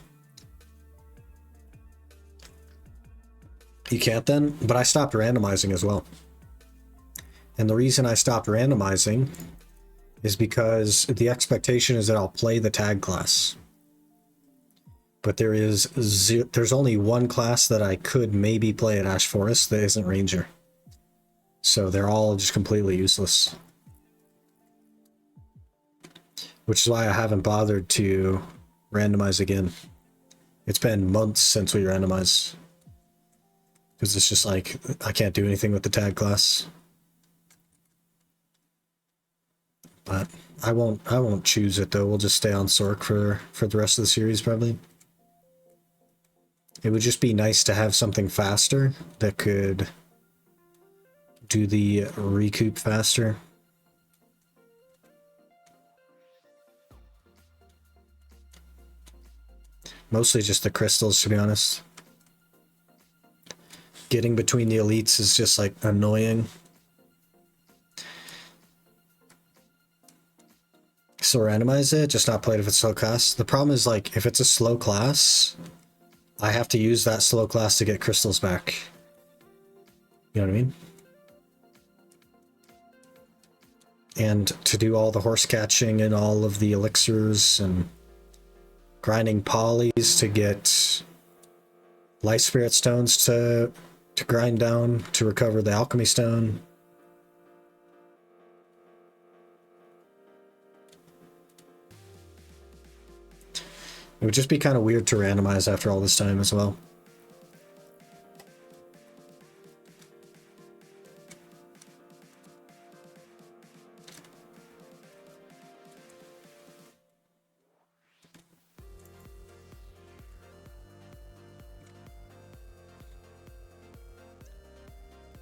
You can't then, but I stopped randomizing as well. And the reason I stopped randomizing is because the expectation is that I'll play the tag class. But there's only one class that I could maybe play at Ash Forest that isn't Ranger. So they're all just completely useless. Which is why I haven't bothered to randomize again. It's been months since we randomized. Because it's just like, I can't do anything with the tag class. But I won't choose it though. We'll just stay on Sork for the rest of the series probably. It would just be nice to have something faster that could do the recoup faster. Mostly just the crystals, to be honest. Getting between the elites is just like annoying. So randomize it, just not play it if it's slow class. The problem is like if it's a slow class, I have to use that slow class to get crystals back. You know what I mean? And to do all the horse catching and all of the elixirs and grinding polys to get life spirit stones to grind down to recover the alchemy stone. It would just be kind of weird to randomize after all this time as well.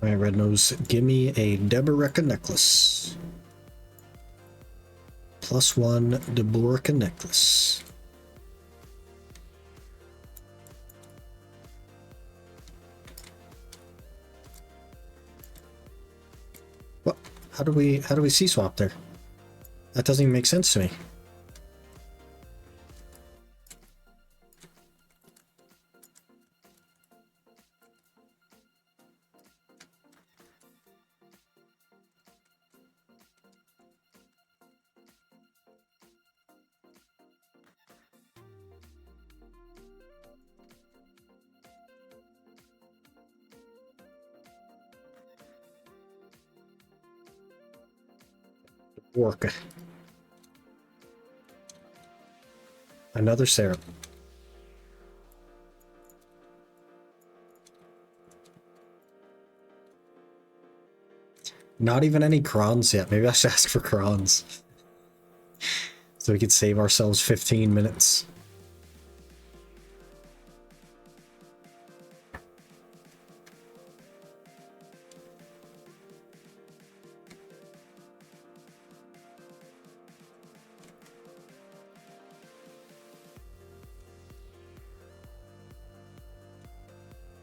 Alright, Red Nose, give me a Deborica necklace. +1 Deborica necklace. What? How do we C-swap there? That doesn't even make sense to me. Work. Another Sarah. Not even any crons yet. Maybe I should ask for crons. So we could save ourselves 15 minutes.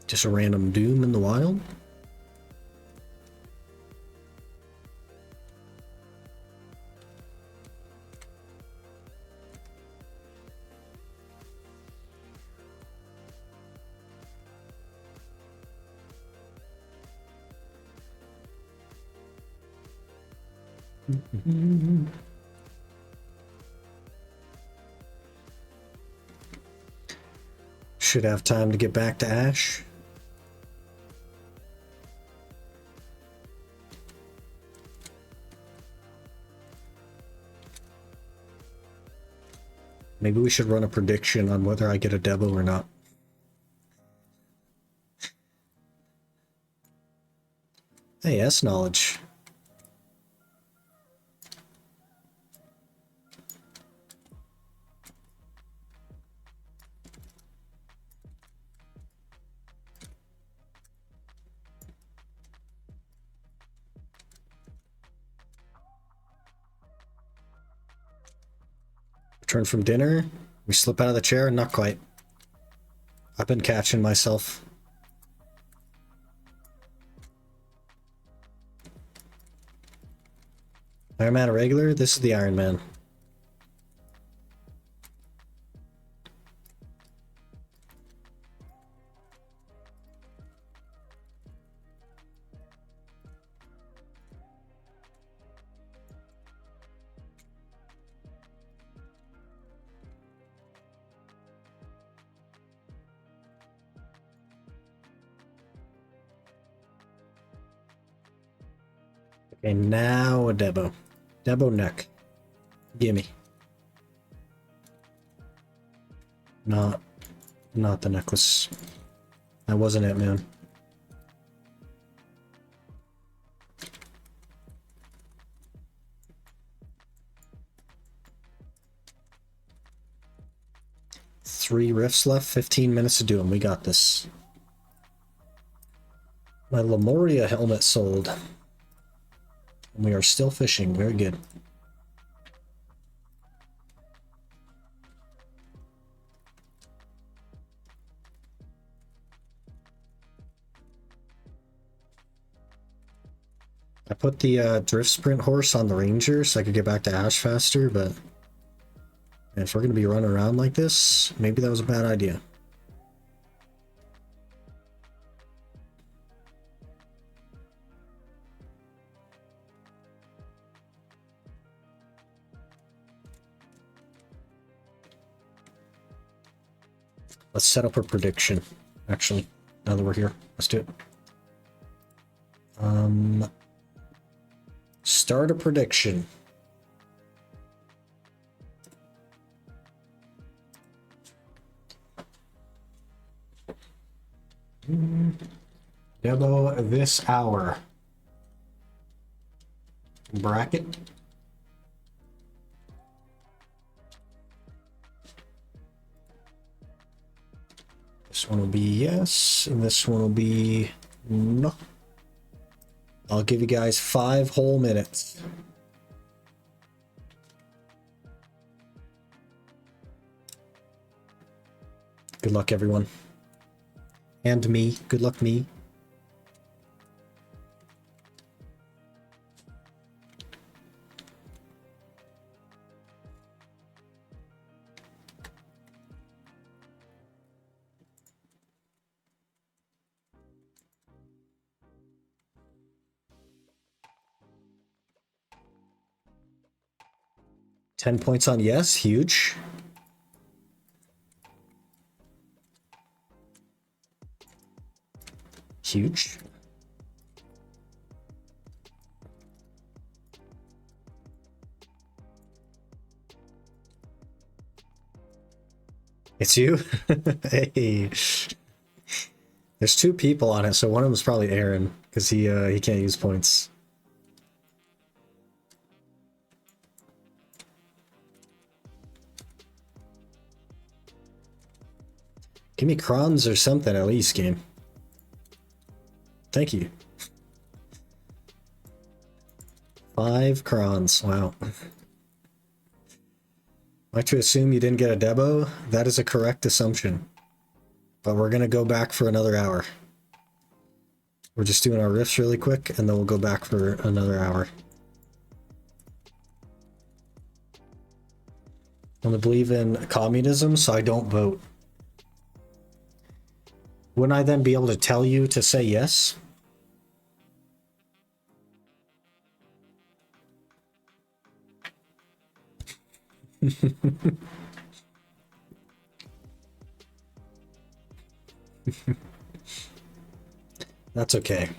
Just a random doom in the wild. Should have time to get back to Ash. Maybe we should run a prediction on whether I get a Debo or not. Hey, S knowledge. Return from dinner. We slip out of the chair? Not quite. I've been catching myself. Iron Man regular? This is the Iron Man. Okay, now a Debo. Debo neck. Gimme. Not the necklace. That wasn't it, man. Three riffs left, 15 minutes to do them. We got this. My Lemuria helmet sold. And we are still fishing. Very good. I put the drift sprint horse on the ranger so I could get back to Ash faster, but if we're going to be running around like this, maybe that was a bad idea. Let's set up a prediction, actually, now that we're here. Let's do it. Start a prediction. Debo this hour. Bracket. This one will be yes, and this one will be no. I'll give you guys 5 whole minutes. Good luck, everyone. And me. Good luck, me. Ten points on yes, huge. Huge. It's you? Hey. There's 2 people on it, so one of them is probably Aaron, because he can't use points. Give me crons or something at least, game. Thank you. 5 crons. Wow. Like to assume you didn't get a Debo? That is a correct assumption. But we're going to go back for another hour. We're just doing our riffs really quick, and then we'll go back for another hour. I'm going to believe in communism, so I don't vote. Wouldn't I then be able to tell you to say yes? That's okay.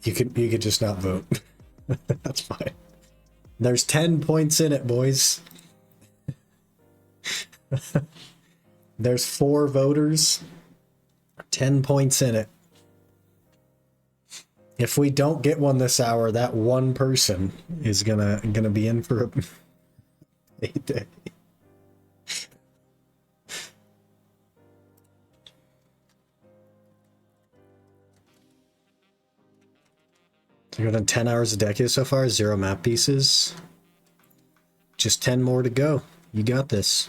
You could just not vote. That's fine. There's 10 points in it, boys. There's 4 voters. 10 points in it. If we don't get one this hour, that one person is gonna be in for a payday. You're done 10 hours a decade so far, 0 map pieces. Just 10 more to go. You got this.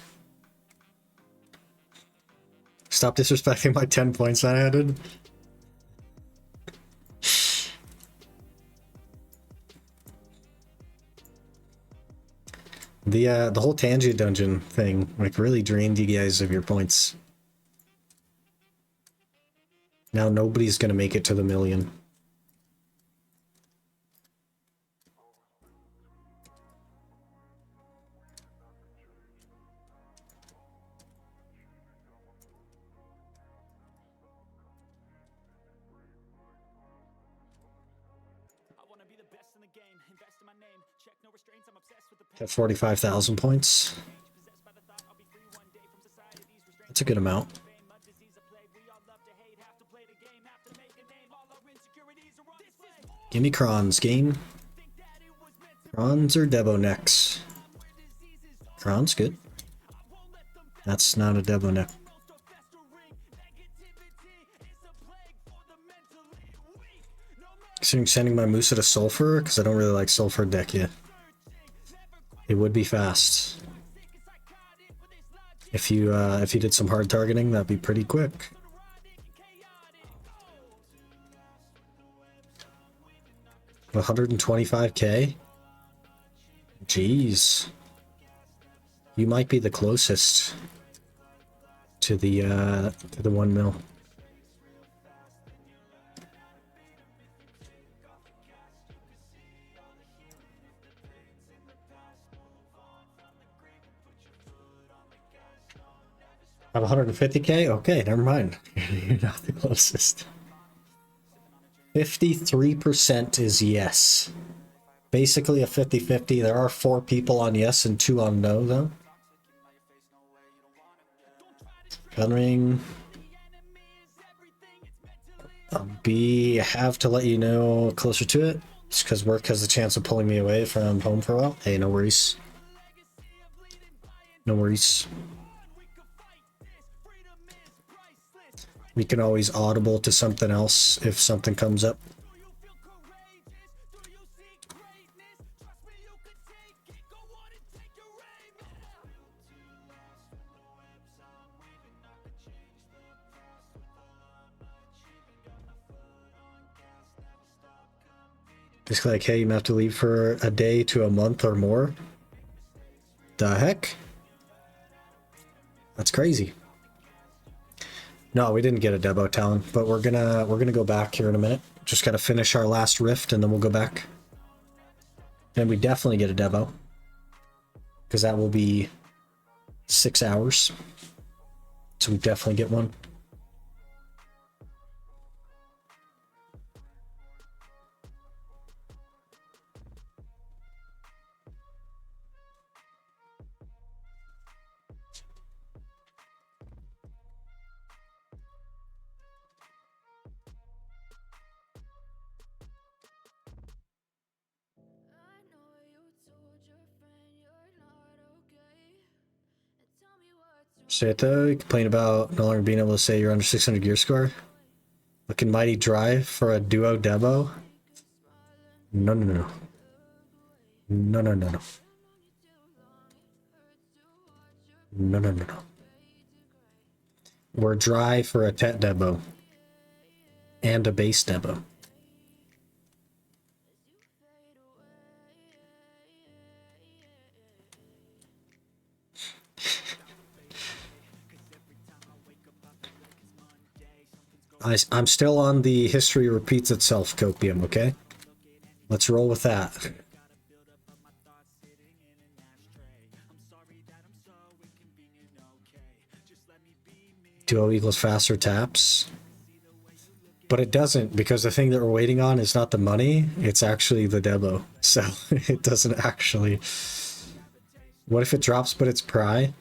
Stop disrespecting my 10 points I added. The whole Tangia dungeon thing like really drained you guys of your points. Now nobody's gonna make it to the million. At 45,000 points. That's a good amount. Give me Krons, game. Krons or Debo next? Krons, good. That's not a Debo neck. Considering sending my Musa to Sulfur, because I don't really like Sulfur deck yet. It would be fast. If you did some hard targeting, that'd be pretty quick. $125k? Jeez. You might be the closest to the 1 mil. I have 150k? Okay, never mind. You're not the closest. 53% is yes. Basically a 50-50. There are 4 people on yes and 2 on no, though. Gunring. Have to let you know closer to it. Just because work has the chance of pulling me away from home for a while. Hey, no worries. No worries. We can always audible to something else if something comes up. Just like, hey, you have to leave for a day to a month or more. The heck? That's crazy. No, we didn't get a Debo talent, but we're gonna go back here in a minute. Just gotta finish our last rift and then we'll go back. And we definitely get a Debo. Because that will be 6 hours. So we definitely get one. Seto, you complain about no longer being able to say you're under 600 gear score. Looking mighty dry for a duo Debo. No, no, no, no. No, no, no, no. No, no, no, no. We're dry for a Tet Debo. And a base Debo. I'm still on the history repeats itself copium, okay? Let's roll with that. Duo equals faster taps. But it doesn't, because the thing that we're waiting on is not the money, it's actually the Debo. So it doesn't actually... What if it drops but it's pry?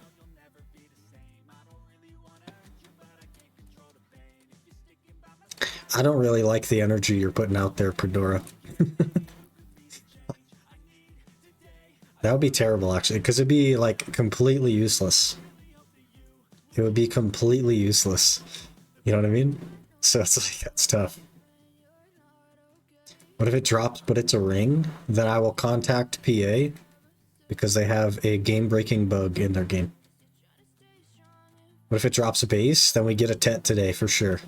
I don't really like the energy you're putting out there, Perdora. That would be terrible, actually, because it'd be, like, completely useless. It would be completely useless. You know what I mean? So it's like, that's tough. What if it drops, but it's a ring? Then I will contact PA, because they have a game-breaking bug in their game. What if it drops a base? Then we get a Tet today, for sure.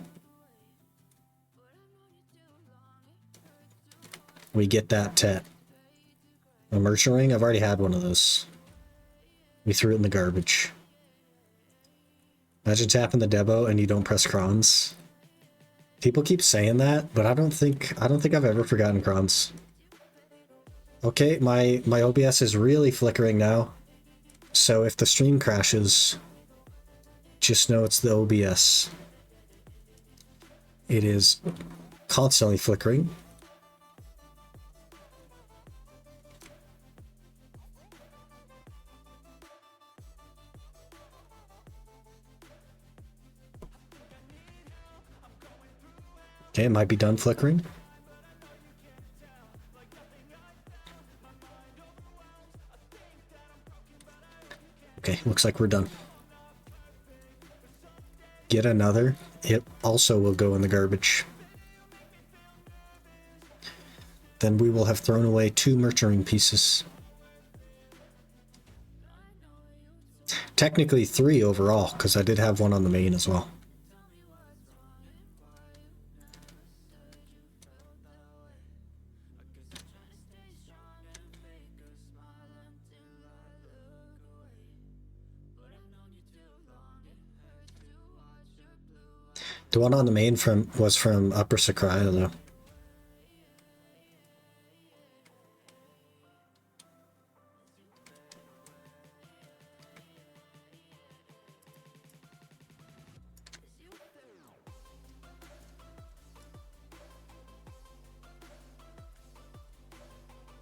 We get that Tet. A merchant ring? I've already had one of those. We threw it in the garbage. Imagine tapping the Debo and you don't press crons. People keep saying that, but I don't think I've ever forgotten crons. Okay, my OBS is really flickering now. So if the stream crashes, just know it's the OBS. It is constantly flickering. Okay, it might be done flickering. Okay, looks like we're done. Get another. It also will go in the garbage. Then we will have thrown away 2 nurturing pieces. Technically 3 overall, because I did have one on the main as well. The one on the main was from Upper Sakurai though.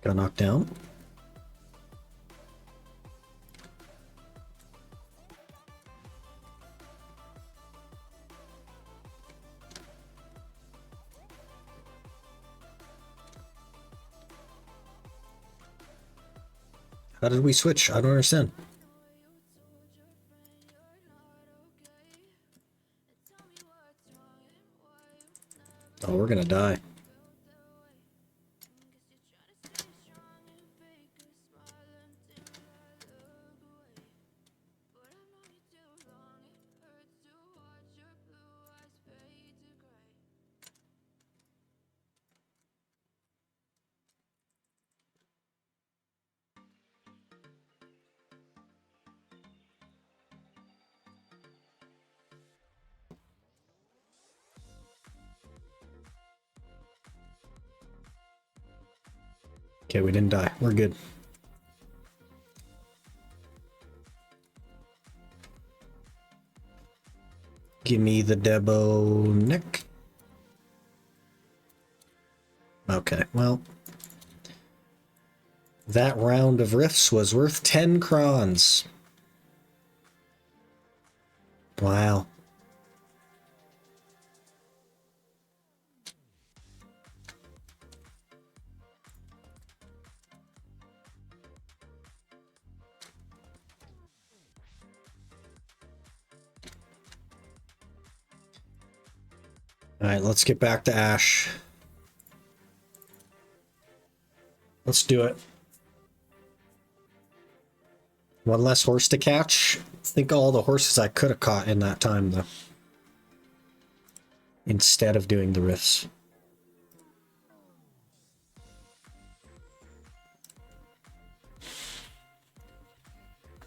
Got knocked down. How did we switch? I don't understand. Oh, we're gonna die. Okay, we didn't die. We're good. Give me the Debo Nick. Okay, well. That round of riffs was worth 10 crons. Wow. Alright, let's get back to Ash. Let's do it. One less horse to catch. Think of all the horses I could have caught in that time, though. Instead of doing the riffs.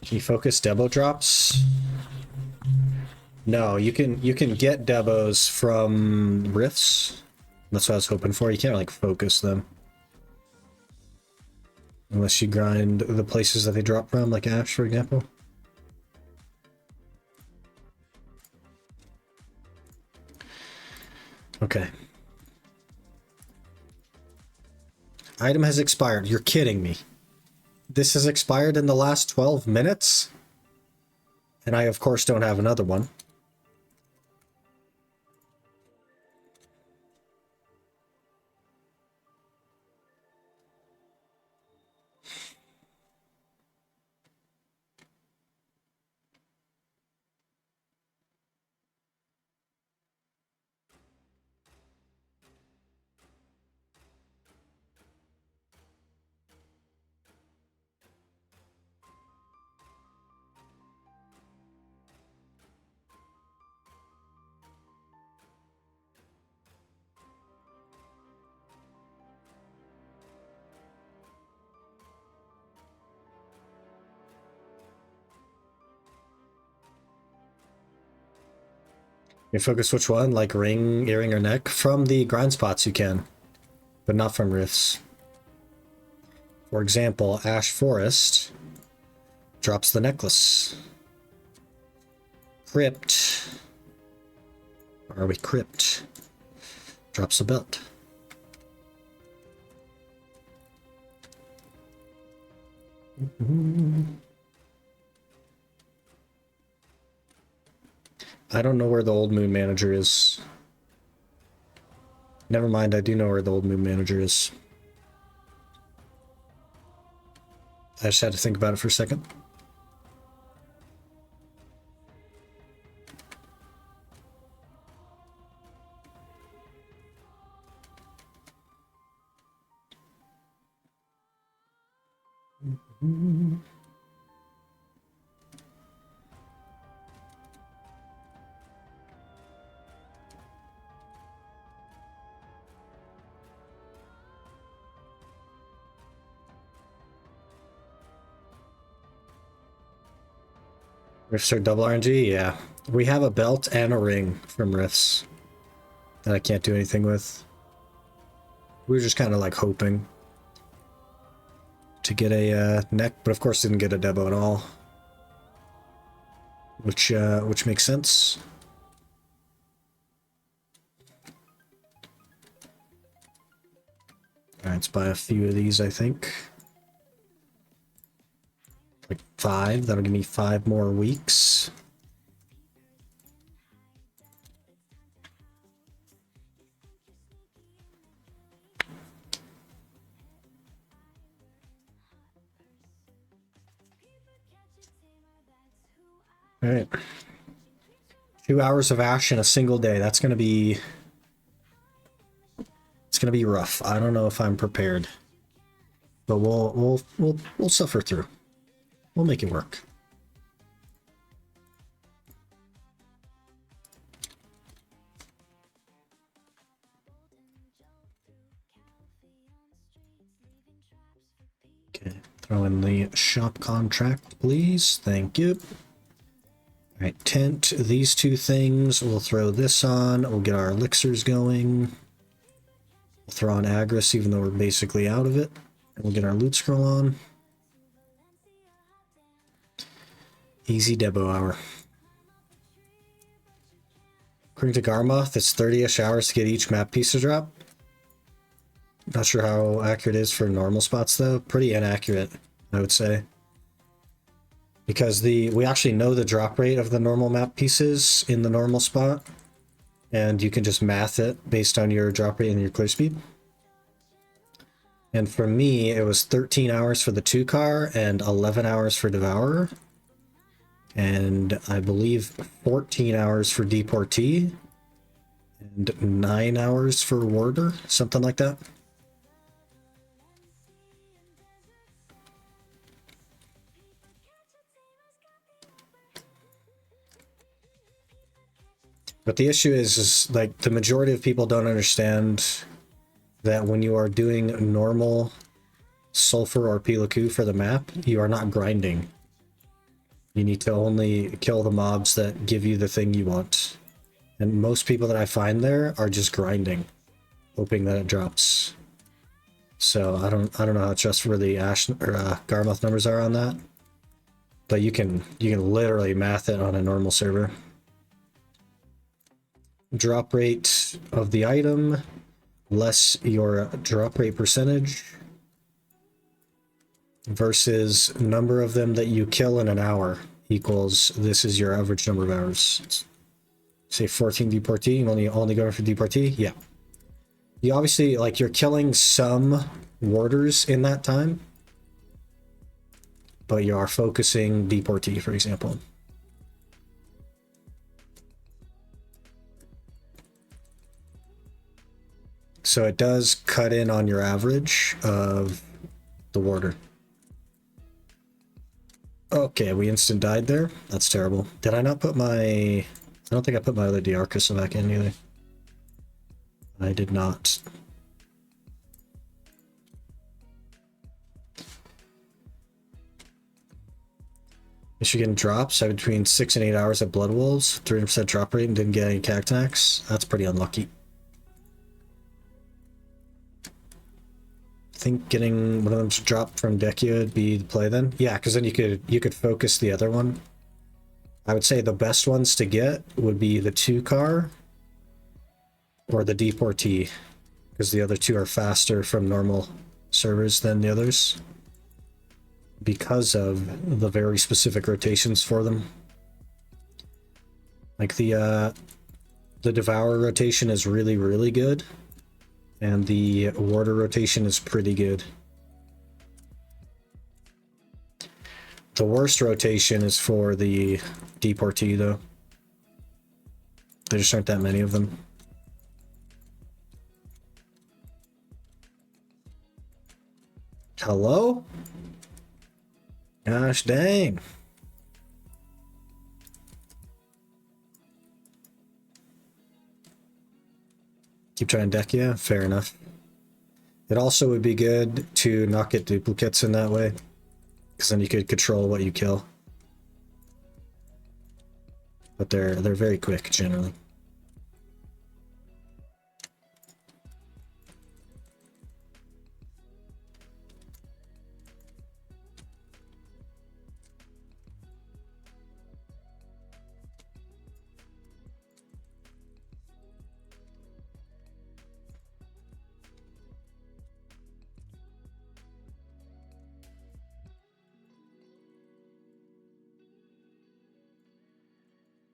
Can you focus Debo drops? No, you can get Debos from riffs. That's what I was hoping for. You can't like focus them. Unless you grind the places that they drop from, like Ash, for example. Okay. Item has expired. You're kidding me. This has expired in the last 12 minutes? And I, of course, don't have another one. You focus which one? Like ring, earring, or neck? From the grind spots you can, but not from rifts. For example, Ash Forest drops the necklace. Crypt. Or are we Crypt? Drops a belt. I don't know where the Old Moon Manager is. Never mind, I do know where the Old Moon Manager is. I just had to think about it for a second. Rifts are double RNG? Yeah. We have a belt and a ring from Rifts that I can't do anything with. We were just kind of like hoping to get a neck, but of course didn't get a Debo at all. Which makes sense. Alright, let's buy a few of these, I think. Like 5, that'll give me 5 more weeks. Alright. 2 hours of Ash in a single day. That's gonna be... It's gonna be rough. I don't know if I'm prepared. But we'll suffer through. We'll make it work. Okay, throw in the shop contract, please. Thank you. Alright, tent, these 2 things. We'll throw this on. We'll get our elixirs going. We'll throw on Agris, even though we're basically out of it. And we'll get our loot scroll on. Easy Debo hour. According to Garmoth, it's 30-ish hours to get each map piece to drop. Not sure how accurate it is for normal spots though. Pretty inaccurate, I would say. Because we actually know the drop rate of the normal map pieces in the normal spot. And you can just math it based on your drop rate and your clear speed. And for me, it was 13 hours for the 2-car and 11 hours for Devourer. And I believe 14 hours for Deportee. And 9 hours for Warder, something like that. But the issue is like the majority of people don't understand that when you are doing normal sulfur or Pilaku for the map, you are not grinding. You need to only kill the mobs that give you the thing you want. And most people that I find there are just grinding, hoping that it drops. So I don't know how trustworthy Ash or Garmoth numbers are on that. But you can literally math it on a normal server. Drop rate of the item less your drop rate percentage versus number of them that you kill in an hour equals this is your average number of hours. Say 14 deportee, only going for deportee. Yeah, you obviously like you're killing some warders in that time, but you are focusing deportee, for example. So it does cut in on your average of the warder. Okay, we instant died there. That's terrible. Did I not put my... I don't think I put my other Diarchus back in either. I did not. Michigan drops had between 6 and 8 hours at Blood Wolves, 300% drop rate, and didn't get any cactax. That's pretty unlucky. I think getting one of them to drop from Dekia would be the play then. Yeah, because then you could focus the other one. I would say the best ones to get would be the 2 car or the deportee, because the other two are faster from normal servers than the others because of the very specific rotations for them. Like the Devourer rotation is really, really good, and the Warder rotation is pretty good. The worst rotation is for the deportee, though. There just aren't that many of them. Hello? Gosh dang. Keep trying deck, yeah, fair enough. It also would be good to not get duplicates in that way, because then you could control what you kill. But they're very quick generally.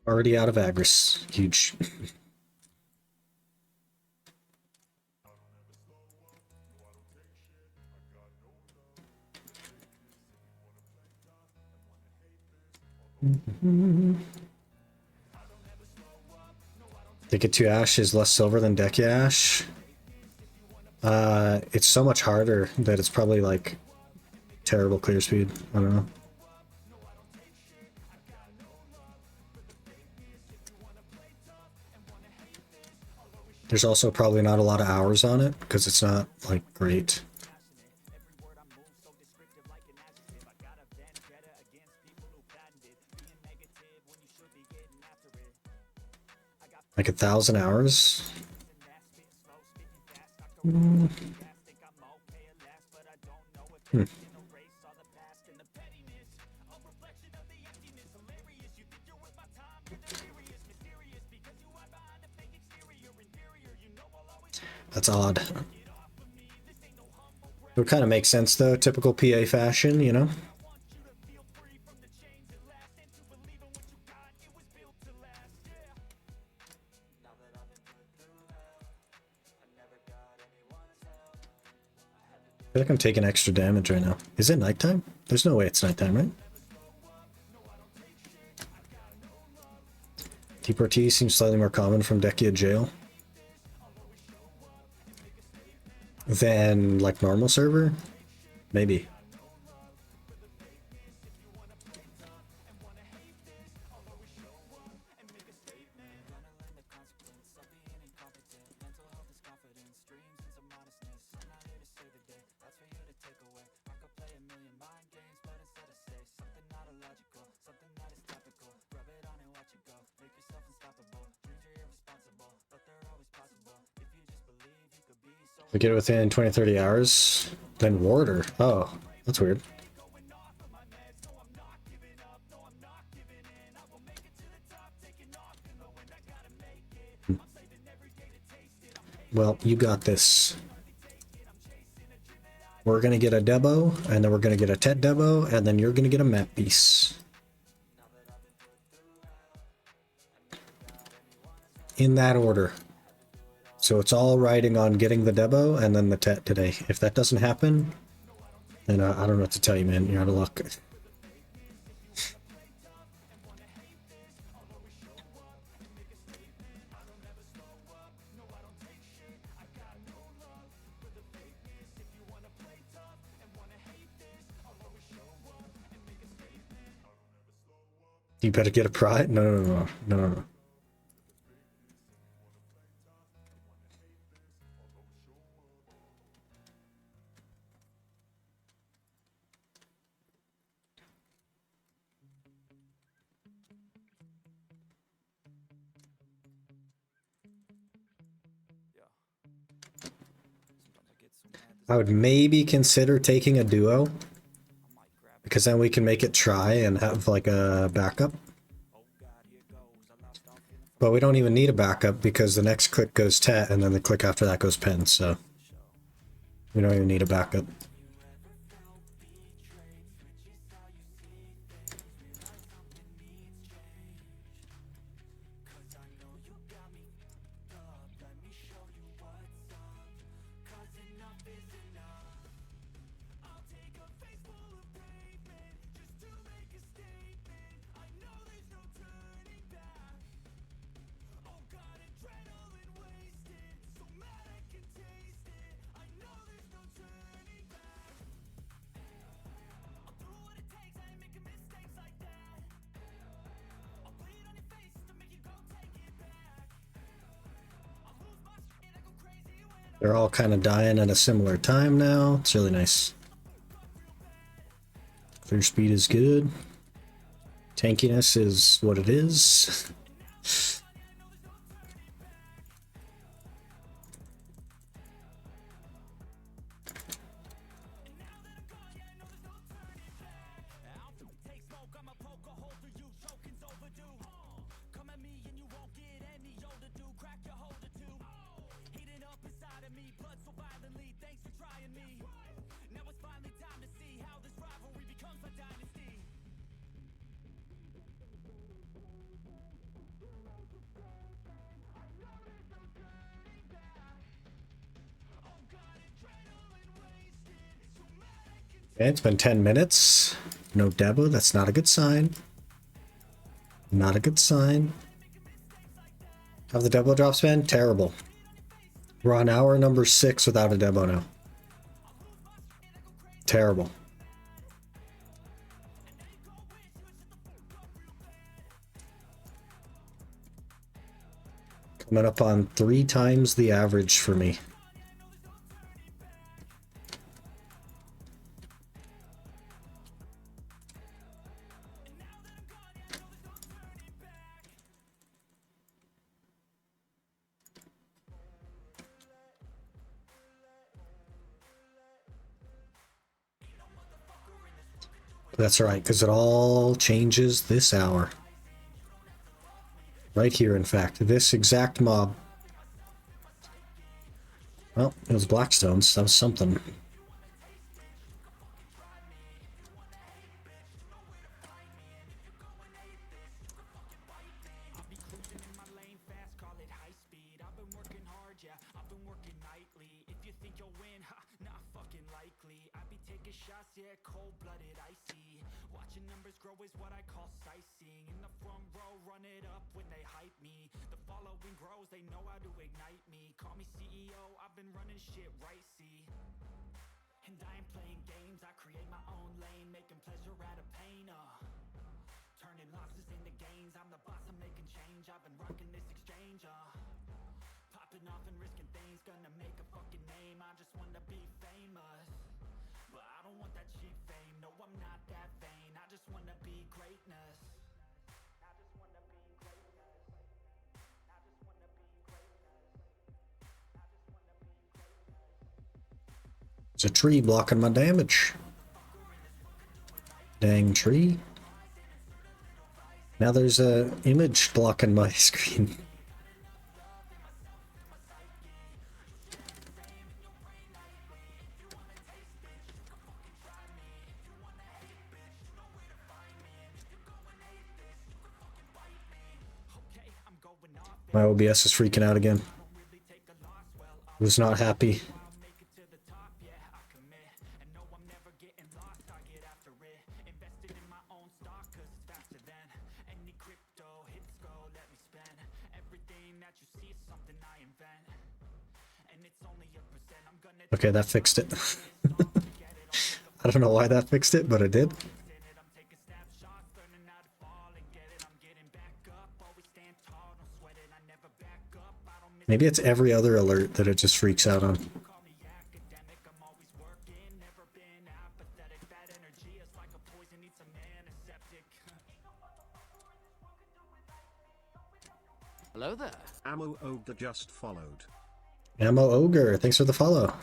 Already out of Agris. Huge. Think it 2 Ash is less silver than Dekia Ash. It's so much harder that it's probably like terrible clear speed. I don't know. There's also probably not a lot of hours on it because it's not like great. Like 1,000 hours. Hmm. That's odd. It would kind of make sense though, typical PA fashion, you know? I feel like I'm taking extra damage right now. Is it nighttime? There's no way it's nighttime, right? Deportee seems slightly more common from Dekia jail than like normal server? Maybe. We get it within 20-30 hours, then Warder. Oh, that's weird. Well, you got this. We're gonna get a Debo, and then we're gonna get a Tet Debo, and then you're gonna get a map piece. In that order. So it's all riding on getting the Debo and then the Tet today. If that doesn't happen, then I don't know what to tell you, man. You're out of luck. You better get a pride? No. I would maybe consider taking a duo, because then we can make it try and have like a backup. But we don't even need a backup because the next click goes tet and then the click after that goes pen, so we don't even need a backup. They're all kind of dying at a similar time now. It's really nice. Clear speed is good. Tankiness is what it is. Okay, it's been 10 minutes. No Debo, that's not a good sign. Not a good sign. Have the Debo drops been? Terrible. We're on hour number 6 without a Debo now. Terrible. Coming up on 3 times the average for me. That's right, because it all changes this hour. Right here, in fact. This exact mob. Well, it was Blackstones. That was something. There's a tree blocking my damage. Dang tree. Now there's a image blocking my screen. My OBS is freaking out again. Was not happy. Okay, that fixed it. I don't know why that fixed it, but it did. Maybe it's every other alert that it just freaks out on. Hello there. Ammo Ogre just followed. Ammo Ogre, thanks for the follow.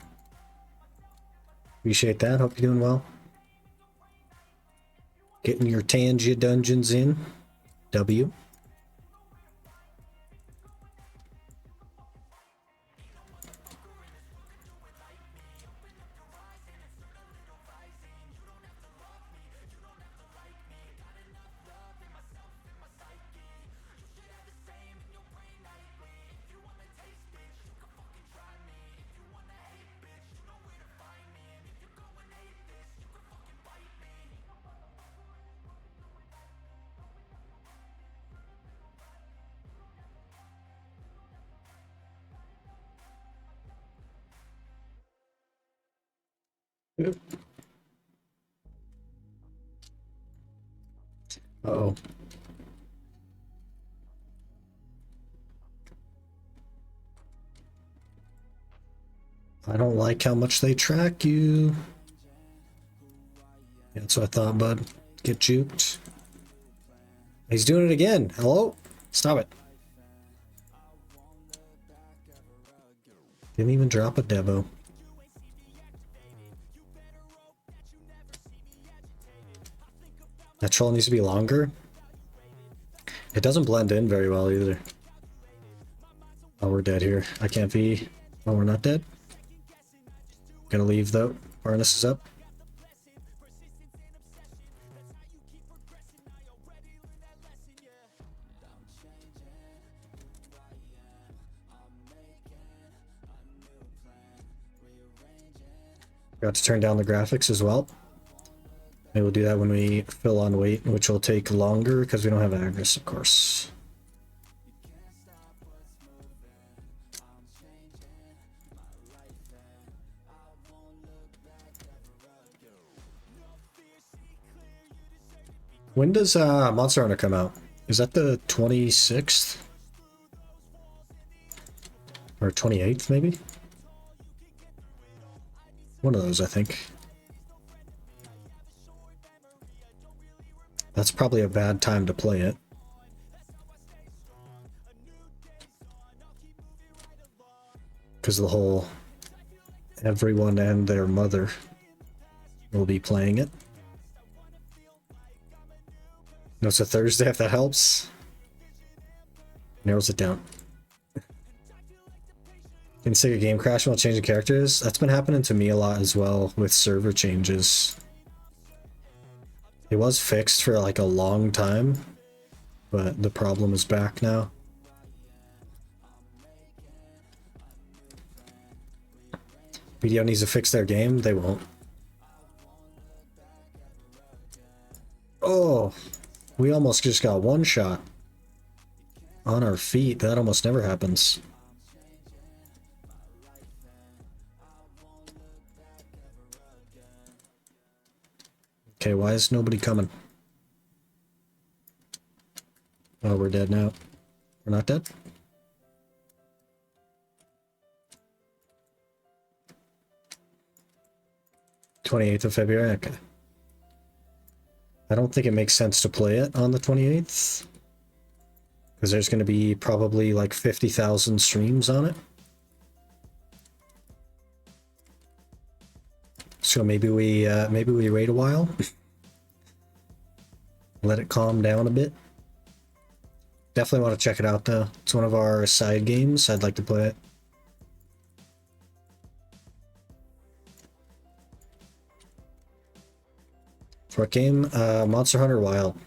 Appreciate that. Hope you're doing well. Getting your Tanja dungeons in. W. Uh-oh. I don't like how much they track you. Yeah, that's what I thought, bud. Get juked. He's doing it again. Hello? Stop it. Didn't even drop a Debo. That troll needs to be longer. It doesn't blend in very well either. Oh, we're dead here. I can't be. Oh, we're not dead. Gonna leave though. Harness is up. Got to turn down the graphics as well. Maybe we'll do that when we fill on weight, which will take longer because we don't have Agris, of course. When does Monster Hunter come out? Is that the 26th? Or 28th, maybe? One of those, I think. That's probably a bad time to play it. Because the whole everyone and their mother will be playing it. No, it's a Thursday if that helps. Narrows it down. Can say a game crash while changing characters? That's been happening to me a lot as well with server changes. It was fixed for like a long time, but the problem is back now. BDO needs to fix their game, they won't. Oh, we almost just got one shot on our feet. That almost never happens. Okay, why is nobody coming? Oh, we're dead now. We're not dead? '28th of February, okay. I don't think it makes sense to play it on the 28th. Because there's going to be probably like 50,000 streams on it. So maybe we wait a while. Let it calm down a bit. Definitely want to check it out though. It's one of our side games. I'd like to play it. For what game? Monster Hunter Wild.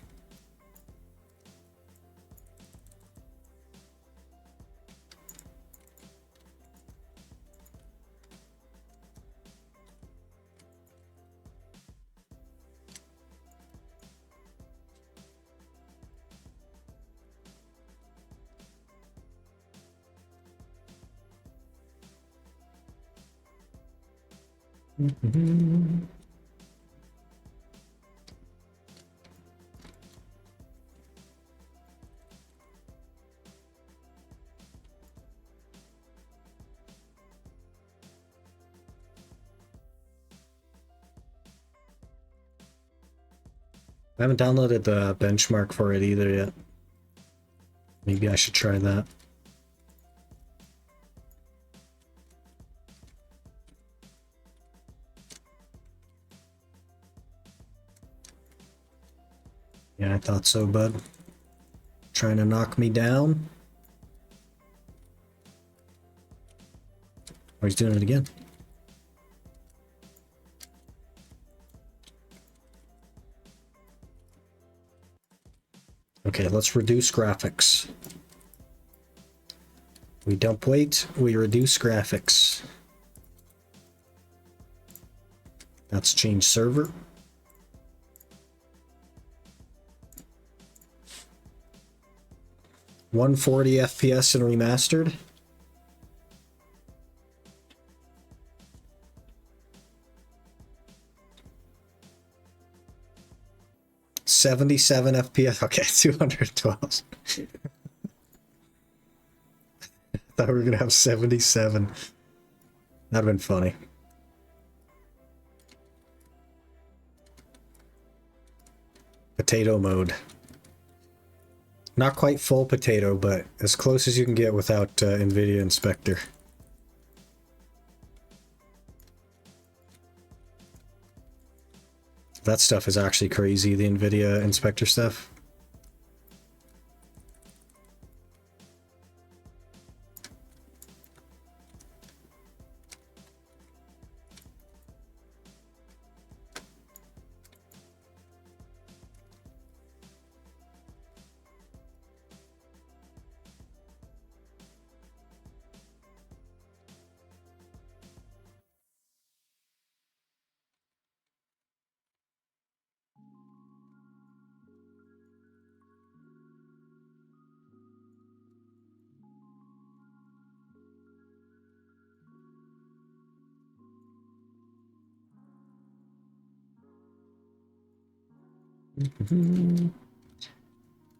I haven't downloaded the benchmark for it either yet. Maybe I should try that. Yeah, I thought so, bud. Trying to knock me down. Oh, he's doing it again. Okay, let's reduce graphics. We dump weight, we reduce graphics. Let's change server. $140 FPS and remastered. $77 FPS. Okay, 212. Thought we were gonna have 77. That'd have been funny. Potato mode. Not quite full potato, but as close as you can get without NVIDIA Inspector. That stuff is actually crazy, the NVIDIA Inspector stuff.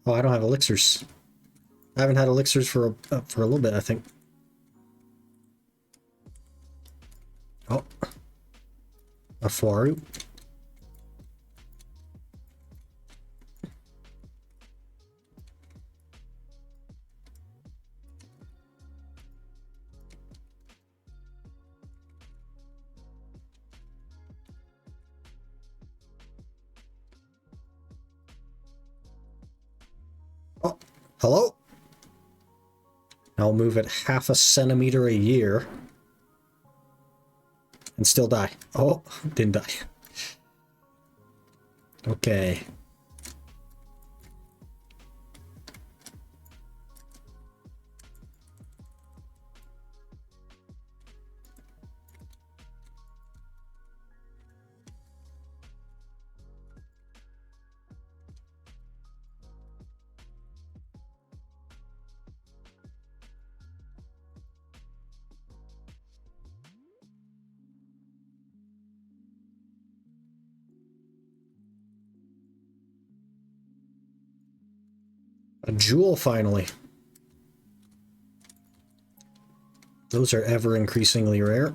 Oh, I don't have elixirs. I haven't had elixirs for a little bit, I think. Oh, a Faru. Oh, hello? I'll move it half a centimeter a year. And still die. Oh, didn't die. Okay. A jewel, finally. Those are ever increasingly rare.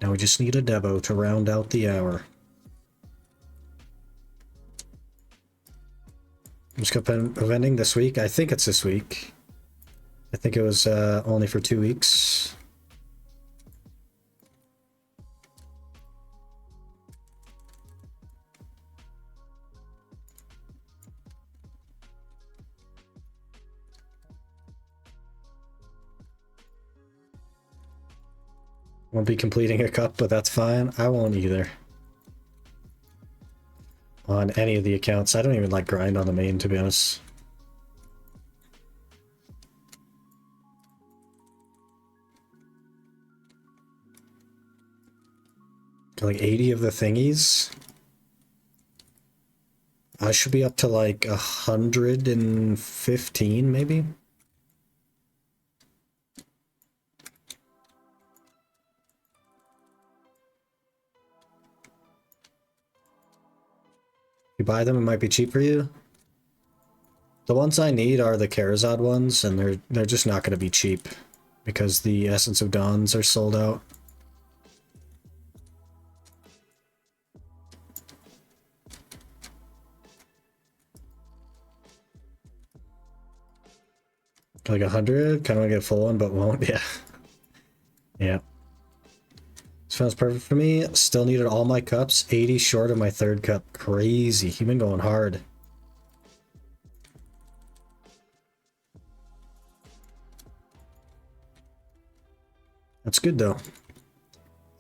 Now we just need a Debo to round out the hour. I'm just ending this week. I think it's this week. I think it was only for 2 weeks. Won't be completing a cup, but that's fine. I won't either. On any of the accounts. I don't even like grind on the main, to be honest. Like 80 of the thingies. I should be up to like 115, maybe? You buy them, it might be cheap for you. The ones I need are the Karazad ones, and they're just not going to be cheap because the Essence of Dawns are sold out. Like 100? Kind of want to get a full one, but won't. Yeah. Yeah. Sounds perfect for me. Still needed all my cups. 80 short of my third cup. Crazy. You've been going hard. That's good though.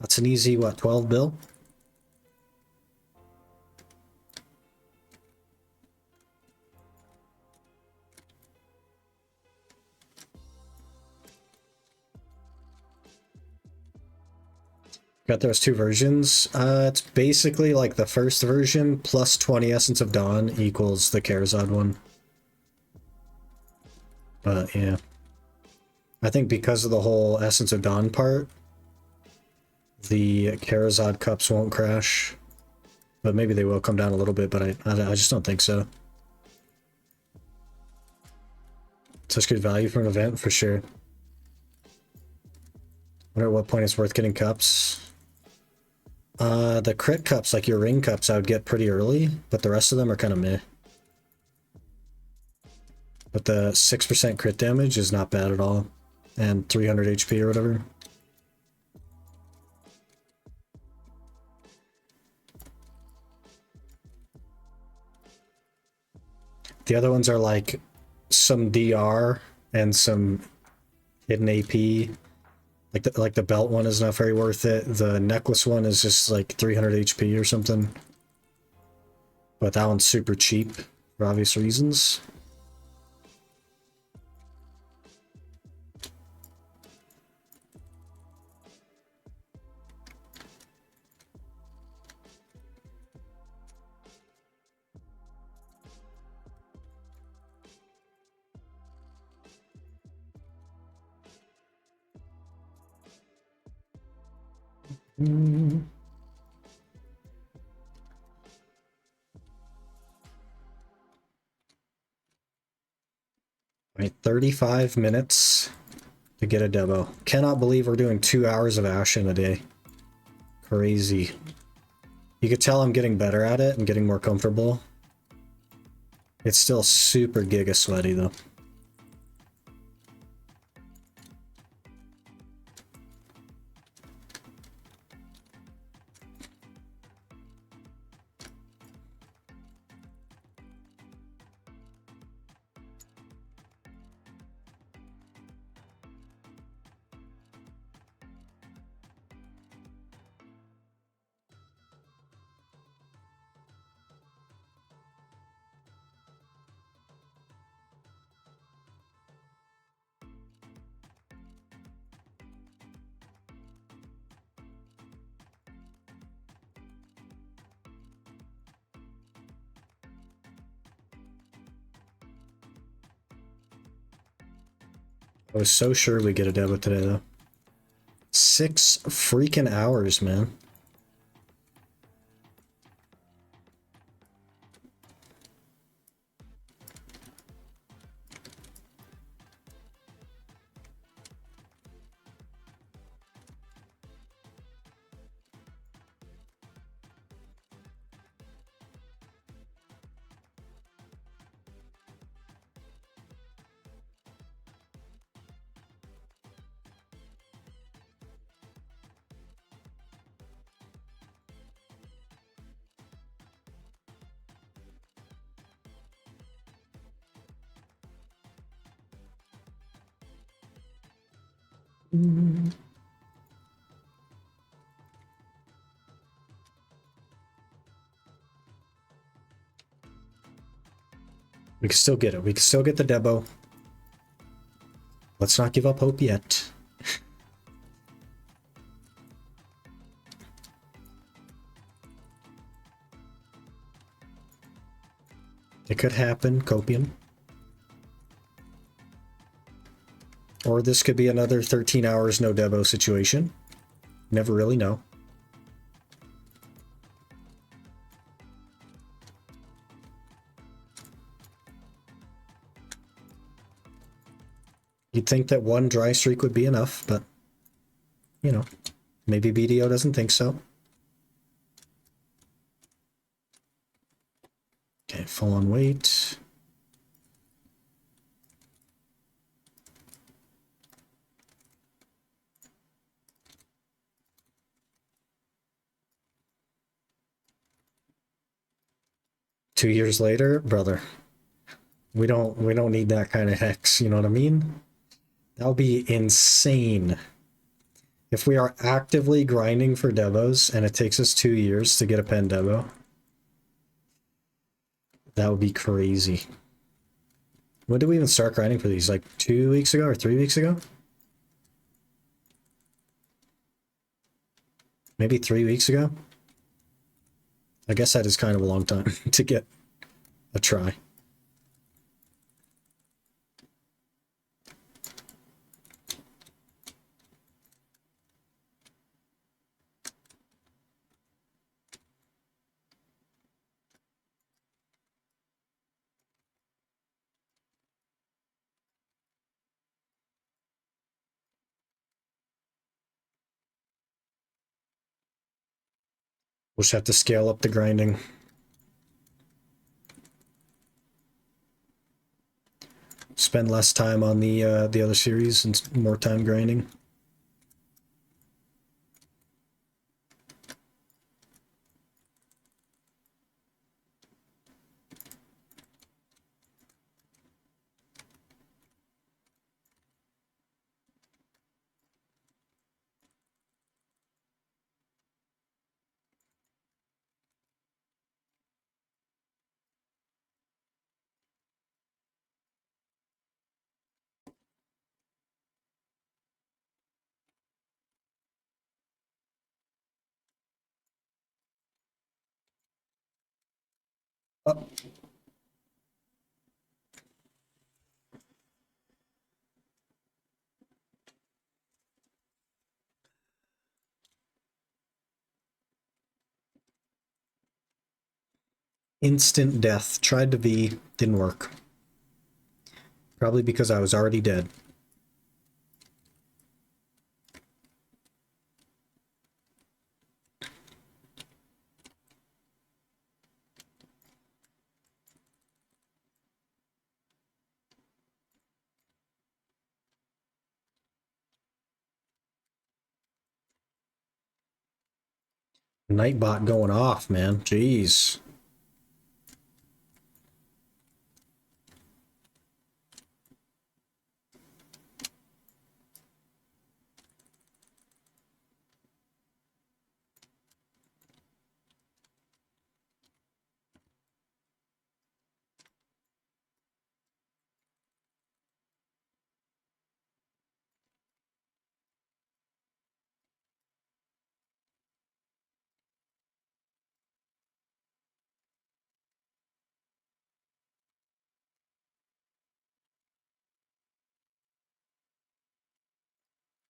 That's an easy, what, 12 bill? Got those two versions. It's basically like the first version plus 20 Essence of Dawn equals the Charizard one. But yeah. I think because of the whole Essence of Dawn part, the Charizard cups won't crash. But maybe they will come down a little bit, but I just don't think so. Such good value for an event, for sure. I wonder at what point it's worth getting cups. The crit cups, like your ring cups, I would get pretty early, but the rest of them are kind of meh. But the 6% crit damage is not bad at all. And 300 HP or whatever. The other ones are like some DR and some hidden AP. Like the belt one is not very worth it. The necklace one is just like 300 HP or something. But that one's super cheap for obvious reasons. Right, 35 minutes to get a Debo. Cannot believe we're doing 2 hours of Ash in a day. Crazy. You could tell I'm getting better at it and getting more comfortable. It's still super giga sweaty though. I was so sure we get a Debo today though. 6 freaking hours, man. We can still get it. We can still get the Debo. Let's not give up hope yet. It could happen, Copium. Or this could be another 13 hours no Debo situation. Never really know. You'd think that one dry streak would be enough, but, you know, maybe BDO doesn't think so. Okay, full on weight. 2 years later, brother, we don't need that kind of hex, you know what I mean? That would be insane. If we are actively grinding for Debos and it takes us 2 years to get a pen Debo, that would be crazy. When did we even start grinding for these? Like 2 weeks ago or 3 weeks ago? Maybe 3 weeks ago? I guess that is kind of a long time to get a try. We'll just have to scale up the grinding. Spend less time on the other series and more time grinding. Oh. Instant death. Tried to V, didn't work. Probably because I was already dead. Nightbot going off, man. Jeez.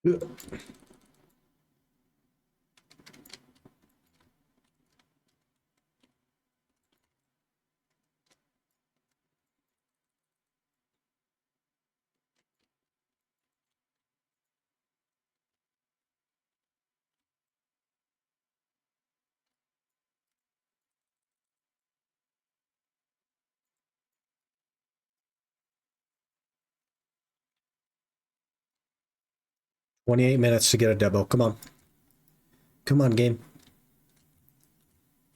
Ugh. 28 minutes to get a Debo. Come on. Come on, game.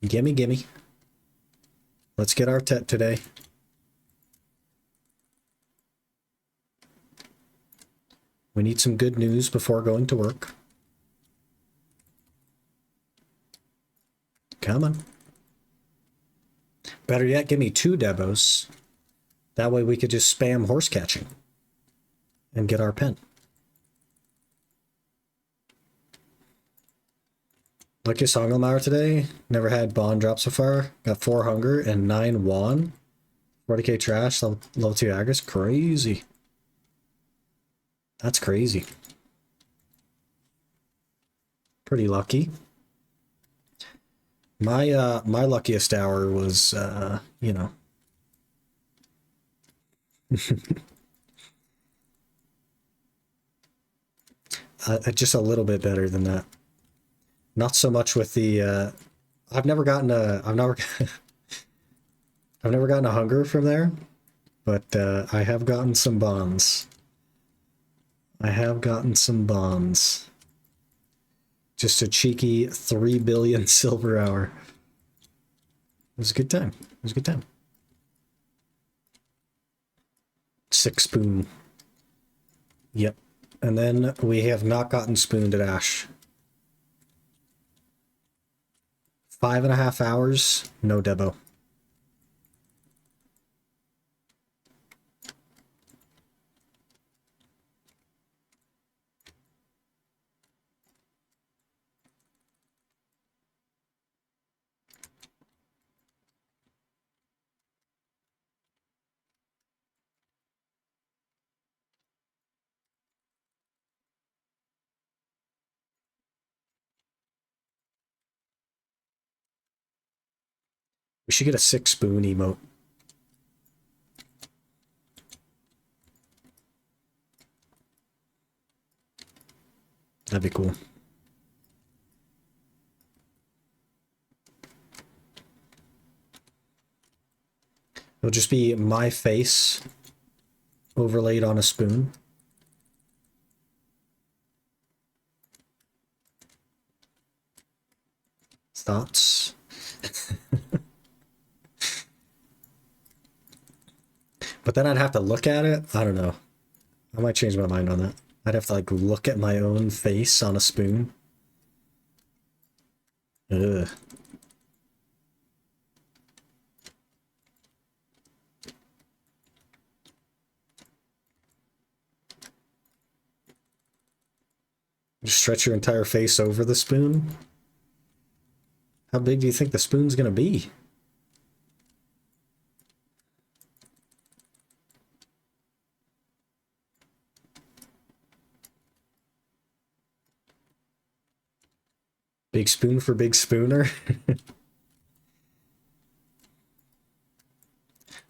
Gimme, gimme. Let's get our Tet today. We need some good news before going to work. Come on. Better yet, give me 2 Debos. That way we could just spam horse catching and get our pen. Luckiest Hongelmauer today. Never had bond drop so far. Got 4 hunger and 9 won. 40k trash, level 2 aggres. Crazy. That's crazy. Pretty lucky. My luckiest hour was you know. Just a little bit better than that. Not so much with the I've never gotten a I've never gotten a hunger from there, but I have gotten some bonds. I have gotten some bonds. Just a cheeky 3 billion silver hour. was a good time. It was a good time. Sick spoon. Yep. And then we have not gotten spooned at Ash. 5.5 hours, no Debo. We should get a sick spoon emote. That'd be cool. It'll just be my face overlaid on a spoon. Thoughts? But then I'd have to look at it. I don't know. I might change my mind on that. I'd have to like look at my own face on a spoon. Ugh. Just stretch your entire face over the spoon. How big do you think the spoon's gonna be? Big spoon for big spooner.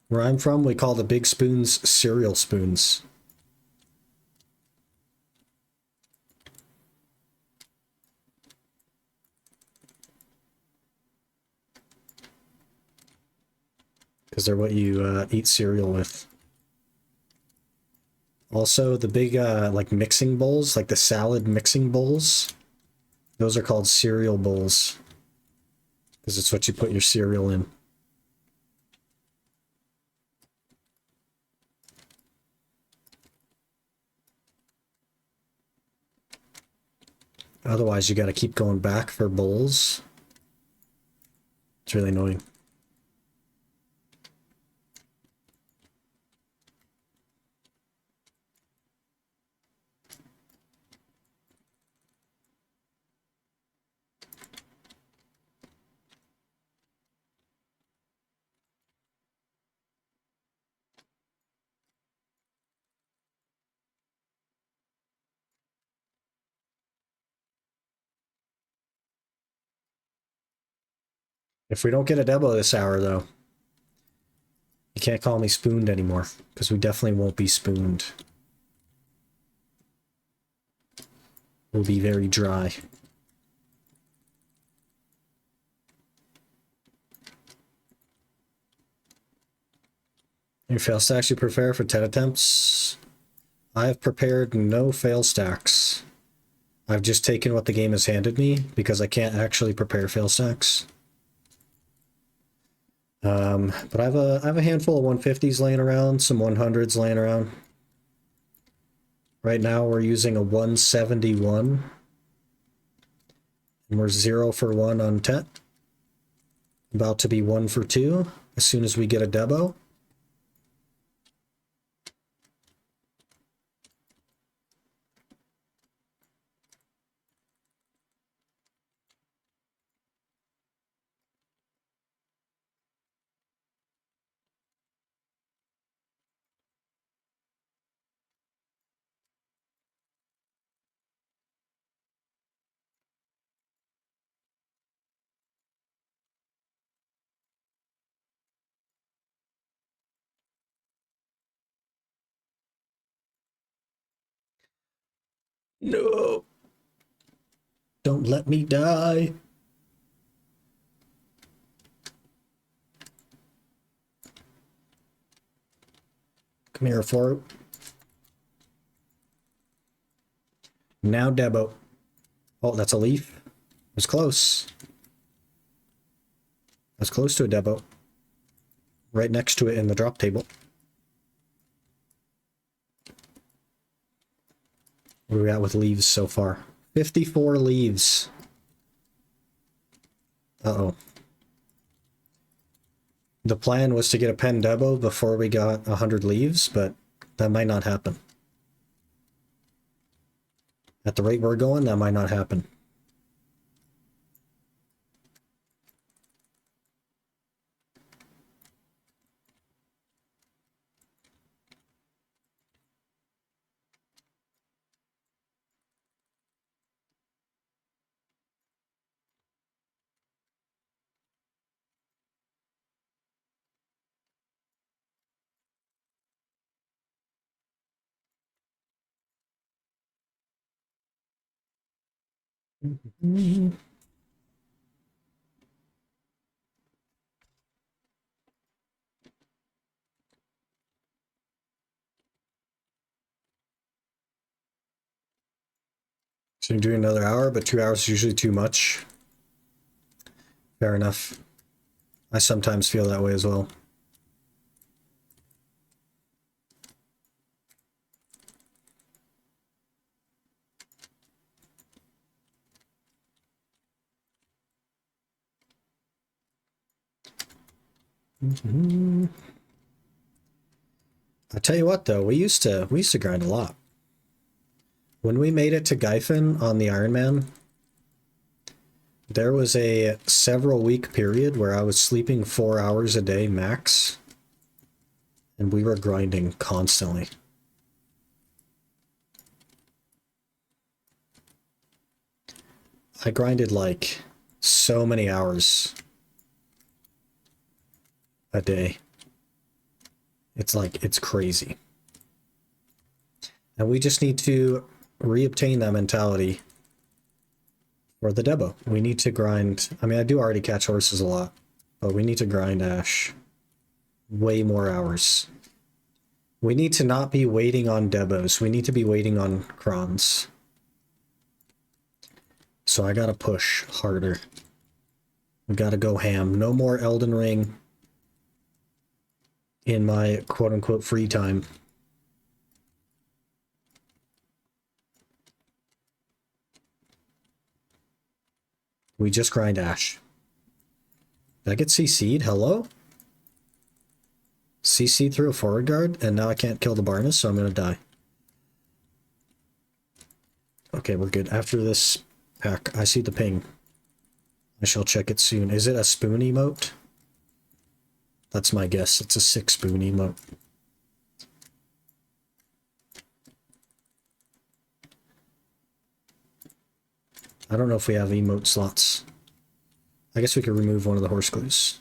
Where I'm from, we call the big spoons cereal spoons. Because they're what you eat cereal with. Also, the big like mixing bowls, like the salad mixing bowls, those are called cereal bowls. Because it's what you put your cereal in. Otherwise, you gotta keep going back for bowls. It's really annoying. If we don't get a Debo this hour, though, you can't call me spooned anymore, because we definitely won't be spooned. We'll be very dry. Your fail stacks you prepare for 10 attempts? I have prepared no fail stacks. I've just taken what the game has handed me, because I can't actually prepare fail stacks. But I have a handful of 150s laying around, some 100s laying around. Right now we're using a 171. And we're 0 for 1 on Tet. About to be 1 for 2 as soon as we get a Debo. No. Don't let me die. Come here, Foro. Now Debo. Oh, that's a leaf. It was close. That's close to a Debo. Right next to it in the drop table. What are we at with leaves so far? 54 leaves. Uh-oh. The plan was to get a pen Debo before we got 100 leaves, but that might not happen. At the rate we're going, that might not happen. So you do another hour, but 2 hours is usually too much. Fair enough. I sometimes feel that way as well. I tell you what, though, we used to grind a lot. When we made it to Gyfin on the Ironman, there was a several week period where I was sleeping 4 hours a day max, and we were grinding constantly. I grinded like so many hours a day. It's crazy. And we just need to reobtain that mentality for the Debo. We need to grind. I mean, I do already catch horses a lot, but we need to grind Ash way more hours. We need to not be waiting on Debos. We need to be waiting on Krons. So I gotta push harder. We gotta go ham. No more Elden Ring in my quote-unquote free time. We just grind Ash. Did I get CC'd? Hello? CC'd through a forward guard, and now I can't kill the Barnes, so I'm gonna die. Okay, we're good. After this pack, I see the ping. I shall check it soon. Is it a spoon emote? That's my guess. It's a 6 spoon emote. I don't know if we have emote slots. I guess we could remove one of the horse clues.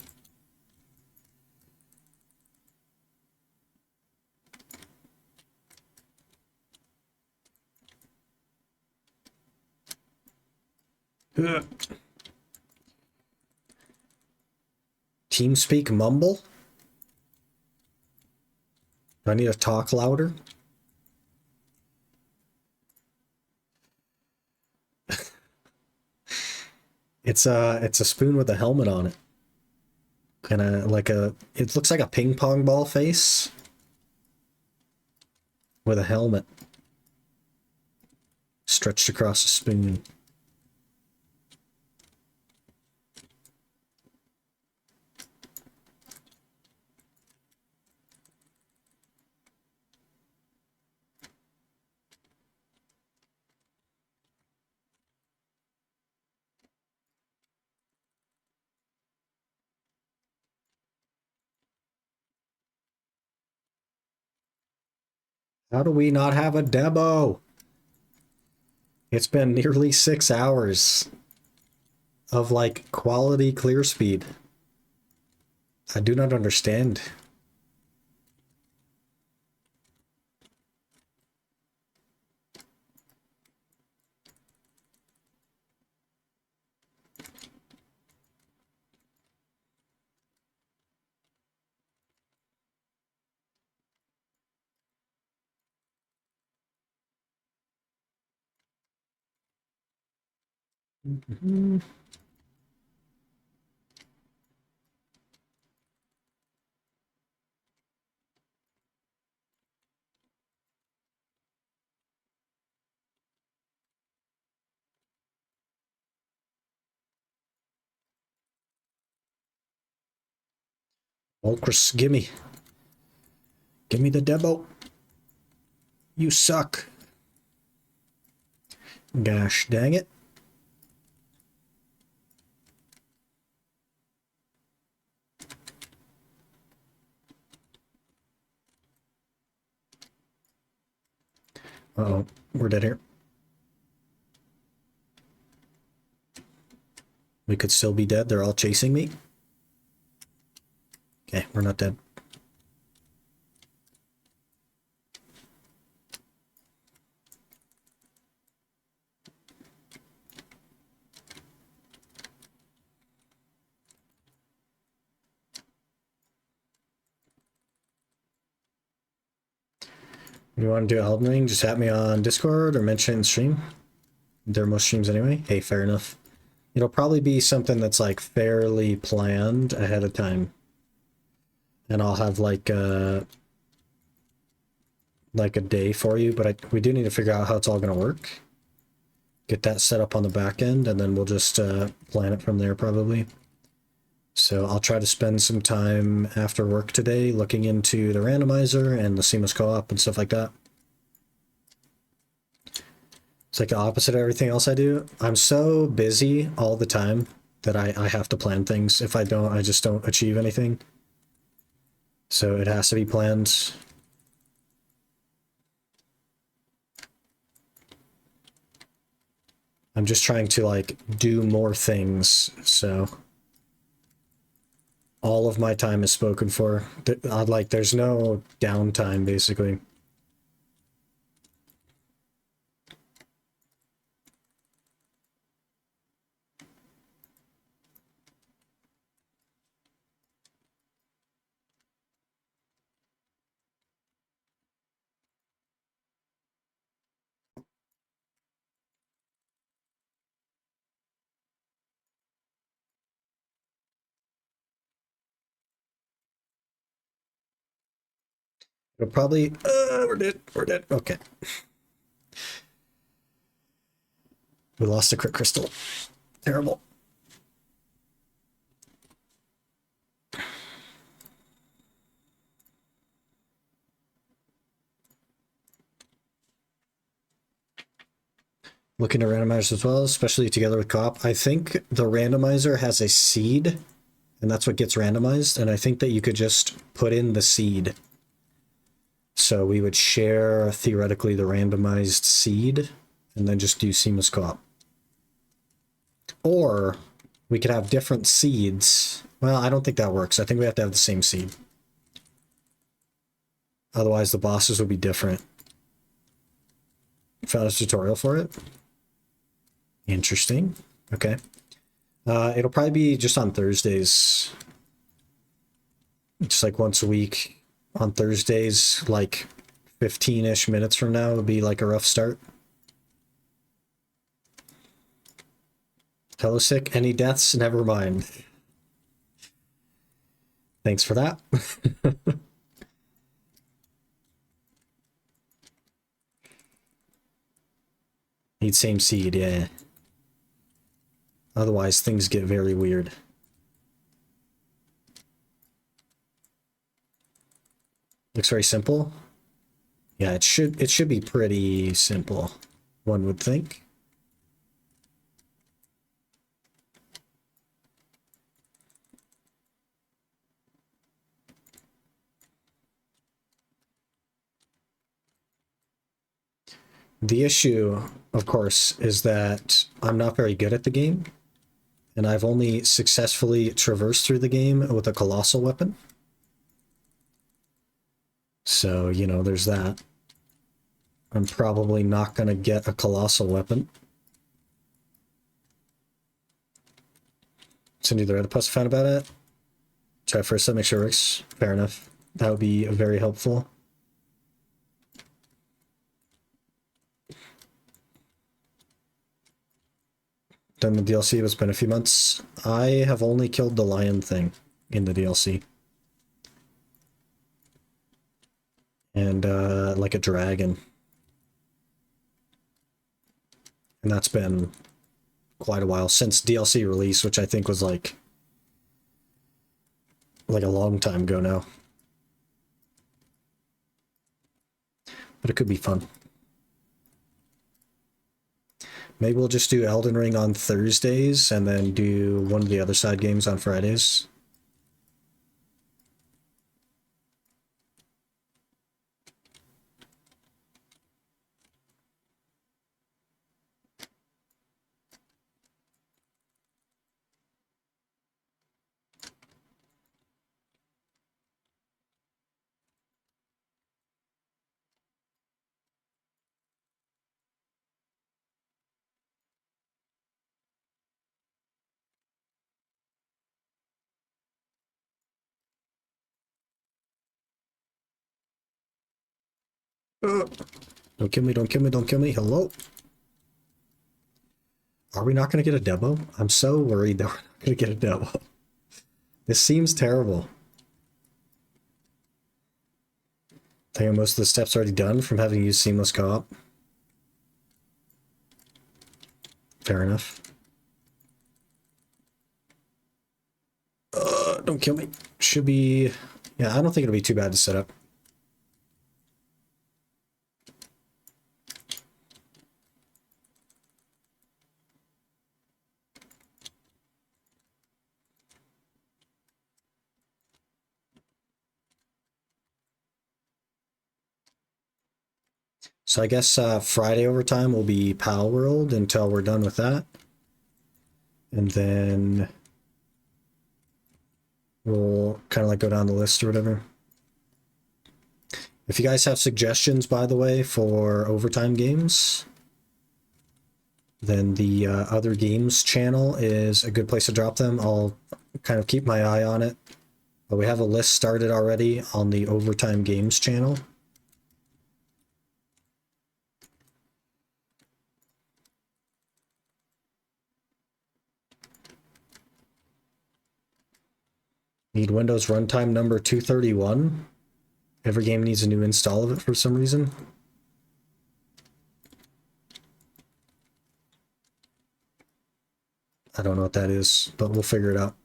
TeamSpeak mumble? Do I need to talk louder? It's a spoon with a helmet on it. And it looks like a ping pong ball face with a helmet stretched across a spoon. How do we not have a Debo? It's been nearly 6 hours of like quality clear speed. I do not understand. Ulcris, gimme. Gimme the Debo. You suck. Gosh dang it. Uh-oh, we're dead here. We could still be dead. They're all chasing me. Okay, we're not dead. You want to do Elden Ring? Just at me on Discord or mention it in stream. They're most streams anyway. Hey, fair enough. It'll probably be something that's like fairly planned ahead of time. And I'll have like a day for you, but we do need to figure out how it's all going to work. Get that set up on the back end, and then we'll just plan it from there probably. So I'll try to spend some time after work today looking into the randomizer and the seamless co-op and stuff like that. It's like the opposite of everything else I do. I'm so busy all the time that I have to plan things. If I don't, I just don't achieve anything. So it has to be planned. I'm just trying to like do more things, so all of my time is spoken for. Like there's no downtime basically. It'll probably we're dead. Okay. We lost a crit crystal. Terrible. Looking at randomizers as well, especially together with co-op. I think the randomizer has a seed, and that's what gets randomized. And I think that you could just put in the seed. So we would share, theoretically, the randomized seed, and then just do seamless co-op. Or we could have different seeds. Well, I don't think that works. I think we have to have the same seed. Otherwise, the bosses would be different. Found a tutorial for it. Interesting. Okay. It'll probably be just on Thursdays. Just like once a week. On Thursdays, like 15-ish minutes from now would be like a rough start. Hello, Sick. Any deaths? Never mind. Thanks for that. Need same seed, yeah. Otherwise, things get very weird. Looks very simple. Yeah, it should be pretty simple, one would think. The issue, of course, is that I'm not very good at the game, and I've only successfully traversed through the game with a colossal weapon. So, you know, there's that. I'm probably not going to get a colossal weapon. Send you the red post found about it. Try first to make sure it works. Fair enough. That would be very helpful. Done the DLC, it's been a few months. I have only killed the lion thing in the DLC. And like a dragon. And that's been quite a while since DLC release, which I think was like like a long time ago now. But it could be fun. Maybe we'll just do Elden Ring on Thursdays and then do one of the other side games on Fridays. Don't kill me, don't kill me, don't kill me. Hello? Are we not going to get a Debo? I'm so worried that we're not going to get a Debo. This seems terrible. I think most of the steps already done from having used seamless co-op. Fair enough. Don't kill me. Should be... Yeah, I don't think it'll be too bad to set up. So I guess Friday overtime will be Pal World until we're done with that. And then we'll kind of like go down the list or whatever. If you guys have suggestions, by the way, for overtime games, then the other games channel is a good place to drop them. I'll kind of keep my eye on it. But we have a list started already on the overtime games channel. Need Windows runtime number 231. Every game needs a new install of it for some reason. I don't know what that is, but we'll figure it out.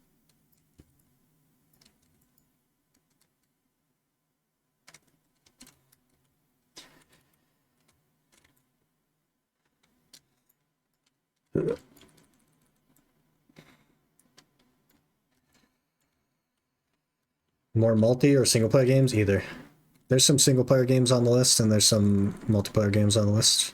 More multi or single player games? Either. There's some single player games on the list and there's some multiplayer games on the list.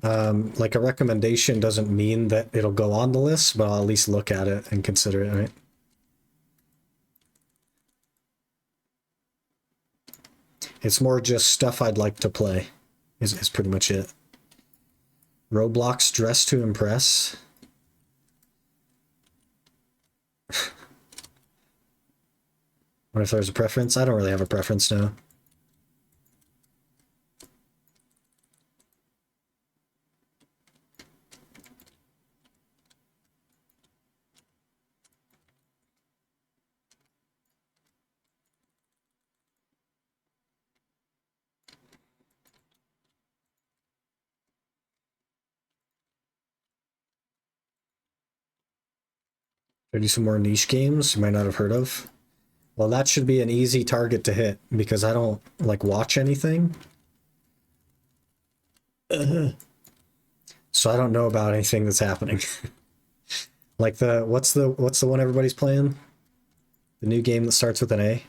Like a recommendation doesn't mean that it'll go on the list, but I'll at least look at it and consider it, right? It's more just stuff I'd like to play, is pretty much it. Roblox Dress to Impress. What if there's a preference? I don't really have a preference now. Should I do some more niche games you might not have heard of? Well, that should be an easy target to hit because I don't like watch anything. So I don't know about anything that's happening. Like what's the one everybody's playing? The new game that starts with an A?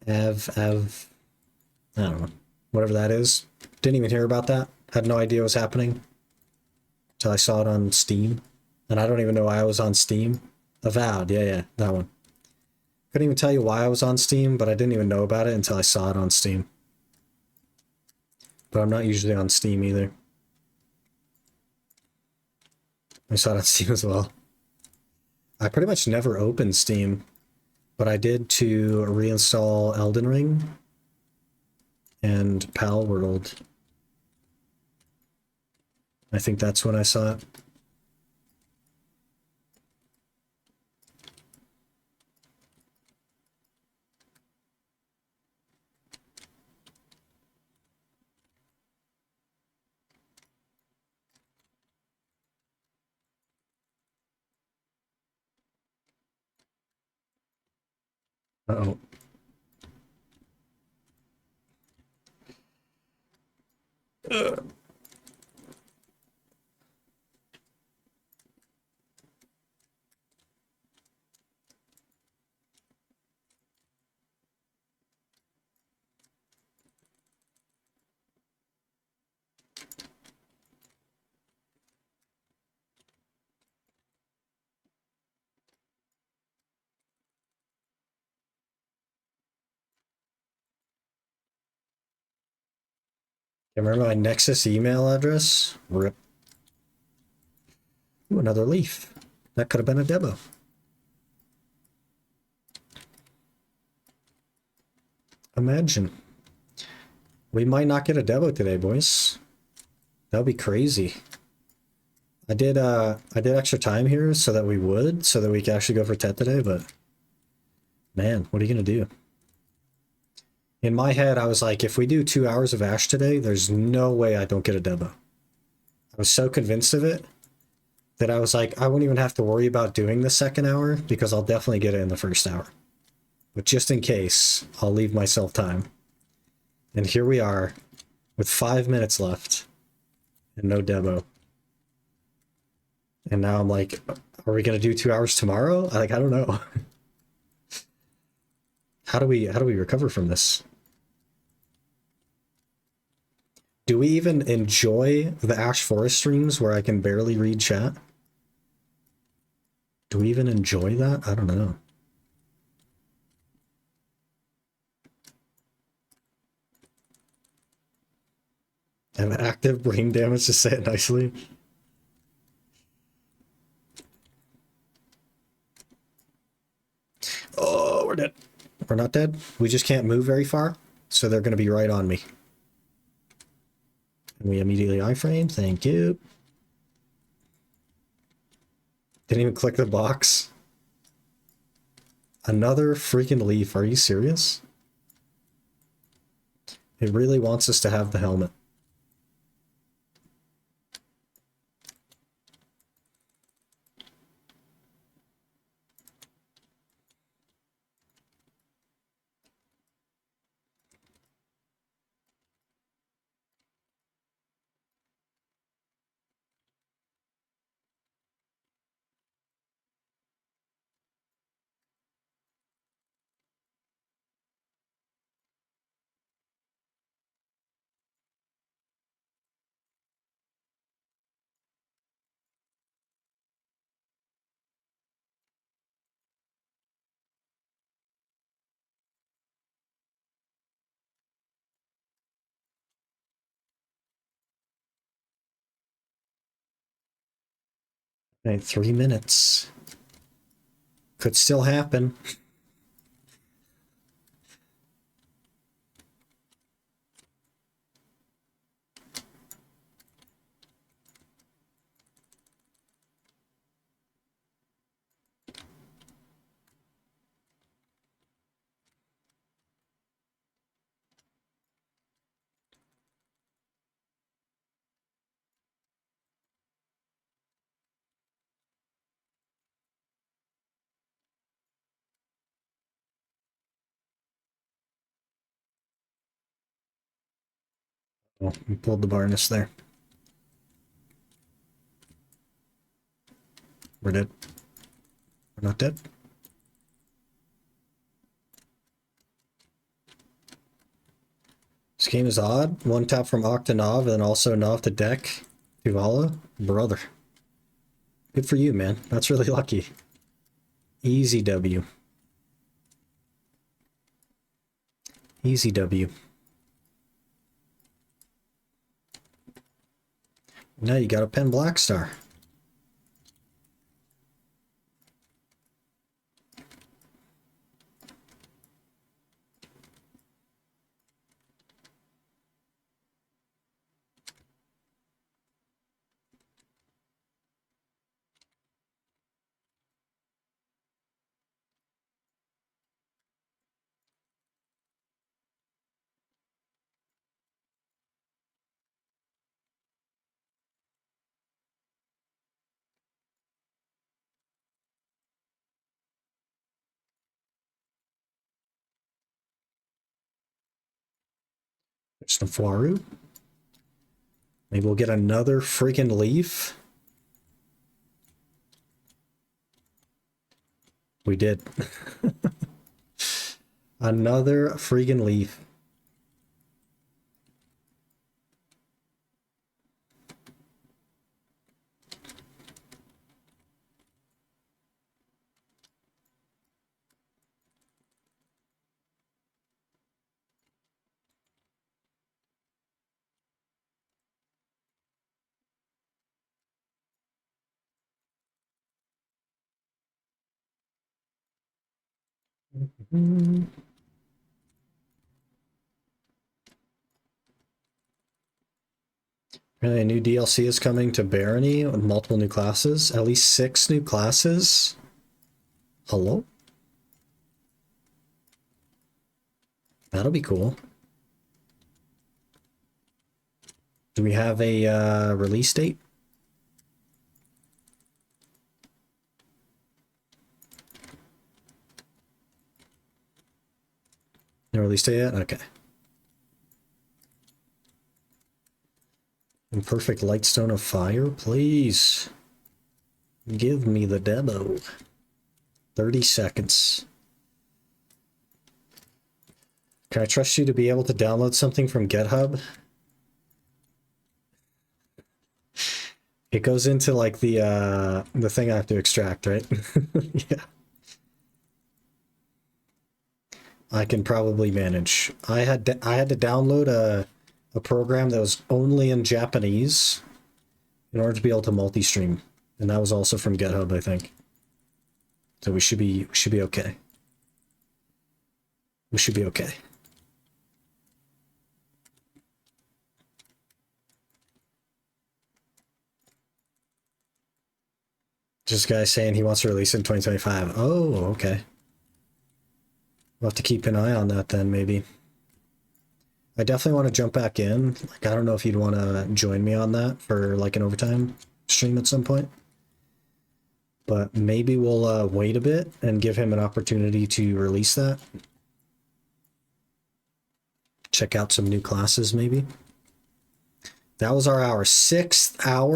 I don't know. Whatever that is. Didn't even hear about that. Had no idea what was happening until I saw it on Steam. And I don't even know why I was on Steam. Avowed, yeah, that one. Couldn't even tell you why I was on Steam, but I didn't even know about it until I saw it on Steam. But I'm not usually on Steam either. I saw it on Steam as well. I pretty much never open Steam, but I did to reinstall Elden Ring and Pal World. I think that's when I saw it. Uh-oh. Remember my Nexus email address? Rip. Ooh, another leaf. That could have been a Debo. Imagine. We might not get a Debo today, boys. That would be crazy. I did extra time here so that we could actually go for Tet today, but man, what are you gonna do? In my head, I was like, if we do 2 hours of Ash today, there's no way I don't get a Debo. I was so convinced of it that I was like, I won't even have to worry about doing the second hour because I'll definitely get it in the first hour. But just in case, I'll leave myself time. And here we are with 5 minutes left and no Debo. And now I'm like, are we gonna do 2 hours tomorrow? I don't know. How do we recover from this? Do we even enjoy the Ash Forest streams where I can barely read chat? Do we even enjoy that? I don't know. I have active brain damage, to say it nicely. Oh, we're dead. We're not dead. We just can't move very far, so they're going to be right on me. And we immediately iframe. Thank you. Didn't even click the box. Another freaking leaf. Are you serious? It really wants us to have the helmet. Okay, 3 minutes. Could still happen. Oh, we pulled the Barnus there. We're dead. We're not dead. This game is odd. One tap from Octanav and then also Nav to deck Tuvala. Brother. Good for you, man. That's really lucky. Easy W. Easy W. Now you got a pen Black Star. There's the Flaru. Maybe we'll get another freaking leaf. We did. Another freaking leaf. Really, a new DLC is coming to Barony with multiple new classes. At least 6 new classes. Hello? That'll be cool. Do we have a release date? No release date yet? Okay. Imperfect Lightstone of Fire, please. Give me the Debo. 30 seconds. Can I trust you to be able to download something from GitHub? It goes into like the thing I have to extract, right? Yeah. I can probably manage. I had to download a program that was only in Japanese in order to be able to multi-stream, and that was also from GitHub, I think. So we should be okay. We should be okay. Just a guy saying he wants to release it in 2025. Oh, okay. We'll have to keep an eye on that then, maybe. I definitely want to jump back in. Like, I don't know if you'd want to join me on that for like an overtime stream at some point. But maybe we'll wait a bit and give him an opportunity to release that. Check out some new classes, maybe. That was our 6th hour.